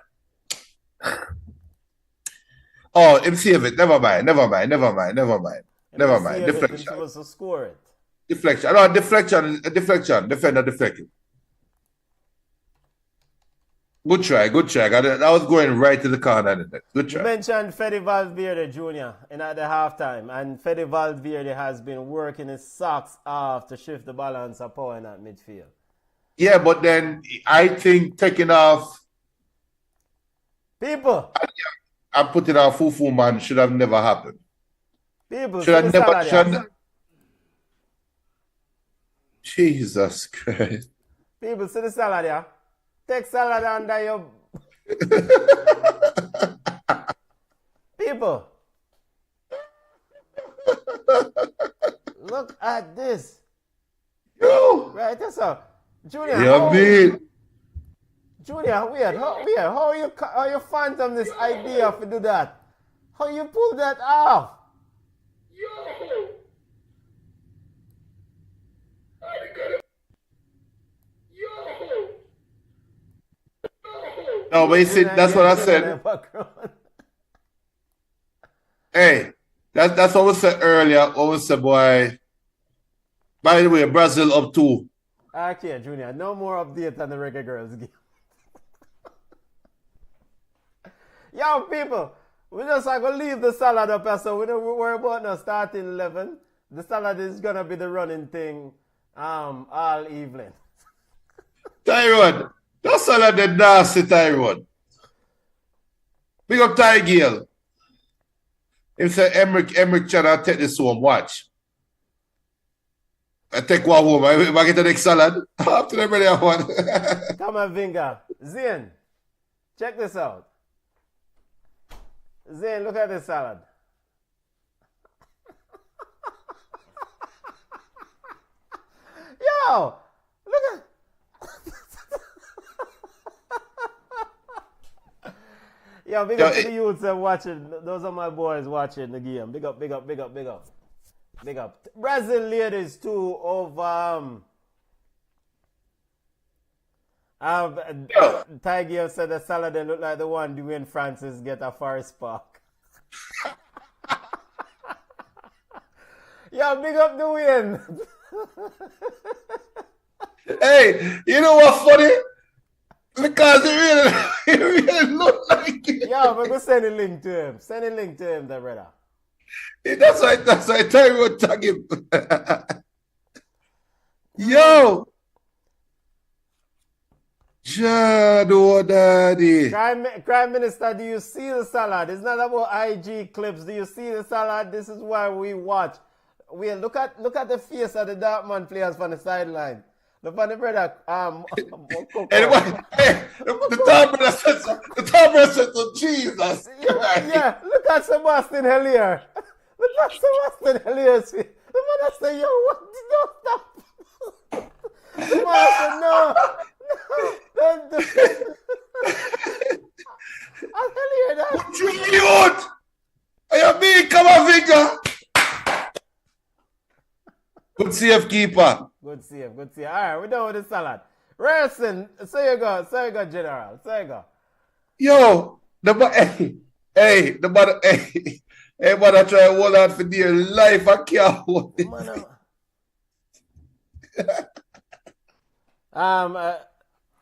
Speaker 3: Oh, him save it. Never mind. Deflection.
Speaker 2: Supposed to score it.
Speaker 3: Deflection. No, deflection. Defender deflected. Good try. That was going right to the corner. Good try.
Speaker 2: You mentioned Fede Valverde Jr. at the halftime, and Fede Valverde has been working his socks off to shift the balance of power in that midfield.
Speaker 3: Yeah, but then I think taking off
Speaker 2: people
Speaker 3: and putting off Fufu man should have never happened.
Speaker 2: People
Speaker 3: should have never. Jesus Christ.
Speaker 2: People see the salad, yeah? Take salad under your... People. Look at this.
Speaker 3: Yo.
Speaker 2: Right, that's all. Junior, Junior, weird. How you phantom this idea to do that? How you pull that off?
Speaker 3: Yo. No, but you see, that's what I said. Hey, that's what we said earlier. What we said, boy. By the way, Brazil up 2.
Speaker 2: Okay, Junior, no more update on the Reggae Girls game. Yo, people, we just are going to leave the salad up here, so we don't worry about no starting 11. The salad is going to be the running thing all evening.
Speaker 3: Tyrone, that salad is nasty, Tyrone. Big up Ty Gill. He said, Emmerich Chana, take this home, watch. I take one home. I get the next salad. Up to everybody I want.
Speaker 2: Come on, Vinga. Zane, check this out. Zane, look at this salad. Yo, look at... Yo, big up to the youths watching. Those are my boys watching the game. Big up. Big up. Brazil ladies too over Tiger said the salad look like the one Dwayne Francis get a Forest Park. Yo, big up Dwayne.
Speaker 3: Hey, you know what's funny? Because it really look like it.
Speaker 2: Yeah, we're going to send a link to him. Send a link to him, there, brother.
Speaker 3: That's why Tyrone tag him. Yo! Jado Daddy.
Speaker 2: Prime Minister, do you see the salad? It's not about IG clips. Do you see the salad? This is why we watch. Look at the face of the Dortmund players from the sideline. The funny brother,
Speaker 3: the top brother said, Jesus.
Speaker 2: Yeah, look at Sebastian Hellier. Look at Sebastian Hellier's face. The man said, yo, what? Don't stop. The man said, no, don't do it. I'll tell you that.
Speaker 3: What you want? I mean, come on, Victor. Good save, keeper.
Speaker 2: Good save. All right, we're done with the salad. Racing, so you go, General. So you go.
Speaker 3: Yo, hey, man, I try to hold on for dear life. I can't hold it.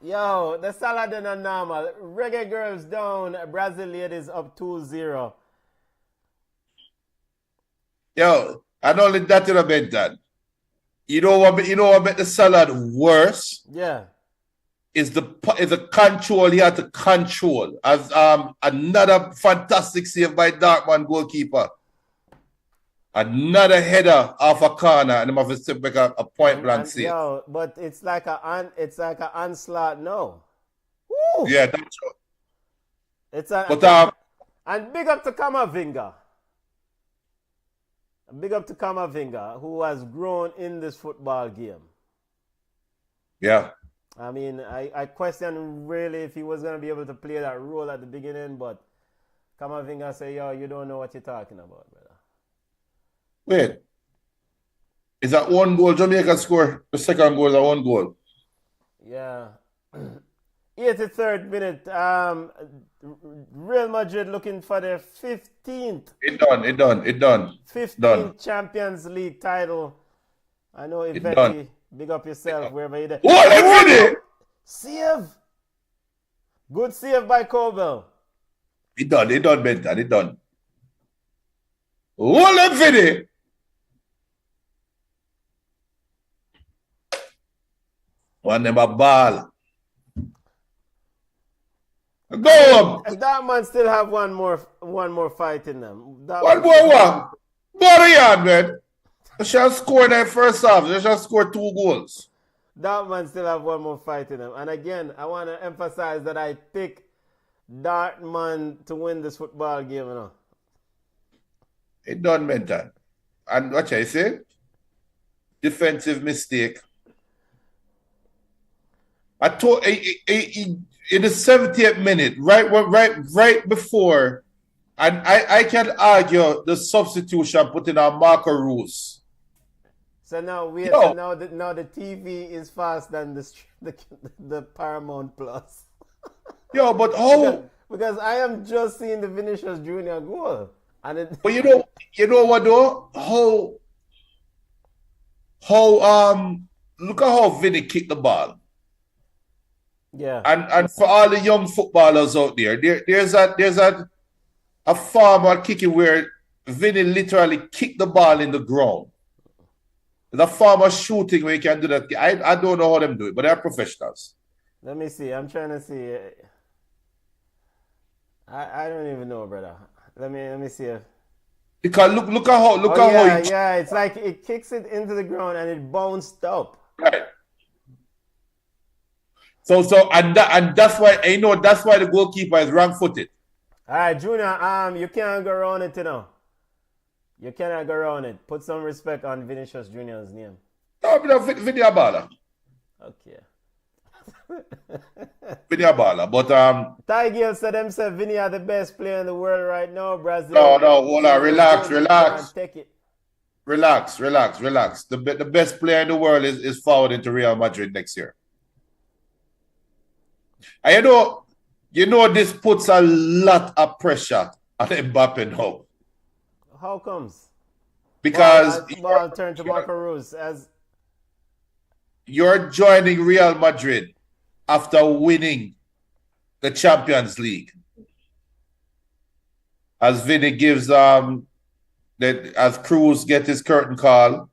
Speaker 2: Yo, the salad is not normal. Reggae Girls down, Brazil ladies up 2-0.
Speaker 3: Yo, and only that in a bed, Dad. You know what make the salad worse?
Speaker 2: Yeah.
Speaker 3: Is the control he had to control. As another fantastic save by Dortmund goalkeeper. Another header off a corner, and them have to step back a point blank save.
Speaker 2: Yo, but it's like a onslaught. No. Woo!
Speaker 3: Yeah, that's true.
Speaker 2: It's a
Speaker 3: But
Speaker 2: and big up to Kamavinga. Big up to Kamavinga, who has grown in this football game.
Speaker 3: yeah,
Speaker 2: I mean, I question really if he was going to be able to play that role at the beginning, but Kamavinga say, yo, you don't know what you're talking about, brother.
Speaker 3: wait. Is that one goal Jamaica score? The second goal is a one goal.
Speaker 2: Yeah. 83rd minute. Real Madrid looking for their 15th
Speaker 3: It done.
Speaker 2: 15th Champions League title. I know
Speaker 3: It
Speaker 2: Iveti,
Speaker 3: done.
Speaker 2: big up yourself wherever you're there.
Speaker 3: What a minute!
Speaker 2: Save! Good save by Kobel.
Speaker 3: It done, Benton, it done. What a minute! One them a ball. Go on.
Speaker 2: That man still have one more fight in them.
Speaker 3: One more one. Body on, man. They shall score in that first half. They shall score 2 goals.
Speaker 2: That man still have one more fight in him. And again, I want to emphasize that I pick Dortmund to win this football game. You know?
Speaker 3: It done, Benton. And what I say? Defensive mistake. I told in the 70th minute, right before, and I can argue the substitution putting on Marco Reus.
Speaker 2: So now now the TV is faster than the Paramount Plus.
Speaker 3: Yo, but how?
Speaker 2: Because I am just seeing the Vinicius Junior goal, and
Speaker 3: But you know what though? How look at how Vinny kicked the ball.
Speaker 2: yeah,
Speaker 3: And for all the young footballers out there's a former kicking where Vinny literally kicked the ball in the ground. There's a former shooting where you can do that. I don't know how them do it, but they're professionals.
Speaker 2: let me see. I'm trying to see. I don't even know, brother. Let me see.
Speaker 3: Because look at how
Speaker 2: Yeah, it's like it kicks it into the ground and it bounced up.
Speaker 3: right. So and that's why that's why the goalkeeper is wrong footed.
Speaker 2: All right, Junior. You can't go around it, you know. You cannot go around it. Put some respect on Vinicius Junior's name.
Speaker 3: No, but Vinny a baller.
Speaker 2: Okay.
Speaker 3: Vinny a baller. But
Speaker 2: Ty Gill said himself Vinny are the best player in the world right now. Brazil.
Speaker 3: no, hold on, relax.
Speaker 2: Take it.
Speaker 3: Relax. The best player in the world is forward into Real Madrid next year. And you know this puts a lot of pressure on Mbappe now.
Speaker 2: How comes?
Speaker 3: Because
Speaker 2: ball turned to Marco Reus as
Speaker 3: you're joining Real Madrid after winning the Champions League. As Vinny gives as Cruz gets his curtain call.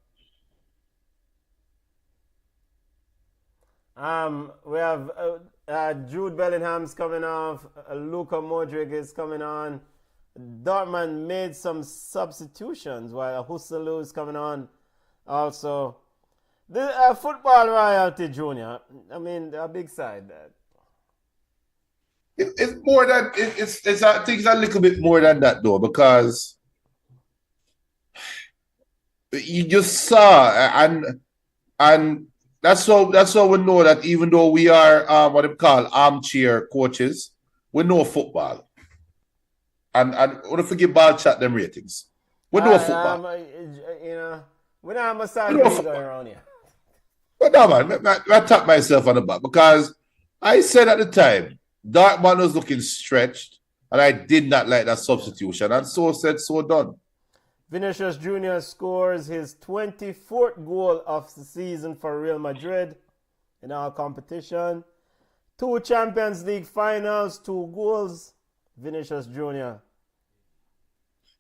Speaker 2: We have Jude Bellingham's coming off. Luka Modric is coming on. Dortmund made some substitutions while Husselu is coming on. Also, the football royalty, Junior. I mean, a big side.
Speaker 3: It's more than it's I think it's a little bit more than that though, because you just saw and that's how we know that even though we are what they call armchair coaches, we know football. And I want to forgive ball chat them ratings. We know football.
Speaker 2: We don't have massage going around here.
Speaker 3: But no man, I tap myself on the back because I said at the time Dortmund was looking stretched, and I did not like that substitution, and so said, so done.
Speaker 2: Vinicius Junior scores his 24th goal of the season for Real Madrid in our competition. 2 Champions League finals, 2 goals. Vinicius Junior.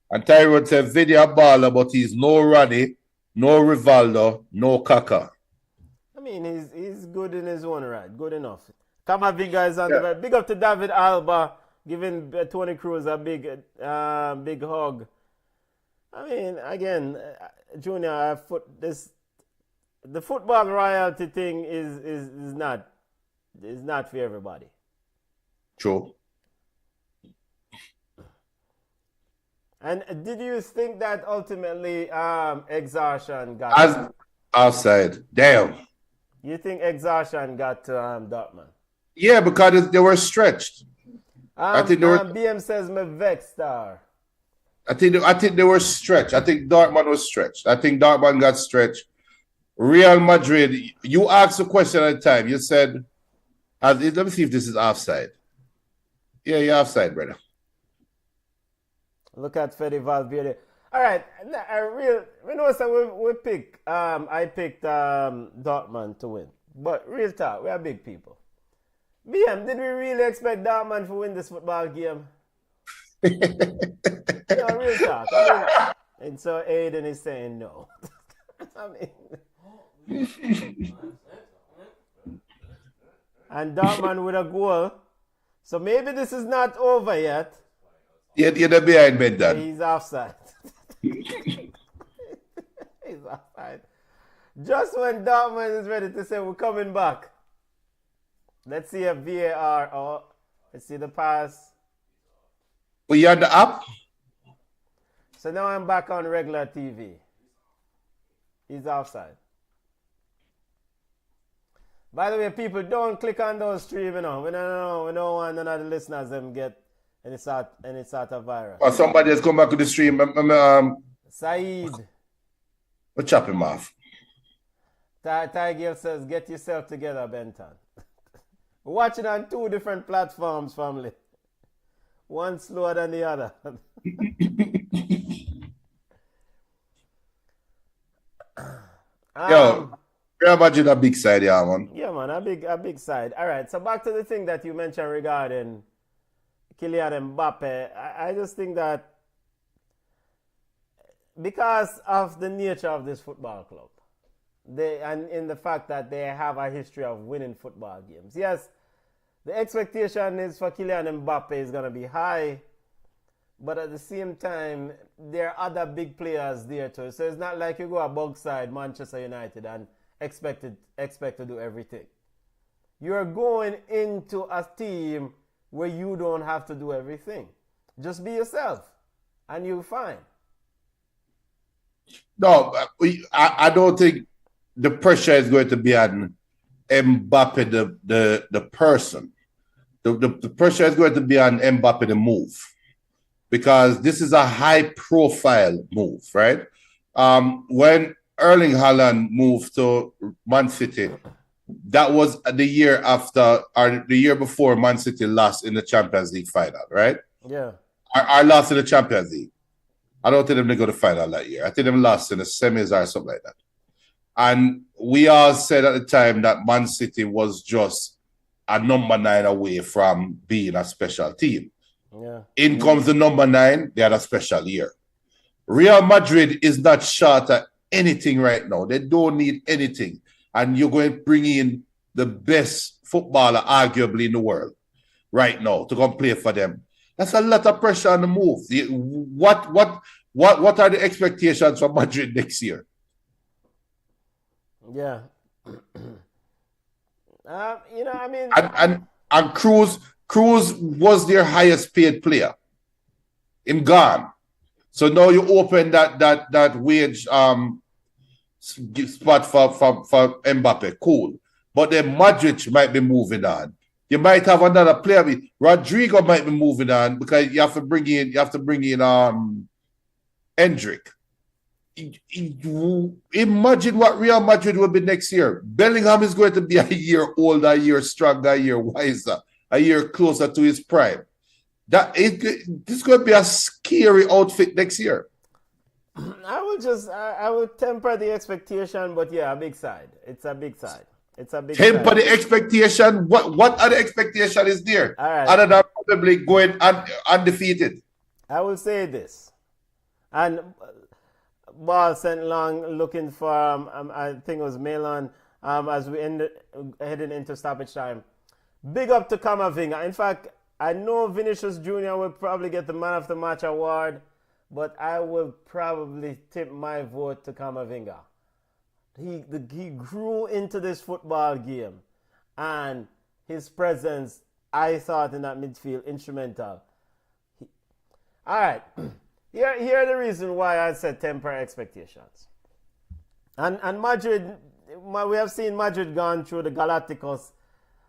Speaker 3: And Tyrone said, Video baller, but he's no Ronnie, no Rivaldo, no Kaka.
Speaker 2: I mean, he's good in his own right, good enough. Kamavinga is on the right. Big up to David Alba, giving Tony Cruz a big hug. I mean, again, Junior, the football royalty thing is not for everybody.
Speaker 3: True.
Speaker 2: And did you think that ultimately exhaustion got
Speaker 3: As outside. Damn.
Speaker 2: You think exhaustion got to Dortmund?
Speaker 3: Yeah, because they were stretched. I think they were.
Speaker 2: BM says me vexed star.
Speaker 3: I think they were stretched. I think Dortmund was stretched. I think Dortmund got stretched. Real Madrid. You asked a question at the time. You said, "Let me see if this is offside." Yeah, you're offside, brother.
Speaker 2: Look at Fede Valverde. All right, we know so we pick. I picked Dortmund to win, but real talk, we are big people. BM, did we really expect Dortmund to win this football game? No, real talk. I mean, and so Aiden is saying no. I mean, and Dortmund with a goal. So maybe this is not over yet.
Speaker 3: You're behind Benton.
Speaker 2: He's offside. He's offside. Just when Dortmund is ready to say we're coming back. Let's see a VAR. Oh, let's see the pass.
Speaker 3: Well, you're on the app?
Speaker 2: So now I'm back on regular TV. He's offside. By the way, people, don't click on those streams, you know. We don't want none of the listeners them get any sort of virus.
Speaker 3: Or somebody has come back to the stream.
Speaker 2: Saeed.
Speaker 3: We'll chop him off.
Speaker 2: Tiger says, get yourself together, Benton. Watching on two different platforms, family. One slower than the other.
Speaker 3: Yo, Real Madrid a big side, yeah, man.
Speaker 2: Yeah, man, a big side. All right, so back to the thing that you mentioned regarding Kylian Mbappe. I just think that because of the nature of this football club, and in the fact that they have a history of winning football games. Yes, the expectation is for Kylian Mbappe is going to be high, but at the same time, there are other big players there too. So it's not like you go a bug side, Manchester United, and expect to do everything. You're going into a team where you don't have to do everything. Just be yourself, and you'll find.
Speaker 3: No, I don't think the pressure is going to be on Mbappe, the person. The pressure is going to be on Mbappe, the move. Because this is a high-profile move, right? When Erling Haaland moved to Man City, that was the year after, or the year before Man City lost in the Champions League final, right?
Speaker 2: Yeah.
Speaker 3: Our lost in the Champions League. I don't think they go to the final that year. I think they lost in the semis or something like that. And we all said at the time that Man City was just a number 9 away from being a special team.
Speaker 2: Yeah.
Speaker 3: In comes the number 9, they had a special year. Real Madrid is not short at anything right now. They don't need anything. And you're going to bring in the best footballer, arguably, in the world right now to come play for them. That's a lot of pressure on the move. What are the expectations for Madrid next year?
Speaker 2: Yeah. I mean...
Speaker 3: And Cruz was their highest paid player. Him gone. So now you open that wage spot for Mbappe. Cool. But then Madrid might be moving on. You might have another player. Rodrigo might be moving on because you have to bring in Hendrick. Imagine what Real Madrid will be next year. Bellingham is going to be a year older, a year stronger, a year wiser, a year closer to his prime. This is going to be a scary outfit next year.
Speaker 2: I would temper the expectation, but yeah, a big side. It's a big side.
Speaker 3: Temper the expectation. What other expectation is there?
Speaker 2: All right.
Speaker 3: Other than probably going undefeated.
Speaker 2: I will say this. And ball sent long looking for, I think it was Milan, as we heading into stoppage time. Big up to Camavinga. In fact, I know Vinicius Jr. will probably get the Man of the Match award, but I will probably tip my vote to Camavinga. He grew into this football game, and his presence, I thought, in that midfield, instrumental. All right, here are the reason why I said temper expectations. And Madrid, we have seen Madrid gone through the Galacticos,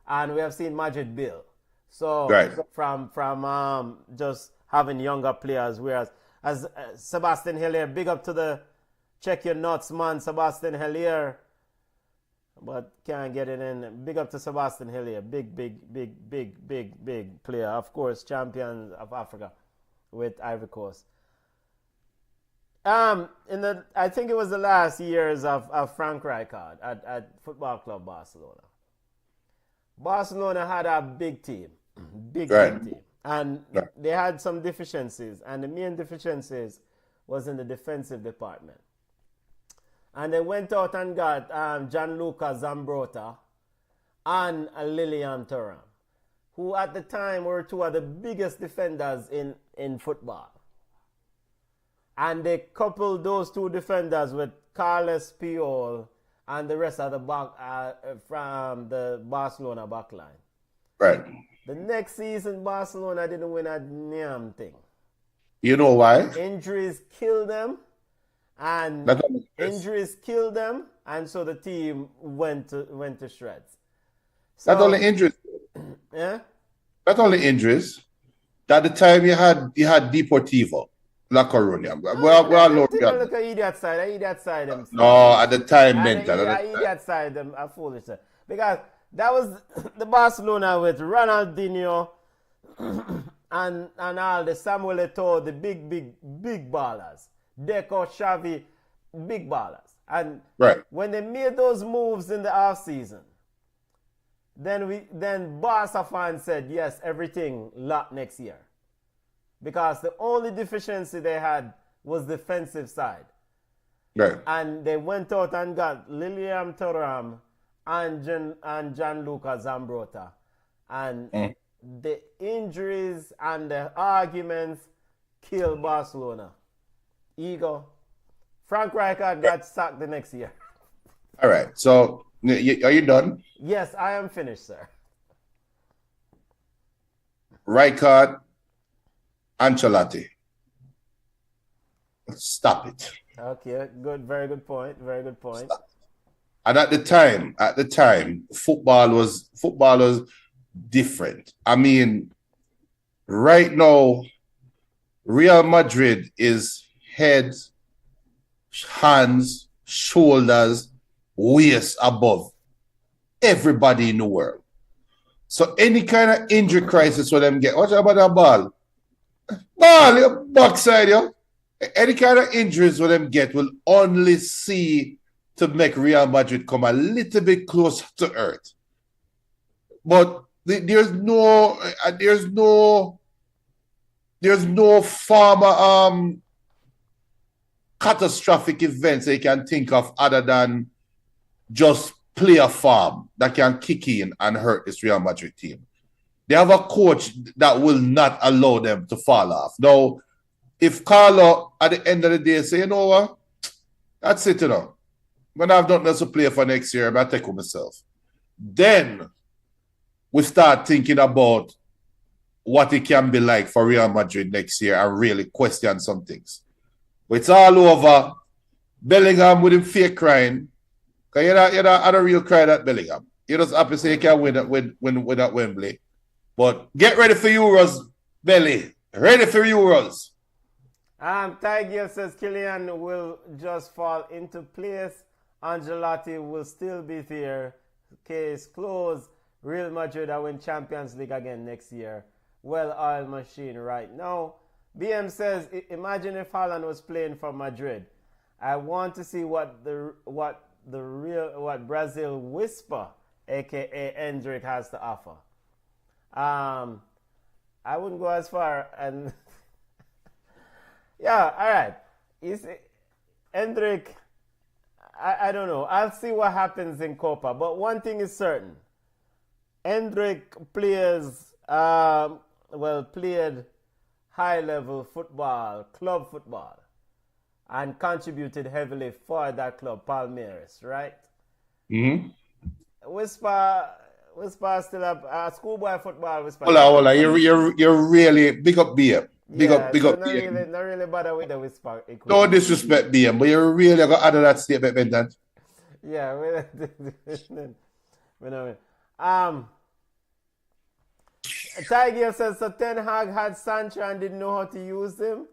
Speaker 2: and we have seen Madrid build. So
Speaker 3: Right.
Speaker 2: from just having younger players, whereas as Sebastian Hillier, big up to the check your nuts man, Sebastian Hillier, but can't get it in. Big up to Sebastian Hillier, big player, of course, champion of Africa with Ivory Coast. I think it was the last years of Frank Rijkaard at Football Club Barcelona. Barcelona had a big team, big team, and they had some deficiencies, and the main deficiencies was in the defensive department. And they went out and got Gianluca Zambrotta and Lilian Thuram, who at the time were two of the biggest defenders in football. And they coupled those two defenders with Carles Puyol and the rest of the back from the Barcelona backline.
Speaker 3: Right.
Speaker 2: The next season, Barcelona didn't win a damn thing.
Speaker 3: You know why?
Speaker 2: Injuries killed them, and so the team went to shreds. So,
Speaker 3: Not only injuries.
Speaker 2: Yeah.
Speaker 3: Not only injuries. At the time you had Deportivo La Coruña.
Speaker 2: Look at idiot side.
Speaker 3: No, at the time mental.
Speaker 2: Idiot side them are foolish. Because that was the Barcelona with Ronaldinho and all the Samuel Eto'o, the big ballers. Deco, Xavi, big ballers. And when they made those moves in the off season, then Barca fans said, yes, everything locked next year. Because the only deficiency they had was defensive side.
Speaker 3: Right.
Speaker 2: And they went out and got Lilian Thuram and Gianluca Zambrotta. And the injuries and the arguments killed Barcelona. Ego. Frank Rijkaard got sacked the next year.
Speaker 3: All right. So, are you done?
Speaker 2: Yes, I am finished, sir.
Speaker 3: Rijkaard, Ancelotti. Stop it.
Speaker 2: Okay, good. Very good point. Stop.
Speaker 3: And at the time, football was different. I mean, right now, Real Madrid is heads, hands, shoulders, waist above everybody in the world. So any kind of injury crisis for them get, watch about that ball. Ball, backside, yo. Any kind of injuries for them get will only see to make Real Madrid come a little bit closer to earth. But there's no former catastrophic events they can think of other than just player form that can kick in and hurt this Real Madrid team. They have a coach that will not allow them to fall off. Now, if Carlo at the end of the day say, you know what, that's it, you know. When I've nothing else to play for next year, I'm going to take with myself. Then we start thinking about what it can be like for Real Madrid next year and really question some things. But it's all over. Bellingham with him fake crying. Because you're not a real cry at Bellingham. You're just happy to say you can win at Wembley. But get ready for Euros, Belly. Ready for Euros.
Speaker 2: Tiger says Kylian will just fall into place. Ancelotti will still be there. Case closed. Real Madrid will win Champions League again next year. Well-oiled machine right now. BM says, imagine if Haaland was playing for Madrid. I want to see what Brazil Whisper, aka Endrick, has to offer. I wouldn't go as far and yeah, all right. Endrick, I don't know. I'll see what happens in Copa. But one thing is certain. Endrick played high-level football, club football, and contributed heavily for that club, Palmeiras, right?
Speaker 3: Mm-hmm.
Speaker 2: Whisper still a schoolboy football. Whisper.
Speaker 3: Hold on. You're really big up BM. Big up BM.
Speaker 2: Not really bother with the whisper.
Speaker 3: No disrespect BM, but you're really got add that statement, Benton.
Speaker 2: Yeah, Tiger says so Ten Hag had Sancho and didn't know how to use him.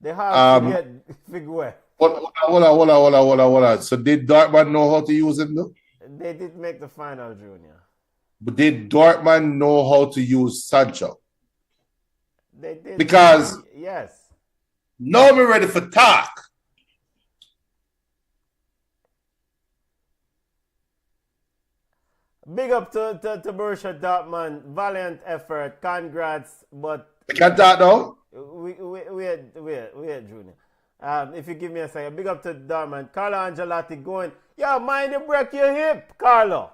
Speaker 2: They have to get Figueroa.
Speaker 3: Hold on. So did Dortmund know how to use him though?
Speaker 2: They did make the final, Junior.
Speaker 3: But did Dortmund know how to use Sancho?
Speaker 2: They did.
Speaker 3: Because
Speaker 2: yes.
Speaker 3: now we're ready for talk.
Speaker 2: Big up to Borussia Dortmund. Valiant effort. Congrats. But
Speaker 3: I can't talk now.
Speaker 2: Wait, Junior. If you give me a second. Big up to Dortmund. Carlo Ancelotti going, yo, mind you break your hip, Carlo.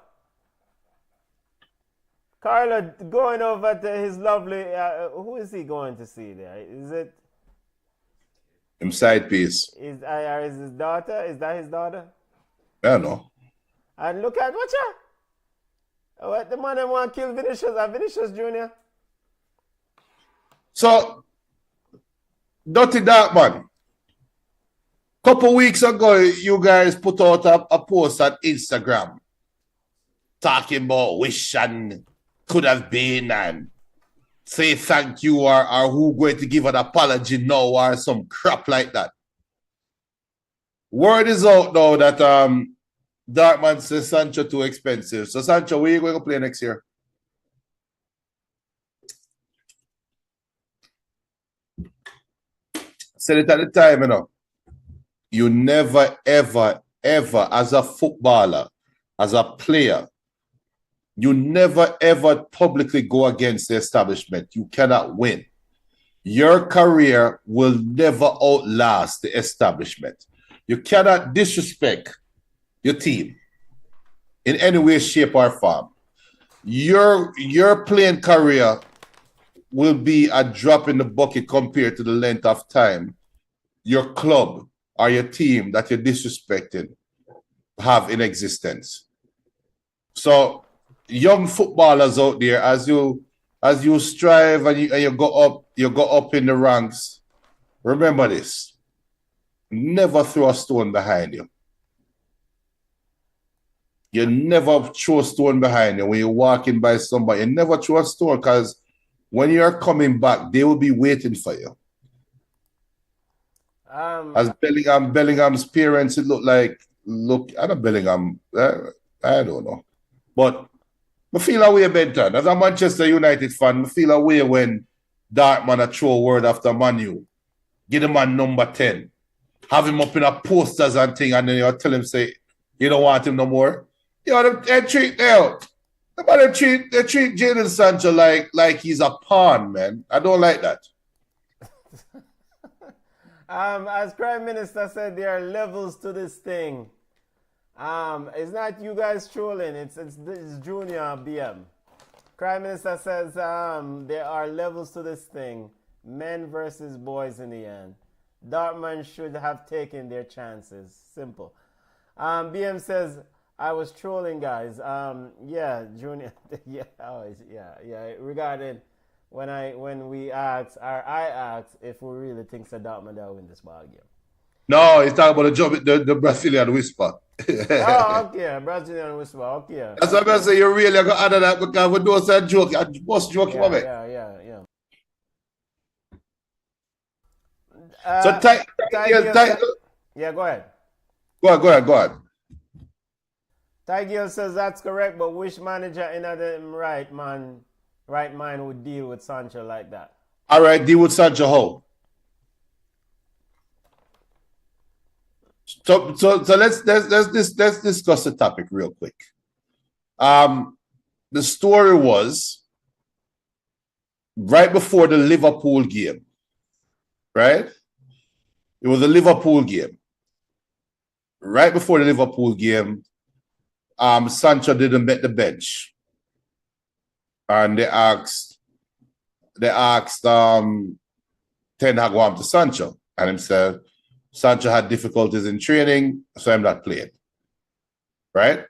Speaker 2: Carlo going over to his lovely, who is he going to see there? Is it?
Speaker 3: Him side piece.
Speaker 2: Is his daughter? Is that his daughter?
Speaker 3: I don't know.
Speaker 2: And look at, watch out. What the man want to kill Vinicius, Vinicius Jr.?
Speaker 3: So, Dirty Darkman. Couple weeks ago, you guys put out a post on Instagram talking about wish and could have been and say thank you or who going to give an apology now or some crap like that. Word is out now that Dortmund says Sancho too expensive. So Sancho, where are you going to play next year? Said it at the time, you know. You never, ever, ever, as a footballer, as a player, you never, ever publicly go against the establishment. You cannot win. Your career will never outlast the establishment. You cannot disrespect your team in any way, shape, or form. Your playing career will be a drop in the bucket compared to the length of time your club or your team that you're disrespecting have in existence. So, young footballers out there, as you strive and you go up in the ranks, remember this: never throw a stone behind you. You never throw a stone behind you when you're walking by somebody. You never throw a stone, because when you're coming back, they will be waiting for you. As Bellingham's parents, it I don't Bellingham, I don't know. But I feel a way better. As a Manchester United fan, I feel a way when Dortmund throw a word after Manu. Get him on number 10. Have him up in a posters and thing, and then you tell him, say, you don't want him no more. They treat Jadon Sancho like he's a pawn, man. I don't like that.
Speaker 2: As Prime Minister said, there are levels to this thing. It's not you guys trolling, it's Junior BM. Prime Minister says there are levels to this thing. Men versus boys in the end. Dortmund should have taken their chances. Simple. BM says, I was trolling, guys. Yeah, Junior. Yeah. Regarding when we asked, or I asked, if we really think that Dortmund will win this ball game.
Speaker 3: No, he's talking about the Brazilian whisper.
Speaker 2: Oh, okay, Brazilian whisper. Okay.
Speaker 3: That's what I'm saying. You really got to add that, because we do a joke. I just joke about it.
Speaker 2: Yeah.
Speaker 3: So,
Speaker 2: yeah, go ahead.
Speaker 3: Go ahead.
Speaker 2: Tiger says that's correct, but which manager in them right mind would deal with Sancho like that?
Speaker 3: All right, deal with Sancho how? So let's discuss the topic real quick. The story was right before the Liverpool game, right? It was a Liverpool game. Right before the Liverpool game, Sancho didn't make the bench, and they asked Ten Hag went to Sancho, and him said Sancho had difficulties in training, so I'm not playing. Right?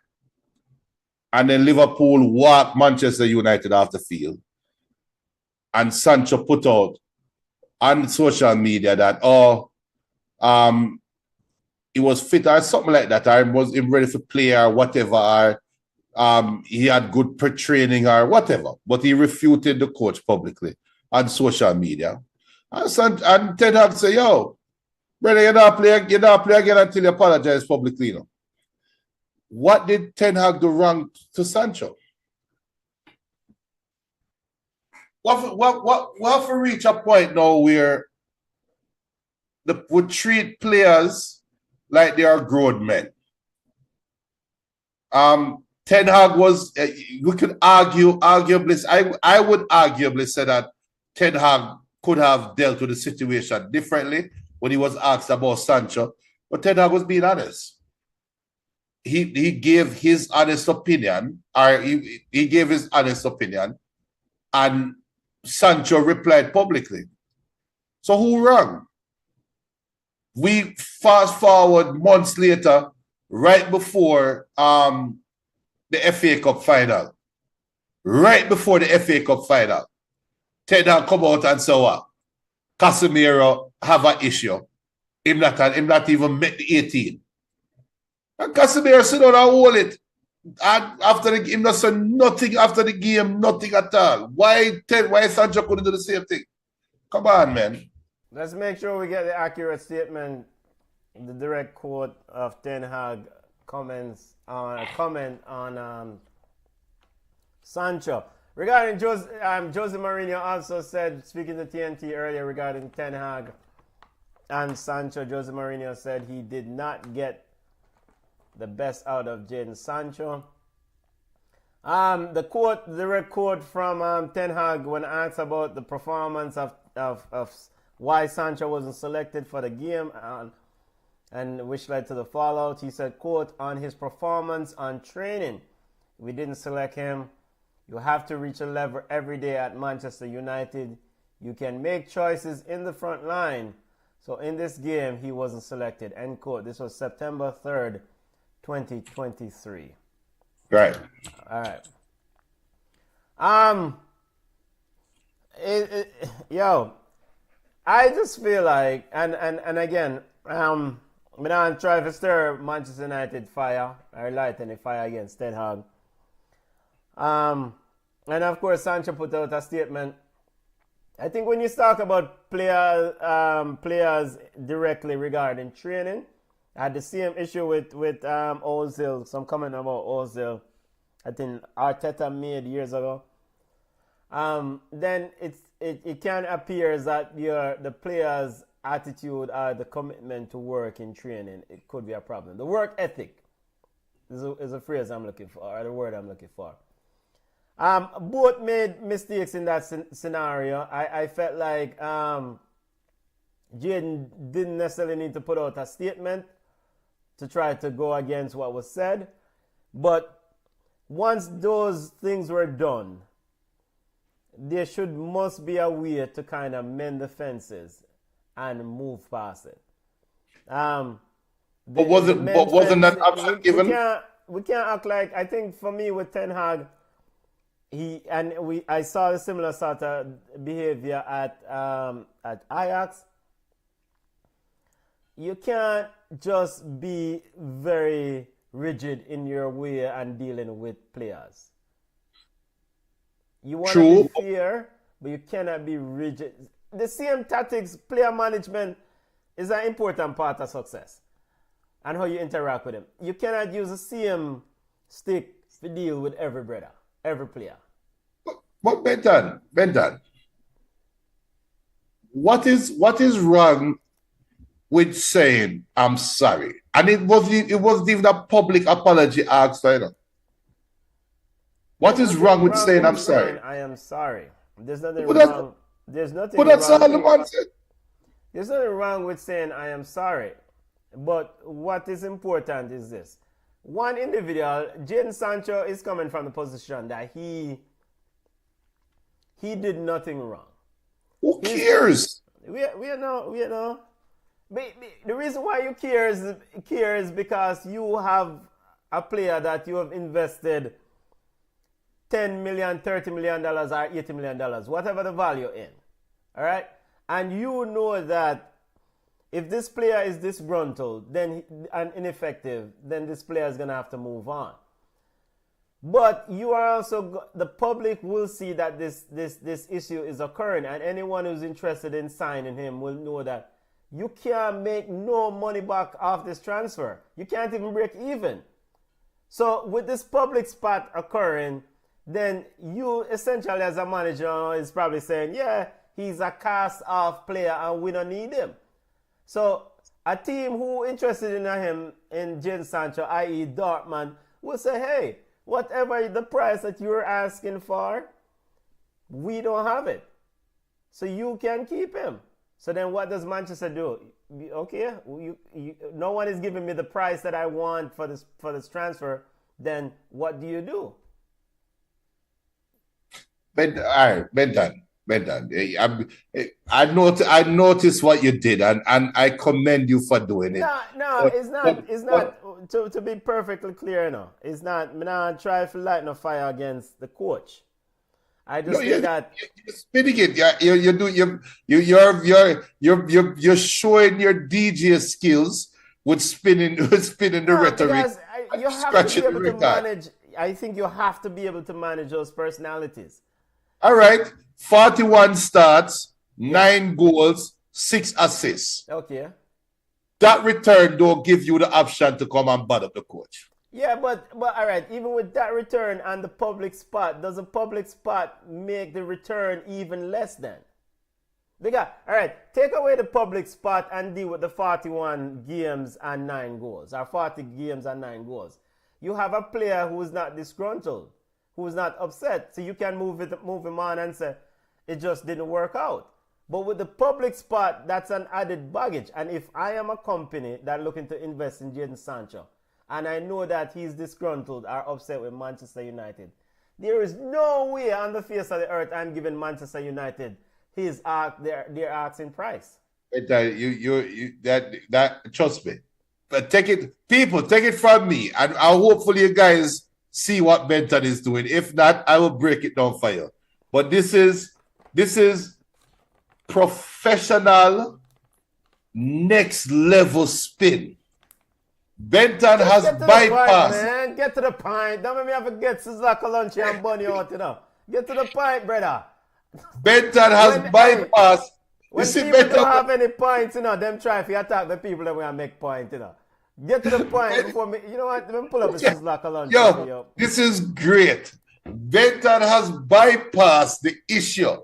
Speaker 3: And then Liverpool walked Manchester United off the field. And Sancho put out on social media that, he was fit or something like that, or was ready for play or whatever, or he had good pre-training or whatever. But he refuted the coach publicly on social media. And Ten Hag said, yo, brother, you don't play again until you apologize publicly. You know. What did Ten Hag do wrong to Sancho? We have to reach a point now where we treat players like they are grown men. Ten Hag was, we could arguably, I would arguably say that Ten Hag could have dealt with the situation differently when he was asked about Sancho, but Ten Hag was being honest. He gave his honest opinion, or he gave his honest opinion, and Sancho replied publicly. So who wrong? We fast forward months later, right before the FA Cup final. Right before the FA Cup final. Ten Hag come out and say what? Casemiro have an issue. Him not even met the 18. And Casemiro sit down and hold it. And after the game, not say nothing after the game, nothing at all. Why Sancho couldn't do the same thing? Come on, man.
Speaker 2: Let's make sure we get the accurate statement, the direct quote of Ten Hag comment on Sancho. Regarding Jose Mourinho also said, speaking to TNT earlier regarding Ten Hag and Sancho, Jose Mourinho said he did not get the best out of Jadon Sancho. The direct quote from Ten Hag when asked about the performance of why Sancho wasn't selected for the game and which led to the fallout, he said, quote, on his performance on training, we didn't select him. You have to reach a level every day at Manchester United. You can make choices in the front line. So in this game, he wasn't selected, end quote. This was September 3rd, 2023.
Speaker 3: Right.
Speaker 2: All right. Yo, I just feel like, and again, I'm not trying to stir Manchester United fire or light any fire against Ten Hag. And of course, Sancho put out a statement. I think when you talk about players directly regarding training, I had the same issue with Ozil. Some comment about Ozil, I think Arteta made years ago. Then it can appear that the players' attitude or the commitment to work in training, it could be a problem. The work ethic is a phrase I'm looking for, or the word I'm looking for. Both made mistakes in that scenario. I felt like Jadon didn't necessarily need to put out a statement to try to go against what was said. But once those things were done, there must be a way to kind of mend the fences and move past it. But
Speaker 3: wasn't that option given?
Speaker 2: We can't act like, I think for me with Ten Hag, I saw a similar sort of behavior at Ajax. You can't just be very rigid in your way and dealing with players. You want to be fair, but you cannot be rigid. The same tactics, player management is an important part of success and how you interact with them. You cannot use the same stick to deal with every brother, every player.
Speaker 3: But Benton, what is wrong with saying I'm sorry? And it wasn't even a public apology asked either. What is wrong with saying I'm sorry?
Speaker 2: I am sorry. There's nothing wrong. There's nothing wrong.
Speaker 3: That's all the man said.
Speaker 2: There's nothing wrong with saying I am sorry. But what is important is this. One individual, Jadon Sancho, is coming from the position that he did nothing wrong.
Speaker 3: Who cares?
Speaker 2: We know. The reason why you care is because you have a player that you have invested $10 million, $30 million, or $80 million, whatever the value in. All right? And you know that if this player is disgruntled and ineffective, then this player is going to have to move on. But you are also, the public will see that this issue is occurring, and anyone who's interested in signing him will know that you can't make no money back off this transfer. You can't even break even. So with this public spot occurring, then you essentially as a manager is probably saying, yeah, he's a cast-off player and we don't need him. So a team who interested in him, in Jadon Sancho, i.e. Dortmund, will say, hey, whatever the price that you're asking for, we don't have it. So you can keep him. So then what does Manchester do? Okay, no one is giving me the price that I want for this transfer. Then what do you do?
Speaker 3: Benton. I noticed what you did, and I commend you for doing it.
Speaker 2: No, it's not. To be perfectly clear, no, it's not. I'm not trying to light no fire against the coach. I just think that
Speaker 3: you're spinning it. You're showing your DJ skills with spinning the rhetoric.
Speaker 2: You have to be able to manage. I think you have to be able to manage those personalities.
Speaker 3: All right, 41 starts, 9 goals, 6 assists.
Speaker 2: Okay.
Speaker 3: That return don't give you the option to come and bad up the coach.
Speaker 2: Yeah, but all right, even with that return and the public spot, does the public spot make the return even less than? All right, take away the public spot and deal with the 41 games and 9 goals, or 40 games and 9 goals. You have a player who is not disgruntled, who is not upset, so you can move him on and say, it just didn't work out. But with the public spot, that's an added baggage. And if I am a company that looking to invest in Jadon Sancho, and I know that he's disgruntled or upset with Manchester United, there is no way on the face of the earth I'm giving Manchester United their asking price.
Speaker 3: That trust me. But take it from me, and I'll hopefully you guys see what Benton is doing. If not, I will break it down for you. But this is professional next level spin. Benton has bypassed.
Speaker 2: Get to the point. Don't make me have to get Sizzla lunch and bunny out, you know. Get to the point, brother.
Speaker 3: Benton has bypassed.
Speaker 2: When people don't have any points, you know, them try to attack the people that want to make points, you know. Get to the point before me. You know what? Let me pull up the Sizzla lunch.
Speaker 3: Yo, this is great. Benton has bypassed the issue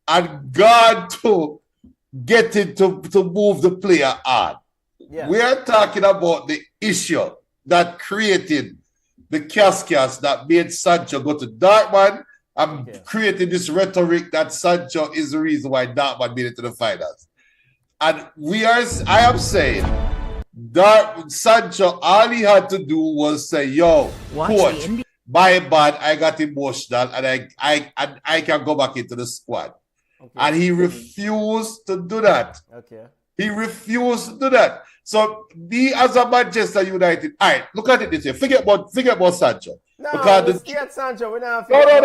Speaker 3: and gone to get it to move the player on. Yeah. We are talking about the issue that created the cascas that made Sancho go to Dortmund and created this rhetoric that Sancho is the reason why Dortmund made it to the finals. And I am saying that Sancho, all he had to do was say, yo, coach, my bad, I got emotional and I can go back into the squad. Okay. And he refused to do that. Okay. He refused to do that. So me as a Manchester United, all right, look at it this way. Forget about Sancho.
Speaker 2: No, because forget Sancho. We're not forget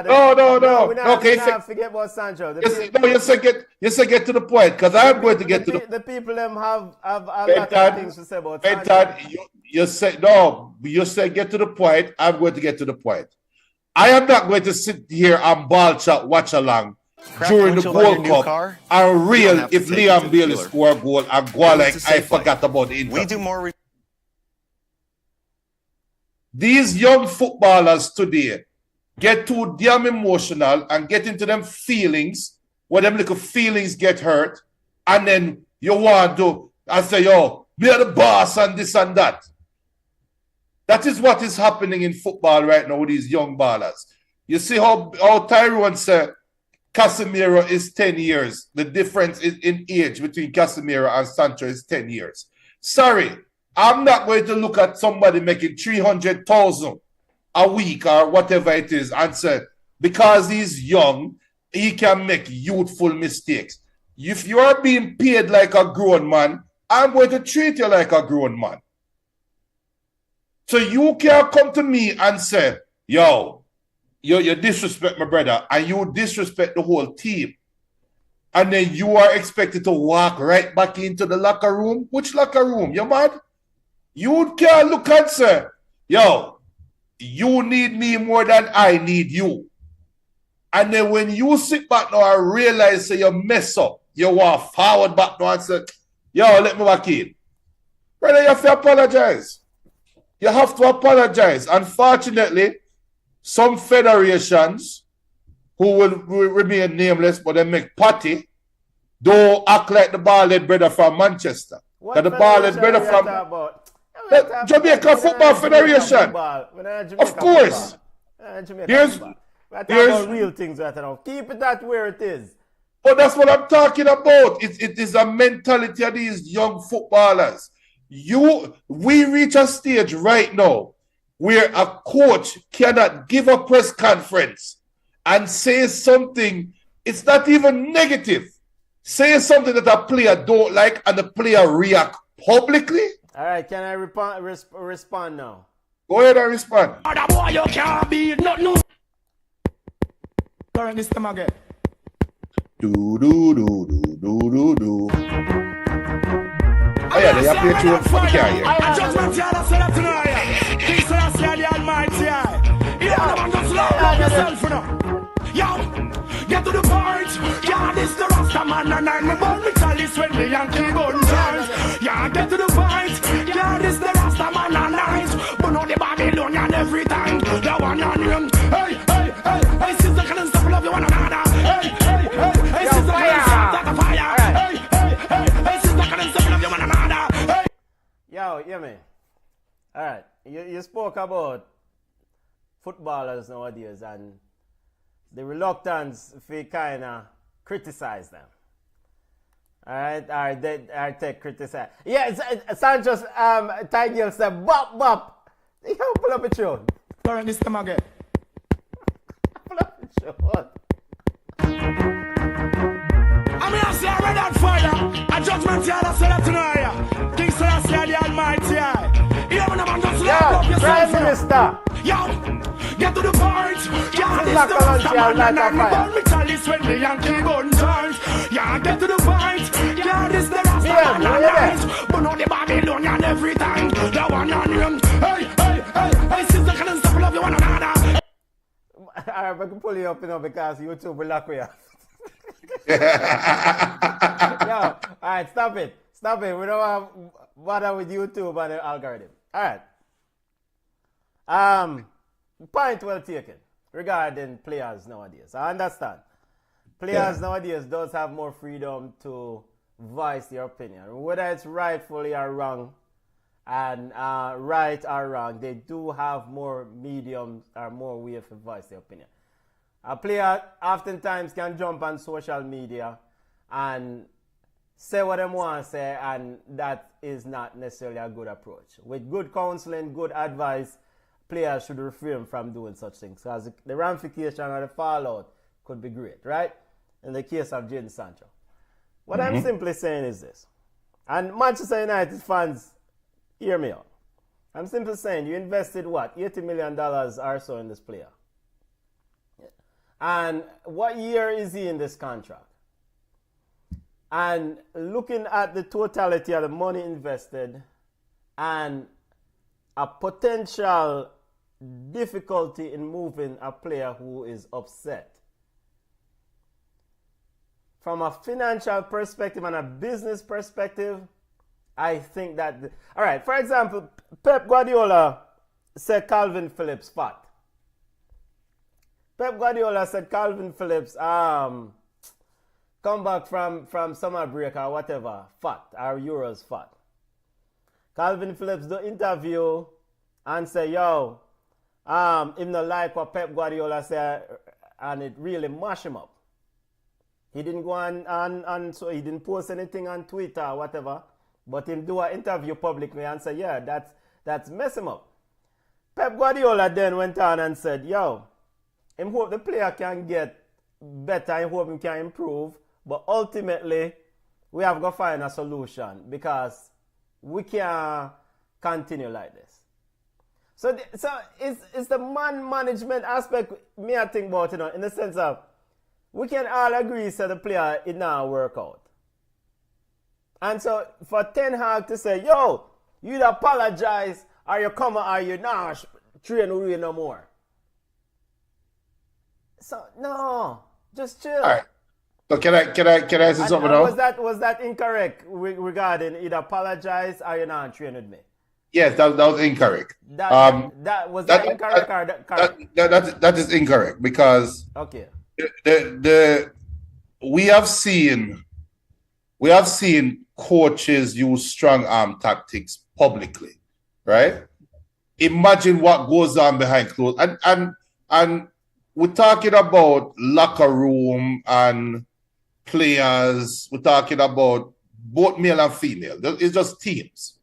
Speaker 3: No.
Speaker 2: Okay, forget about Sancho.
Speaker 3: You say get to the point, because I'm going to get to the
Speaker 2: people them have a lot of things to say about Sancho.
Speaker 3: You say get to the point. I'm going to get to the point. I am not going to sit here and ball chat, watch along during the World Cup and real if Liam Bailey score a goal and go like I forgot about the Inter.
Speaker 4: We do more.
Speaker 3: These young footballers today get too damn emotional and get into them feelings where them little feelings get hurt, and then you want to and say, yo, me are the boss and this and that. That is what is happening in football right now with these young ballers. You see how Tyrone said Casemiro is 10 years. The difference in age between Casemiro and Sancho is 10 years. Sorry, I'm not going to look at somebody making 300,000 a week or whatever it is and say, because he's young, he can make youthful mistakes. if you are being paid like a grown man, I'm going to treat you like a grown man. So you can't come to me and say, yo, you disrespect my brother and you disrespect the whole team. And then you are expected to walk right back into the locker room. Which locker room? You mad? You can't look and say, yo, you need me more than I need you. And then when you sit back now and realize say you mess up, you walk forward back now and say, yo, let me back in. Brother, you have to apologize. You have to apologize. Unfortunately, some federations who will remain nameless, but they make party, don't act like the bald-head brother from Manchester.
Speaker 2: What
Speaker 3: the bald-head brother from Jamaica Football Federation. Of course. There's
Speaker 2: real things right now. Keep it that where it is.
Speaker 3: But that's what I'm talking about. It is a mentality of these young footballers. We reach a stage right now where a coach cannot give a press conference and say something, it's not even negative. Say something that a player don't like and the player react publicly.
Speaker 2: All right, can I respond now?
Speaker 3: Go ahead and respond.
Speaker 4: You can't be no. Current this time again.
Speaker 3: Do. Oh yeah, they have to play through the carrier.
Speaker 4: I judgment here, that's what I'm tonight. King Selassie the Almighty. You don't want to love yourself, you know. Yo, get to the point. Yeah, this the Rasta man and I'm about to tell this when the Yankee gun turns. Yeah, get to the point. Yeah, this the Rasta man and I'm but not the Babylonian every time. The one on him. Hey, sister, can you stop love you one another? Hey, sister, can you stop that fire? Hey, sister, can you stop love you one another? Hey.
Speaker 2: Yo, yeah, man. All right, you spoke about footballers nowadays and the reluctance to kind of criticize them. All right, they take criticize. Yeah, Sancho's Tigel said, bop. Yo, pull up a tune.
Speaker 4: Current this time again.
Speaker 2: Pull up a tune.
Speaker 4: I mean, I say I read that fire. A judgment here, I said that tonight. King Selassie the Almighty. You don't want to love yourself.
Speaker 2: Prime Minister.
Speaker 4: Yo, get to the point. Yeah, this
Speaker 2: like
Speaker 4: the
Speaker 2: a lunch,
Speaker 4: Rasta
Speaker 2: yeah,
Speaker 4: man
Speaker 2: like
Speaker 4: and
Speaker 2: a
Speaker 4: I'm
Speaker 2: fire.
Speaker 4: about to tell this when the Yankee gun turns. Yeah, get to the point. Yeah, this the Rasta man and I'm but not the Babylonian every time. The one on him. Hey, sister, can you stop love you one another?
Speaker 2: All right, I can pull you up, because YouTube will lock me up. Yo, all right, stop it. We don't have bother with YouTube and the algorithm. All right. Point well taken regarding players nowadays. I understand. Players nowadays does have more freedom to voice their opinion. Whether it's rightfully or wrong, and right or wrong, they do have more mediums or more ways to voice their opinion. A player oftentimes can jump on social media and say what they want to say, and that is not necessarily a good approach. With good counseling, good advice, players should refrain from doing such things, because the ramification or the fallout could be great, right? In the case of Jadon Sancho. What I'm simply saying is this, and Manchester United fans, hear me out. I'm simply saying you invested what, $80 million or so in this player. And what year is he in this contract? And looking at the totality of the money invested and a potential difficulty in moving a player who is upset. From a financial perspective and a business perspective, I think that... all right, for example, Pep Guardiola said Calvin Phillips fat. Pep Guardiola said Calvin Phillips come back from summer break or whatever, fat, or Euros fat. Calvin Phillips do interview and say, yo, him not like what Pep Guardiola said, and it really mash him up. He didn't go on so he didn't post anything on Twitter or whatever, but him do an interview publicly and say, yeah, that's mess him up. Pep Guardiola then went on and said, yo, him hope the player can get better, I hope he can improve, But ultimately, we have to find a solution because we can't continue like this. So it's the man management aspect me I think about, in the sense of we can all agree so the player it not work out. And so for Ten Hag to say, yo, you'd apologize or you come or you not train with you no more. So no, just chill.
Speaker 3: All right. So can I say something now?
Speaker 2: Was that incorrect regarding either apologize or you not train with me?
Speaker 3: Yes, that was incorrect.
Speaker 2: That was incorrect or correct?
Speaker 3: That is incorrect because
Speaker 2: okay.
Speaker 3: We have seen coaches use strong arm tactics publicly, right? Imagine what goes on behind closed and we're talking about locker room and players. We're talking about both male and female. It's just teams.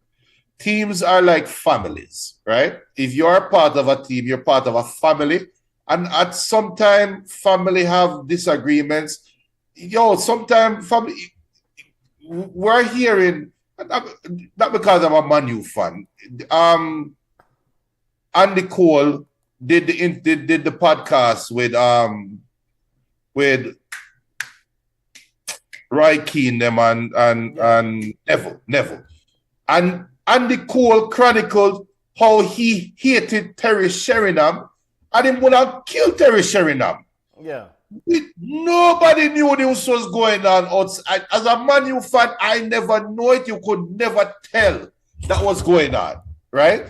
Speaker 3: Teams are like families, right? If you're a part of a team, you're part of a family. And at some time, family have disagreements. Sometimes family, we're hearing, not because I'm a Man U fan. Andy Cole did the podcast with Roy Keane them and Neville. And Andy Cole chronicled how he hated Terry Sheringham and he would have killed Terry Sheringham.
Speaker 2: Yeah.
Speaker 3: Nobody knew this was going on outside. As a Man U fan, I never know it. You could never tell that was going on, right?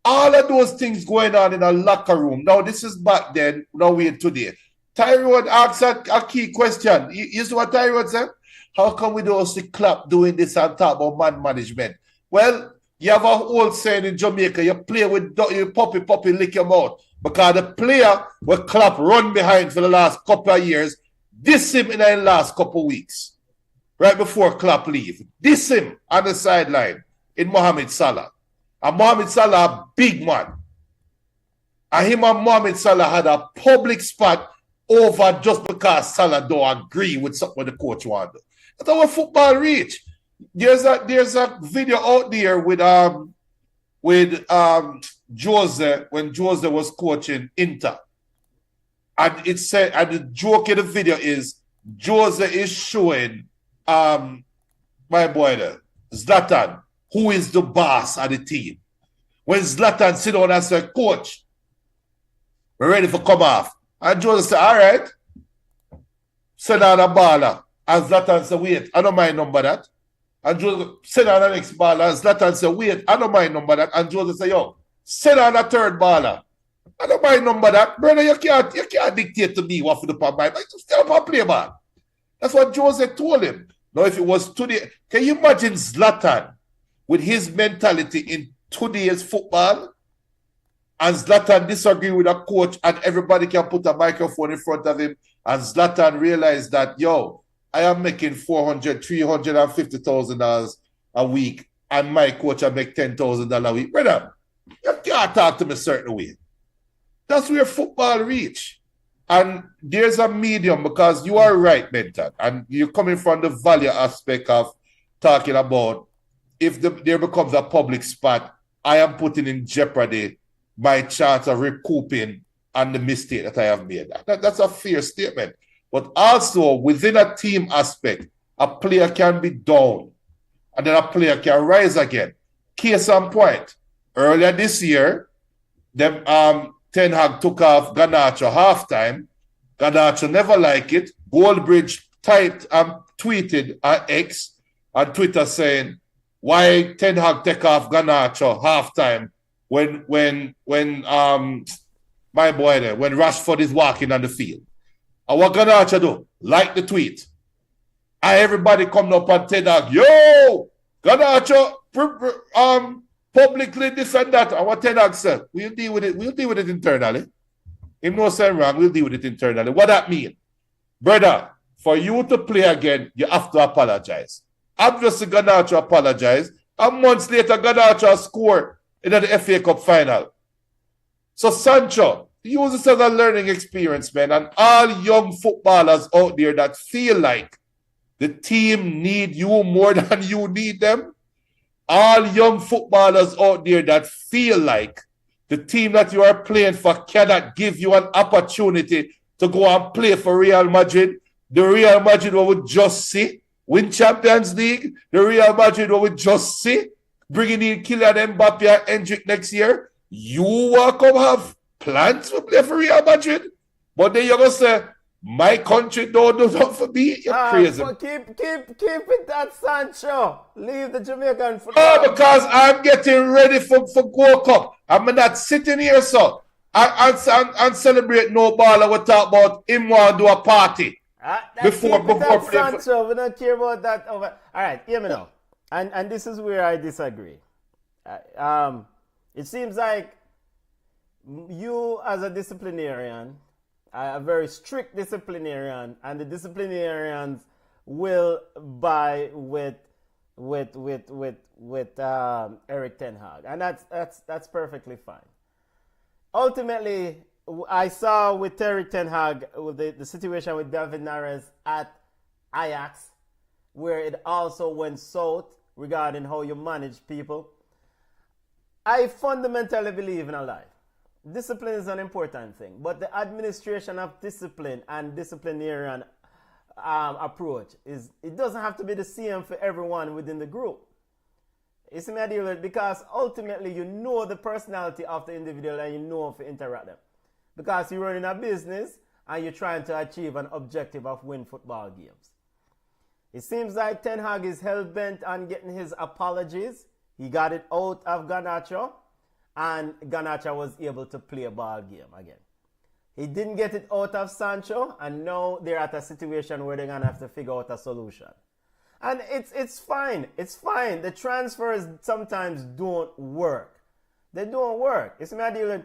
Speaker 3: All of those things going on in a locker room. Now, this is back then. Now we're today. Tyrone asked a key question. You see what Tyrone said? How come we don't see Klopp doing this and talk about man management? Well, you have a old saying in Jamaica, you play with you puppy, lick your mouth. Because the player where Klopp run behind for the last couple of years, diss him in the last couple of weeks, right before Klopp leave. Diss him on the sideline in Mohamed Salah. And Mohamed Salah, a big man. And him and Mohamed Salah had a public spot over just because Salah don't agree with something the coach wanted. That's our football reach. There's a video out there with Jose when Jose was coaching Inter. And it said, and the joke in the video is Jose is showing my boy there, Zlatan, who is the boss of the team. When Zlatan sit down and say, Coach, we're ready for come off. And Jose said, all right. Send down a baller. And Zlatan said, wait, I don't mind number that. And Jose send down the next baller. And Zlatan said, wait, I don't mind number that. And Jose said, yo, send down a third baller. I don't mind number that. Brother, you can't dictate to me what for the pop my mind. Just tell him how play ball. That's what Jose told him. Now, if it was today, can you imagine Zlatan with his mentality in today's football? And Zlatan disagree with a coach and everybody can put a microphone in front of him. And Zlatan realized that, yo, I am making $350,000 a week and my coach I make $10,000 a week. Brother, you can't talk to me a certain way. That's where football reach. And there's a medium because you are right, Menton. And you're coming from the value aspect of talking about if there becomes a public spot, I am putting in jeopardy my chance of recouping on the mistake that I have made. That's a fair statement. But also, within a team aspect, a player can be down and then a player can rise again. Case in point, earlier this year, Ten Hag took off Garnacho halftime. Garnacho never liked it. Goldbridge typed and tweeted at X on Twitter saying, why Ten Hag take off Garnacho halftime when my boy there, when Rashford is walking on the field. And what Garnacho do? Like the tweet. And everybody come up and Ten Hag, yo, Garnacho publicly defend that. And what Ten Hag said, we'll deal with it internally. If no saying wrong, we'll deal with it internally. What that mean? Brother, for you to play again, you have to apologize. Obviously, Garnacho apologized. And months later, Garnacho scored in the FA Cup final. So Sancho, use this as a learning experience, man. And all young footballers out there that feel like the team need you more than you need them. All young footballers out there that feel like the team that you are playing for cannot give you an opportunity to go and play for Real Madrid. The Real Madrid we would just see win Champions League. The Real Madrid we would just see bringing in Kylian Mbappe and Hendrick next year. You will come have plans to play for Real Madrid, but then you're gonna say, my country don't do that for me. You're crazy.
Speaker 2: But keep it at Sancho. Leave the Jamaican football.
Speaker 3: Oh, because I'm getting ready for Gold Cup. I'm not sitting here, so and celebrate no ball. We talk about him want to do a party before
Speaker 2: Sancho. We don't care about that. All right, hear me now. And this is where I disagree. It seems like you, as a disciplinarian, a very strict disciplinarian, and the disciplinarians will buy with Eric Ten Hag, and that's perfectly fine. Ultimately, I saw with Eric Ten Hag with the situation with David Neres at Ajax, where it also went south regarding how you manage people. I fundamentally believe in a lie. Discipline is an important thing, but the administration of discipline and disciplinarian approach it doesn't have to be the same for everyone within the group. You see me deal with it because ultimately you know the personality of the individual and you know how to interact them. Because you're running a business and you're trying to achieve an objective of win football games. It seems like Ten Hag is hell-bent on getting his apologies. He got it out of Garnacho. And Garnacho was able to play a ball game again. He didn't get it out of Sancho, and now they're at a situation where they're going to have to figure out a solution. And it's fine. It's fine. The transfers sometimes don't work. They don't work. It's me deal with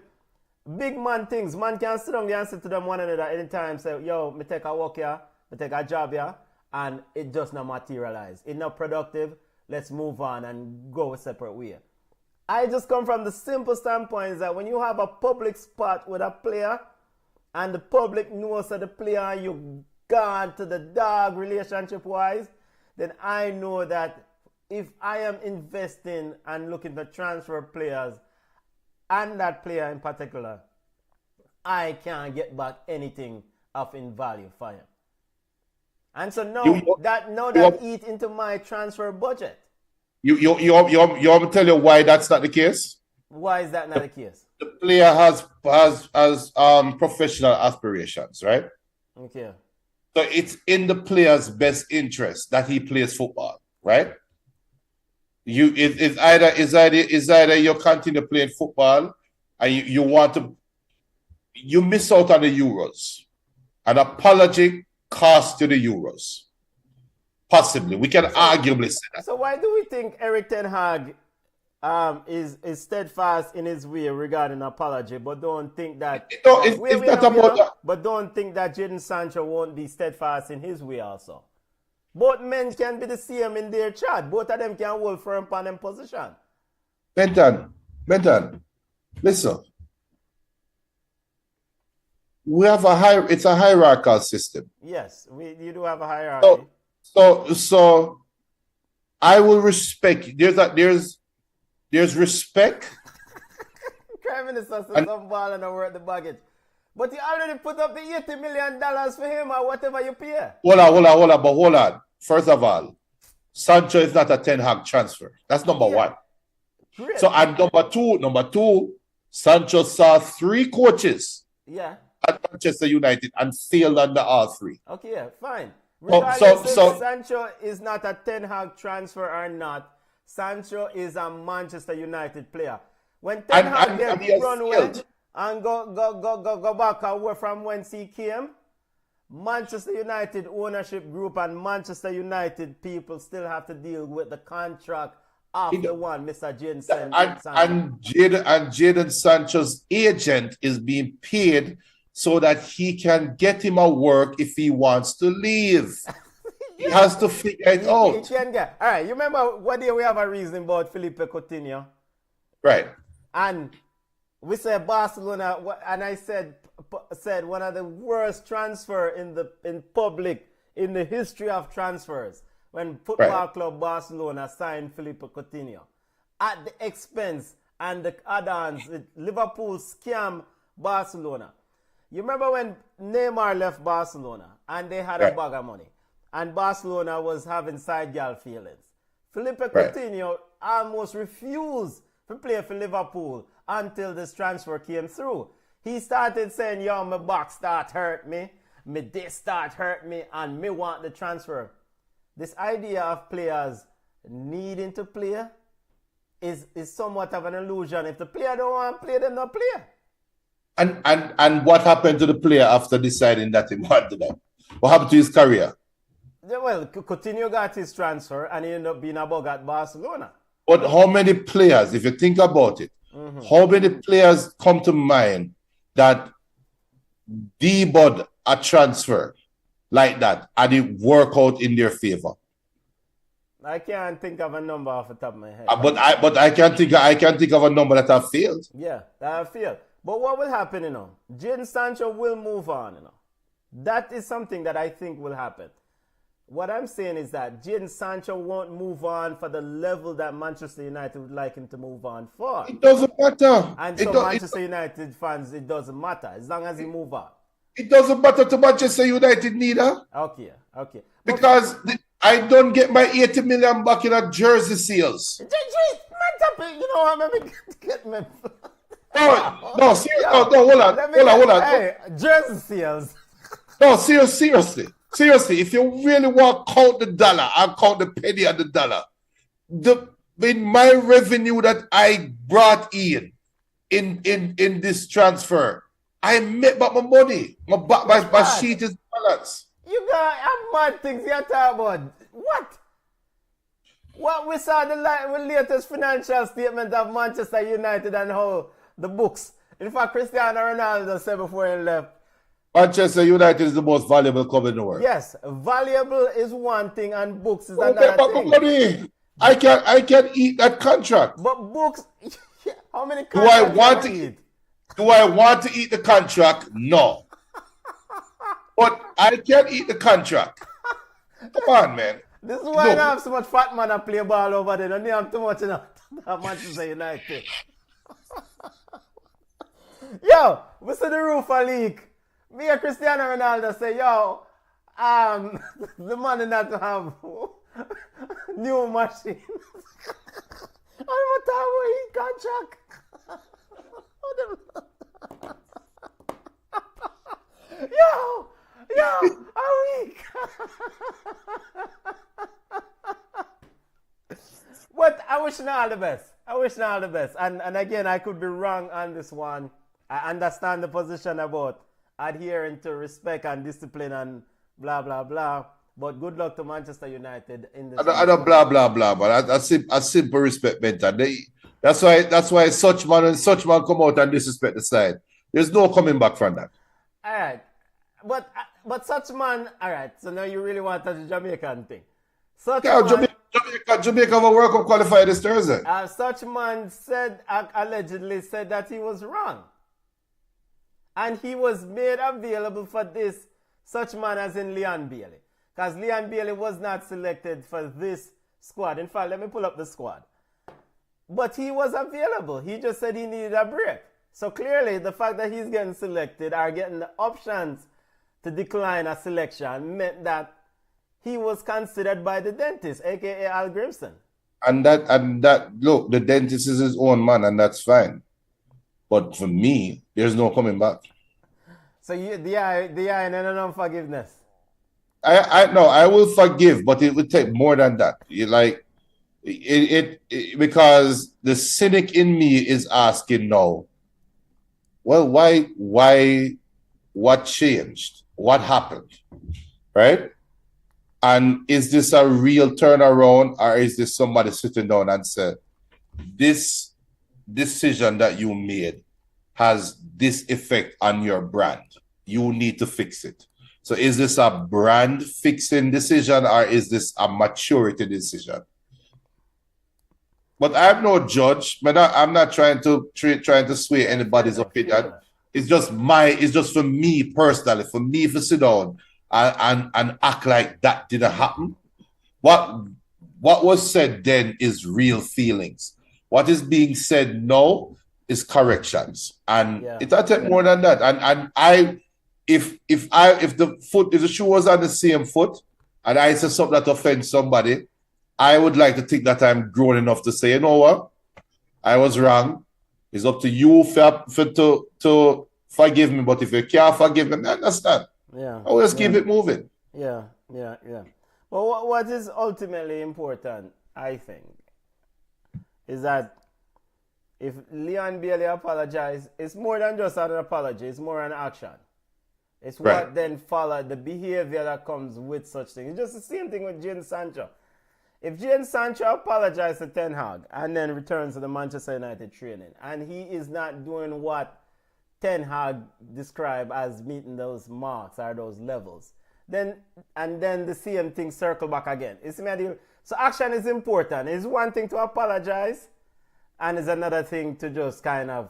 Speaker 2: big man things. Man can sit down there and say to them one another anytime, say, yo, me take a walk here, me take a job here, and it does not materialize. It's not productive. Let's move on and go a separate way. I just come from the simple standpoint that when you have a public spot with a player and the public knows that the player you gone to the dog relationship wise, then I know that if I am investing and looking to transfer players and that player in particular, I can't get back anything of in value for him. And so now that eat into my transfer budget.
Speaker 3: You want me to tell you why that's not the case?
Speaker 2: Why is that not the case?
Speaker 3: The player has professional aspirations, right?
Speaker 2: Okay.
Speaker 3: So it's in the player's best interest that he plays football, right? It's either you continue playing football and you want to miss out on the Euros. An apology costs you the Euros. Possibly. We can arguably say that.
Speaker 2: So why do we think Eric Ten Hag is steadfast in his way regarding apology, but don't think that but don't think that Jadon Sancho won't be steadfast in his way also? Both men can be the same in their chat. Both of them can hold firm upon them position.
Speaker 3: Benton, listen. We have it's a hierarchical system.
Speaker 2: Yes, you do have a hierarchy.
Speaker 3: So I will respect. There's respect.
Speaker 2: Prime Minister says some ball and over at the baggage. But you already put up the $80 million for him or whatever you pay.
Speaker 3: Hold on. First of all, Sancho is not a Ten Hag transfer. That's number one.
Speaker 2: Great.
Speaker 3: So and number two, Sancho saw 3 coaches at Manchester United and failed under all 3.
Speaker 2: Okay, yeah, fine.
Speaker 3: So
Speaker 2: Sancho is not a Ten Hag transfer or not. Sancho is a Manchester United player. When Ten Hag gets run well and go back away from whence he came, Manchester United ownership group and Manchester United people still have to deal with the contract of the one, Mr. Jadon Sancho.
Speaker 3: And Jadon Sancho's agent is being paid so that he can get him a work if he wants to leave. He has to figure it out.
Speaker 2: He can get. All right, you remember what day we have a reason about Felipe Coutinho?
Speaker 3: Right.
Speaker 2: And we said Barcelona, and I said one of the worst transfer in public in the history of transfers when Football Club Barcelona signed Felipe Coutinho at the expense and the add-ons. Liverpool scam Barcelona. You remember when Neymar left Barcelona and they had a bag of money and Barcelona was having side gal feelings. Felipe Coutinho almost refused to play for Liverpool until this transfer came through. He started saying, yo, my back start hurt me, my this start hurt me, and me want the transfer. This idea of players needing to play is somewhat of an illusion. If the player don't want to play, then not play.
Speaker 3: And what happened to the player after deciding that he wanted that? What happened to his career?
Speaker 2: Well, Coutinho got his transfer and he ended up being a bug at Barcelona.
Speaker 3: But how many players, if you think about it, how many players come to mind that debuted a transfer like that and it work out in their favor?
Speaker 2: I can't think of a number off the top of my head.
Speaker 3: But I can think of a number that have failed.
Speaker 2: Yeah, that have failed. But what will happen, Jadon Sancho will move on, That is something that I think will happen. What I'm saying is that Jadon Sancho won't move on for the level that Manchester United would like him to move on for.
Speaker 3: It doesn't matter.
Speaker 2: And so Manchester United fans, it doesn't matter as long as he move on.
Speaker 3: It doesn't matter to Manchester United neither.
Speaker 2: Okay.
Speaker 3: Because I don't get my 80 million back in a jersey sales.
Speaker 2: Get me.
Speaker 3: No, seriously. Hold on.
Speaker 2: Hey, jersey sales.
Speaker 3: No, seriously. Seriously, if you really want to count the dollar, I'll count the penny and the dollar. In my revenue that I brought in this transfer, I make back my money. My sheet is balanced.
Speaker 2: You got mad things you're talking about. What? What we saw the latest financial statement of Manchester United and how the books. In fact, Cristiano Ronaldo said before he left,
Speaker 3: Manchester United is the most valuable club in the world.
Speaker 2: Yes, valuable is one thing and books is another thing.
Speaker 3: Money. I can eat that contract.
Speaker 2: But books, how many contracts
Speaker 3: do I want to eat the contract? No. But I can eat the contract. Come on, man.
Speaker 2: This is why I have so much fat man and play ball over there. Don't have too much in Manchester United. Yo, we see the roof a leak. Me and Cristiano Ronaldo say, yo, the money not to have new machine. I'm a contract. Yo, a week. But I wish him all the best. And again, I could be wrong on this one. I understand the position about adhering to respect and discipline and blah, blah, blah. But good luck to Manchester United in this.
Speaker 3: I don't blah, blah, blah, but I simple respect mental. That's why such man come out and disrespect the side. There's no coming back from that.
Speaker 2: All right. But such man, all right, so now you really want the Jamaican thing.
Speaker 3: Jamaica have a World Cup qualifier this Thursday.
Speaker 2: Such man allegedly said that he was wrong. And he was made available for this, such man as in Leon Bailey. Because Leon Bailey was not selected for this squad. In fact, let me pull up the squad. But he was available. He just said he needed a break. So clearly, the fact that he's getting selected or getting the options to decline a selection meant that he was considered by the dentist, a.k.a. Al Grimson.
Speaker 3: And that, look, the dentist is his own man, and that's fine. But for me, there's no coming back. So
Speaker 2: the eye and unforgiveness.
Speaker 3: I will forgive, but it would take more than that. Because the cynic in me is asking now, well, why, what changed? What happened? Right? And is this a real turnaround, or is this somebody sitting down and said, this decision that you made has this effect on your brand? You need to fix it. So is this a brand fixing decision, or is this a maturity decision? But I'm no judge. I'm not trying to sway anybody's opinion. It's just for me personally, for me to sit down and act like that didn't happen. What was said then is real feelings. What is being said now is corrections. And it'll take more than that. And if the shoe was on the same foot and I said something that offends somebody, I would like to think that I'm grown enough to say, you know what? I was wrong. It's up to you to forgive me. But if you can't forgive me, I understand.
Speaker 2: Yeah.
Speaker 3: I will just keep it moving.
Speaker 2: Yeah. Well, what is ultimately important, I think, is that if Leon Bailey apologized, it's more than just an apology. It's more an action. It's what then followed, the behavior that comes with such things. It's just the same thing with Jadon Sancho. If Jadon Sancho apologizes to Ten Hag and then returns to the Manchester United training, and he is not doing what Ten Hag described as meeting those marks or those levels, then the same thing circle back again. So action is important. It's one thing to apologize, and it's another thing to just kind of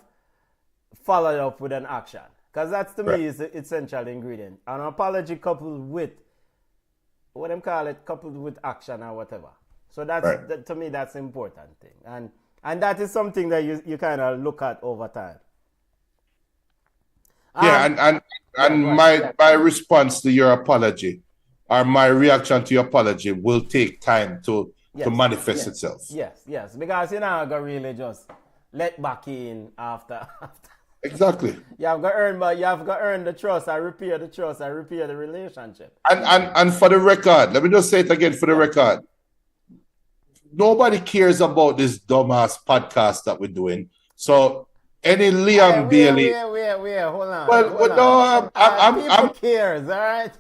Speaker 2: follow it up with an action. Because that's, to me, is the essential ingredient. An apology coupled with, coupled with action or whatever. So that, to me, that's the important thing. And that is something that you kind of look at over time.
Speaker 3: My response to your apology or my reaction to your apology will take time to manifest itself.
Speaker 2: Yes. Because you're not going to really just let back in after.
Speaker 3: Exactly.
Speaker 2: You have got to earn the trust. I repair the trust. I repair the relationship.
Speaker 3: And for the record, let me just say it again for the record. Nobody cares about this dumbass podcast that we're doing. So any Liam Bailey.
Speaker 2: Hold on.
Speaker 3: Well, I'm
Speaker 2: cares, all right?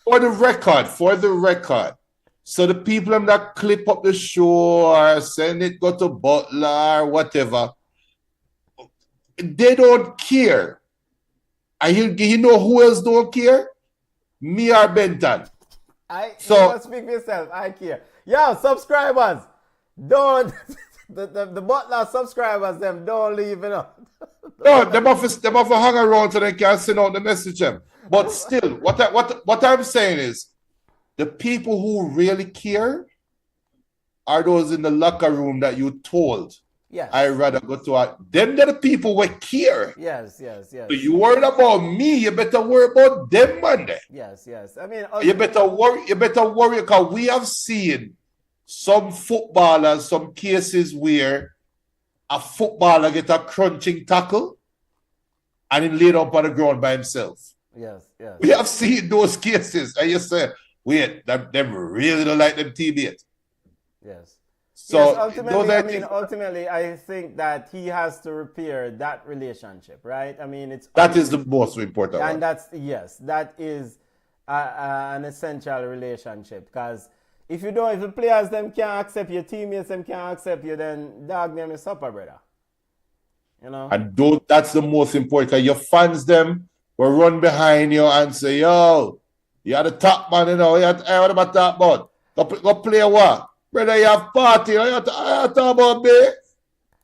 Speaker 3: For the record. So the people that clip up the show or send it go to Butler or whatever, they don't care. And you know who else don't care? Me or Benton.
Speaker 2: You must speak for yourself. I care. Yo, subscribers, don't the Butler subscribers them don't leave it up.
Speaker 3: No, them have to hang around so they can send out the message them. But still, what I'm saying is, the people who really care are those in the locker room that you told.
Speaker 2: Yes.
Speaker 3: I'd rather go to them. They're the people who care.
Speaker 2: Yes.
Speaker 3: So you worried about me, you better worry about them, man.
Speaker 2: Yes. I mean,
Speaker 3: you better worry because we have seen some footballers, some cases where a footballer get a crunching tackle and he laid up on the ground by himself.
Speaker 2: Yes.
Speaker 3: We have seen those cases, and you say, wait, them really don't like them teammates.
Speaker 2: Yes.
Speaker 3: So
Speaker 2: ultimately, I think that he has to repair that relationship, right? I mean,
Speaker 3: that is the most important
Speaker 2: and
Speaker 3: one.
Speaker 2: That is an essential relationship, because if the players them can't accept your teammates, them can't accept you, then dog name is supper, brother. You know.
Speaker 3: And that's the most important. Because your fans them will run behind you and say, "Yo, you're the top man, you know. What about that, bud? Go play what? Brother, you have party. You talk about me.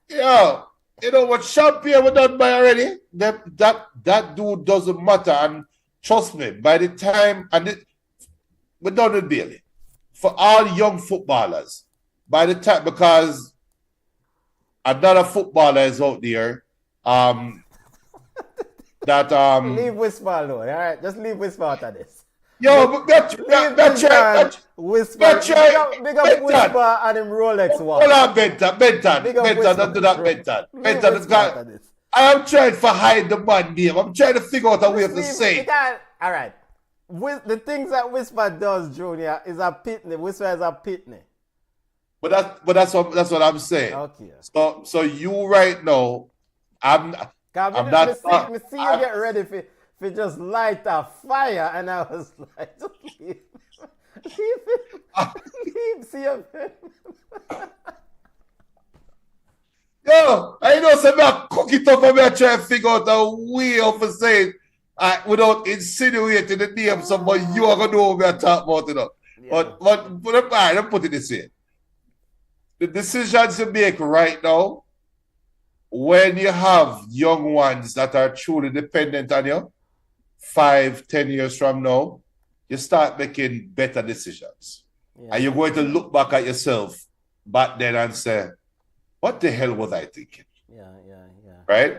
Speaker 3: Yo, you know what champion we done by already? That dude doesn't matter. And trust me, by the time, we're done with Bailey. For all young footballers, by the time, because another footballer is out there,
Speaker 2: leave Whisper alone, all right? Just leave Whisper out of this.
Speaker 3: Yo,
Speaker 2: Whisper. Big up Whisper and him Rolex watch.
Speaker 3: Hold on, Benton, don't do that, Benton. I am trying to hide the man name. I'm trying to figure out a way to say it.
Speaker 2: All right. The things that Whisper does, Junior, is a pitney. Whisper is a pitney.
Speaker 3: But that's what I'm saying.
Speaker 2: Okay.
Speaker 3: So you right now, I'm not.
Speaker 2: Me see you get ready for just light a fire, and I was like, just leave it. See him.
Speaker 3: Yo, I know some cook it up and me try to figure out a way of saying without insinuating the name somebody you are gonna know what we are talking about, you know. Yeah. But I don't put it this way. the decisions you make right now, when you have young ones that are truly dependent on you, 5, 10 years from now, you start making better decisions.
Speaker 2: Yeah.
Speaker 3: And you're going to look back at yourself back then and say, what the hell was I thinking?
Speaker 2: Yeah.
Speaker 3: Right?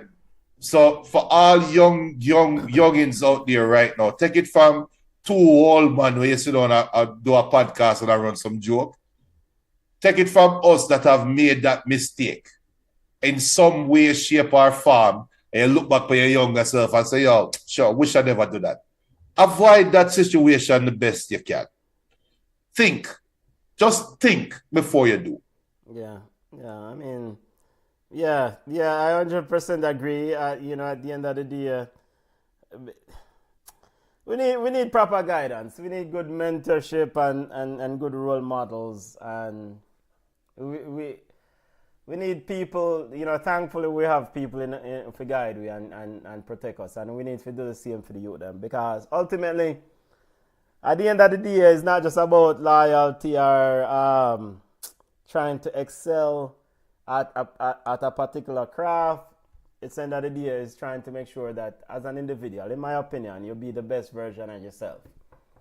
Speaker 3: So for all youngins out there right now, take it from two old men where you sit down and do a podcast and I run some joke. Take it from us that have made that mistake in some way, shape, or form, and you look back for your younger self and say, yo, sure, wish I never do that. Avoid that situation the best you can. Think. Just think before you do.
Speaker 2: Yeah. I mean, yeah, I 100% agree. You know, at the end of the day, we need proper guidance. We need good mentorship and good role models, and we need people. You know, thankfully we have people in to guide we and protect us, and we need to do the same for the youth them, because ultimately, at the end of the day, it's not just about loyalty or trying to excel at a particular craft. It's the end of the day is trying to make sure that as an individual, in my opinion, you'll be the best version of yourself.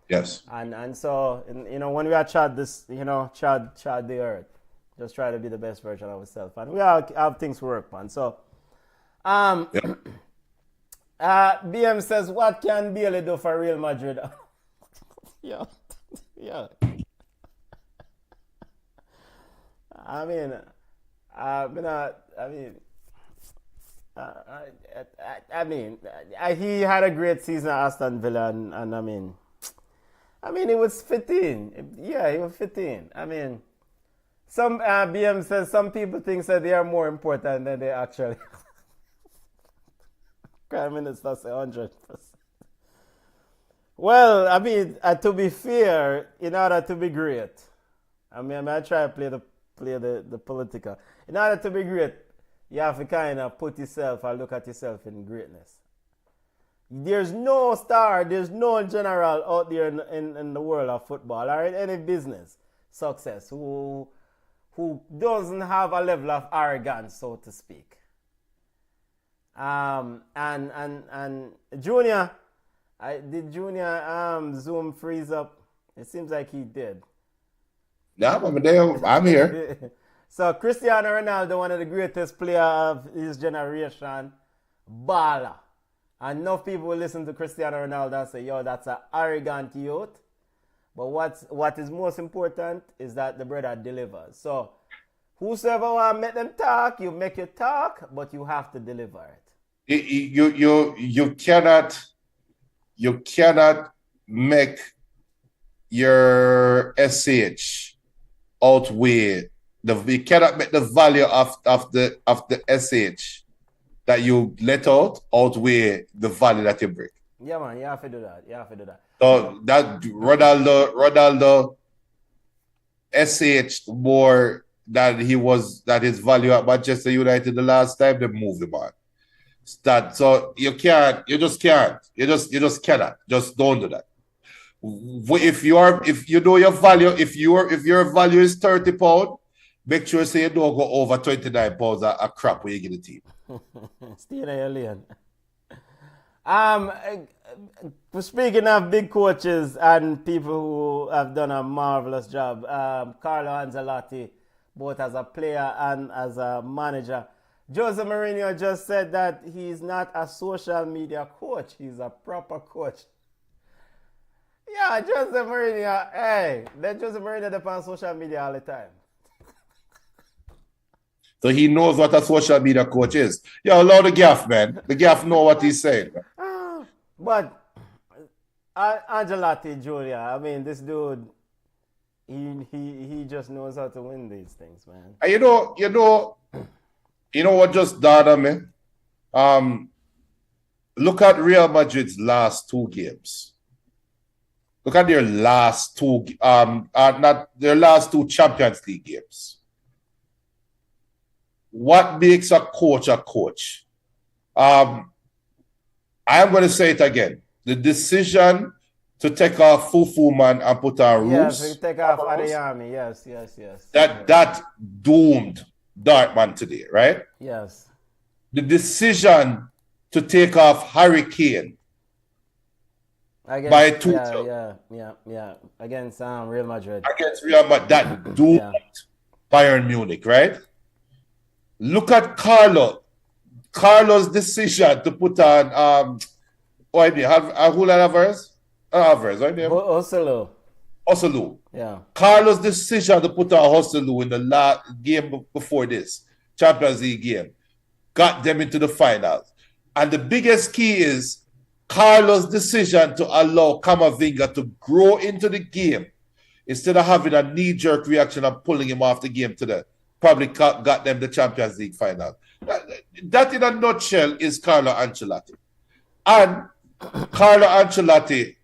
Speaker 3: Yes.
Speaker 2: And so, you know, when we are chad this, you know, chad the earth, just try to be the best version of yourself. And we all have things to work on. So, BM says, what can Bailey do for Real Madrid? yeah. I mean, he had a great season at Aston Villa, and I mean, it was 15. Yeah, he was 15. I mean, some BM says some people think that they are more important than they actually. Prime Minister say 100%. Well, I mean, to be fair, in order to be great, I try to play the political. In order to be great, you have to kind of put yourself or look at yourself in greatness. There's no star, there's no general out there in the world of football or in any business success who doesn't have a level of arrogance, so to speak. And Junior, did Junior Zoom freeze up? It seems like he did.
Speaker 3: Yeah, I'm here.
Speaker 2: So Cristiano Ronaldo, one of the greatest players of his generation, baller. And enough people will listen to Cristiano Ronaldo and say, yo, that's an arrogant youth. But what is most important is that the brother delivers. So whosoever want to make them talk, you make it talk, but you have to deliver it.
Speaker 3: You cannot make your SH outweigh you cannot make the value of the SH that you let out outweigh the value that you bring.
Speaker 2: Yeah, man, you have to do that.
Speaker 3: So that Ronaldo SH more than his value at Manchester United the last time they moved him on. So you just cannot. Just don't do that. If you know your value, if your value is £30, make sure say you don't go over £29 a crap when you get the team.
Speaker 2: Stay in your lane. Speaking of big coaches and people who have done a marvelous job, Carlo Ancelotti, both as a player and as a manager. Jose Mourinho just said that he's not a social media coach. He's a proper coach. Yeah, Jose Mourinho. Hey, let Jose Mourinho depend on social media all the time.
Speaker 3: So he knows what a social media coach is. Yo, allow the gaff, man. The gaff know what he's saying.
Speaker 2: But Ancelotti, Julia, I mean, this dude, he just knows how to win these things, man.
Speaker 3: And you know what just dawned on me? Look at Real Madrid's last two games. Look at their last two, not their last two Champions League games. What makes a coach a coach? I am going to say it again. The decision to take off Fufu man and put on
Speaker 2: Yes,
Speaker 3: Reus.
Speaker 2: we take off Adeyemi. Yes.
Speaker 3: That doomed Dortmund today, right?
Speaker 2: Yes.
Speaker 3: The decision to take off Harry Kane by Tuchel
Speaker 2: Yeah. Against Real Madrid.
Speaker 3: against Real Madrid, that doomed Bayern Munich, right? Look at Carlo's decision to put on who Alvarez? Alvarez, right? Oselu.
Speaker 2: Yeah.
Speaker 3: Carlo's decision to put on Oselu in the last game before this Champions League game got them into the finals. And the biggest key is Carlo's decision to allow Camavinga to grow into the game instead of having a knee-jerk reaction and pulling him off the game today. Probably got them the Champions League final. That in a nutshell is Carlo Ancelotti. And Carlo Ancelotti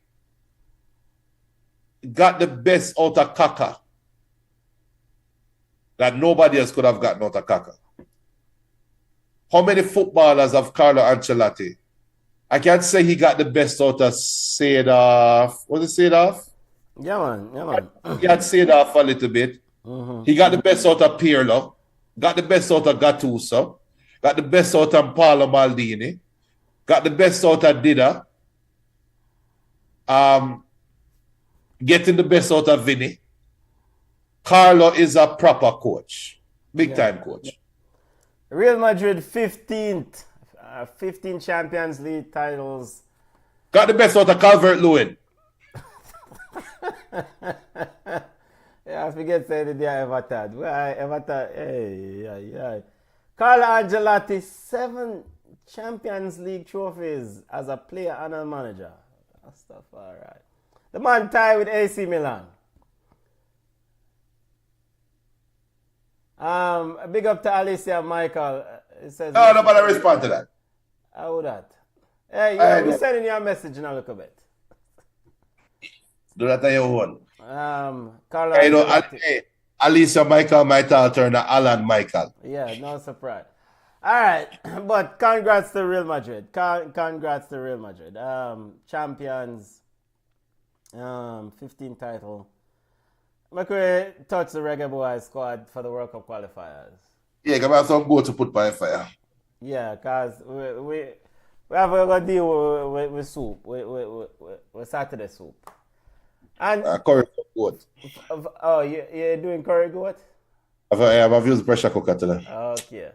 Speaker 3: got the best out of Kaka that nobody else could have gotten out of Kaka. How many footballers have Carlo Ancelotti? I can't say he got the best out of Seedorf. Was it Seedorf?
Speaker 2: Yeah, man.
Speaker 3: He had Seedorf a little bit. He got the best out of Pirlo. Got the best out of Gattuso. Got the best out of Paolo Maldini. Got the best out of Dida. Getting the best out of Vinny. Carlo is a proper coach. Big time coach.
Speaker 2: Real Madrid 15th. 15 Champions League titles.
Speaker 3: Got the best out of Calvert-Lewin.
Speaker 2: I forget say the Everton. Everton. Hey. Carlo Ancelotti 7 Champions League trophies as a player and a manager. That stuff, all right. The man tied with AC Milan. Big up to Alicia Michael. It says.
Speaker 3: No, nobody respond to that.
Speaker 2: How that? Hey, we're sending you a message in a little bit.
Speaker 3: Do that on your own.
Speaker 2: Carlo
Speaker 3: Hey, Alicia Michael might turn to Alan Michael.
Speaker 2: Yeah, no surprise. All right, but congrats to Real Madrid. Congrats to Real Madrid. Champions, 15 title. McRae touch the Reggae Boys squad for the World Cup qualifiers.
Speaker 3: Yeah, come have some goat to put by fire.
Speaker 2: Yeah, because we have a deal with soup. We Saturday soup. And
Speaker 3: curry goat.
Speaker 2: Oh, you're doing curry goat?
Speaker 3: I've used pressure cooker today.
Speaker 2: Okay.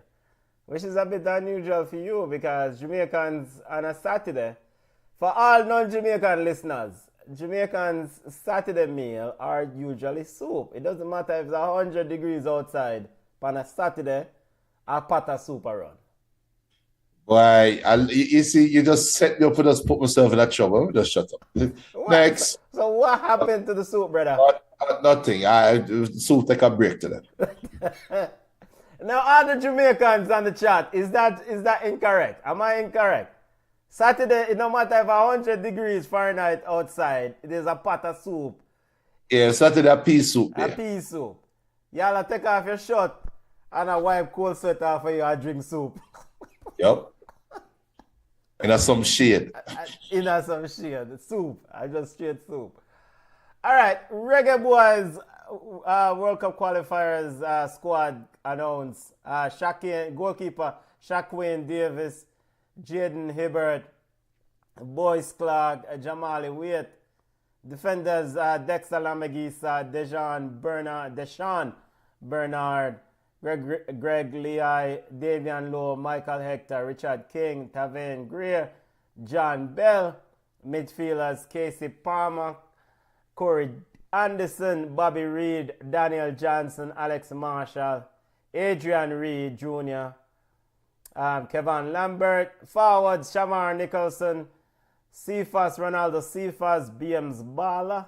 Speaker 2: Which is a bit unusual for you because Jamaicans on a Saturday, for all non-Jamaican listeners, Jamaicans' Saturday meal are usually soup. It doesn't matter if it's 100 degrees outside, on a Saturday, a pot of soup around.
Speaker 3: Why? You see, you just set me up for just put myself in that trouble. Just shut up. Next.
Speaker 2: So what happened to the soup, brother?
Speaker 3: Nothing. Soup take a break today.
Speaker 2: Now, all the Jamaicans on the chat, is that incorrect? Am I incorrect? Saturday, no matter if 100 degrees Fahrenheit outside, there's a pot of soup.
Speaker 3: Yeah, Saturday a pea soup.
Speaker 2: A pea soup. Y'all take off your shirt and a wipe cold sweat off of you and drink soup.
Speaker 3: Yep. In some shade.
Speaker 2: In some shade. Soup. I just straight soup. All right. Reggae Boys World Cup qualifiers squad announced. Goalkeeper Shaquille Davis, Jaden Hibbert, Boyce Clark, Jamali Waite. Defenders Dexter Lamagisa, Deshaun Bernard, Greg Leigh, Davian Lowe, Michael Hector, Richard King, Tavane Greer, John Bell. Midfielders Casey Palmer, Corey Anderson, Bobby Reed, Daniel Johnson, Alex Marshall, Adrian Reed Jr., Kevin Lambert. Forwards Shamar Nicholson, Cephas Ronaldo Cephas, BM's Bala,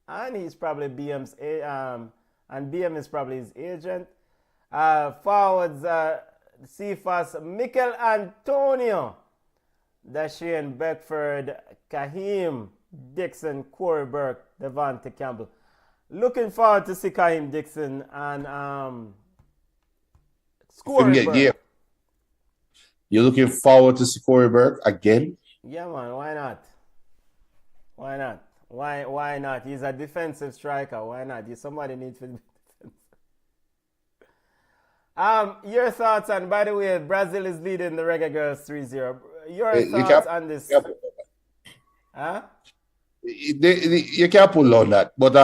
Speaker 2: and he's probably BM's and BM is probably his agent. Forwards Cephas Mikel Antonio, Dashane Beckford, Kaheem Dixon, Corey Burke, Devontae Campbell. Looking forward to see Kaheem Dixon and Corey Burke.
Speaker 3: Yeah. You're looking forward to see Corey Burke again?
Speaker 2: Yeah, man. Why not? Why not? Why not? He's a defensive striker. Why not? Somebody needs to be defensive. Your thoughts on, by the way, Brazil is leading the Reggae Girls 3-0. Your thoughts on this? Huh?
Speaker 3: You can't pull on that. But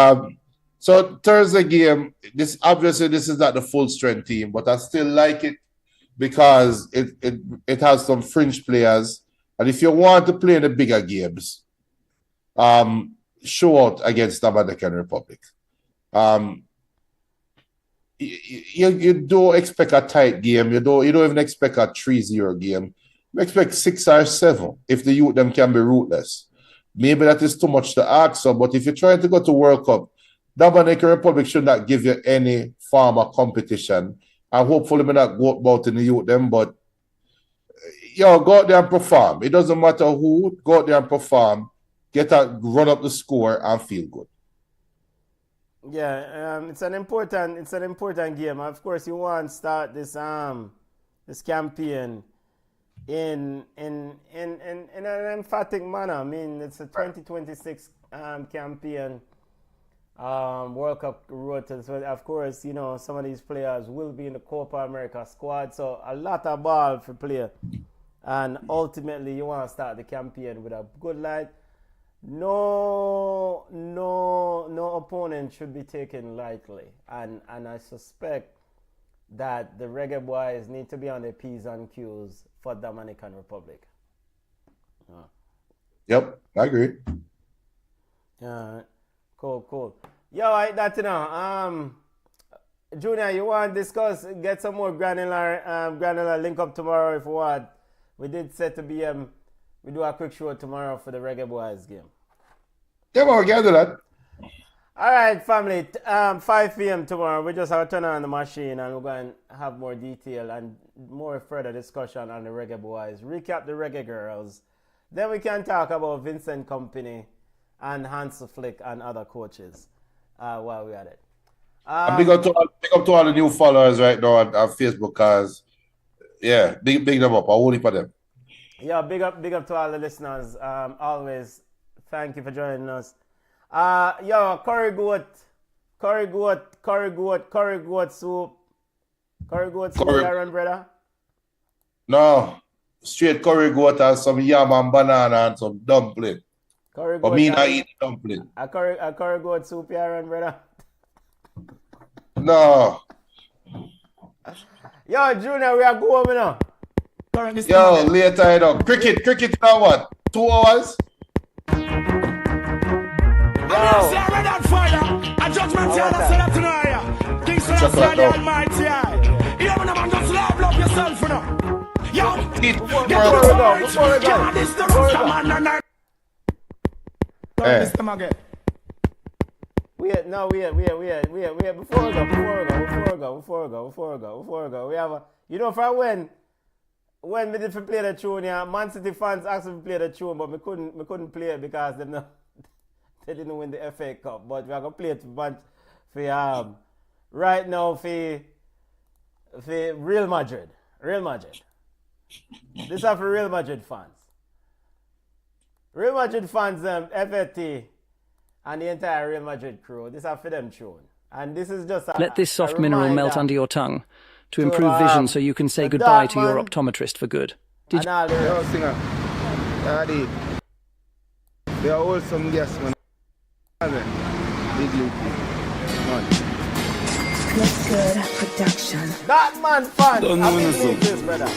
Speaker 3: so Thursday game, this is not the full strength team, but I still like it because it has some fringe players. And if you want to play in the bigger games, show out against the Dominican Republic. You don't expect a tight game. You don't even expect a 3-0 game. You expect 6 or 7 if the youth them can be ruthless. Maybe that is too much to ask for, but if you're trying to go to World Cup, Dominican Republic should not give you any form of competition. And hopefully we not go about in the youth them, but go out there and perform. It doesn't matter who, go out there and perform, run up the score and feel good.
Speaker 2: Yeah, it's an important game. Of course, you want to start this campaign in an emphatic manner. I mean, it's a 2026 campaign, World Cup road to. So of course, some of these players will be in the Copa America squad. So a lot of ball for play, and ultimately you want to start the campaign with a good light. No opponent should be taken lightly, and I suspect that the Reggae Boys need to be on their P's and Q's for Dominican Republic.
Speaker 3: Yep, I agree.
Speaker 2: Cool. Yo, Junior, you want to discuss, get some more granular link up tomorrow if you want. We did set to be we do a quick show tomorrow for the Reggae Boys game.
Speaker 3: Yeah, well, we can do that.
Speaker 2: All right, family. 5 p.m. tomorrow. We just have to turn on the machine and we're going to have more detail and more further discussion on the Reggae Boys. Recap the Reggae Girls. Then we can talk about Vincent Kompany and Hans Flick and other coaches while we're at it.
Speaker 3: Big up to all the new followers right now on Facebook, because, yeah, big them up. I will for them.
Speaker 2: Yeah, big up to all the listeners. Always, thank you for joining us. Curry goat soup. Curry goat soup, Aaron, brother?
Speaker 3: No, straight curry goat and some yam and banana and some dumpling.
Speaker 2: Curry goat.
Speaker 3: But me not eat dumpling.
Speaker 2: A curry goat soup, Aaron, brother?
Speaker 3: No.
Speaker 2: Yo, Junior, we are going now.
Speaker 3: Yo, later, Cricket now what? 2 hours?
Speaker 4: I say I read that fire. A judgment here that said that tonight. King Selassie the Almighty. You know, man, just love yourself, you know. Yo,
Speaker 2: before we go.
Speaker 4: This the Rasta man and Mr. Maggot.
Speaker 2: Wait, before we go. We have a, for when we did play the tune, yeah, Man City fans asked me to play the tune, but we couldn't play it because they didn't win the FA Cup. But we are gonna play it for right now for Real Madrid. This is for Real Madrid fans. Real Madrid fans, FAT, and the entire Real Madrid crew. This is for them tune, and this is just
Speaker 5: let this soft mineral melt under your tongue to improve vision so you can say goodbye to your optometrist for good.
Speaker 6: Yo, singer. Daddy. They are all some guests, man. Big league. Man.
Speaker 7: Look good production.
Speaker 2: That man fun.
Speaker 8: Don't know nothing.
Speaker 2: This, brother.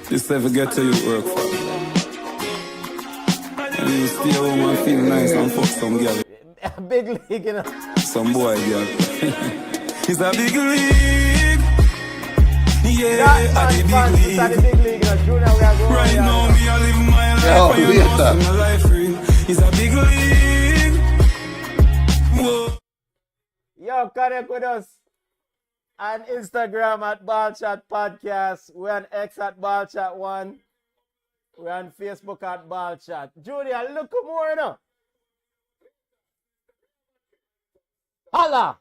Speaker 8: This never get to you work for. And you stay home and feel nice and fuck some girl.
Speaker 2: Big league, you know.
Speaker 8: Some boy girl. It's a big league. Yeah,
Speaker 2: that man
Speaker 8: a big
Speaker 2: fun. It's
Speaker 8: league.
Speaker 2: a big league, you know. Junior, we are going
Speaker 8: Right now, me I live my life.
Speaker 3: Yo,
Speaker 8: and you must live my life real. It's a big league. Whoa.
Speaker 2: Yo, connect with us on Instagram at Ballchat Podcast. We're on X at Ballchat1. We're on Facebook at Ballchat. Junior, look more, you know. Holla!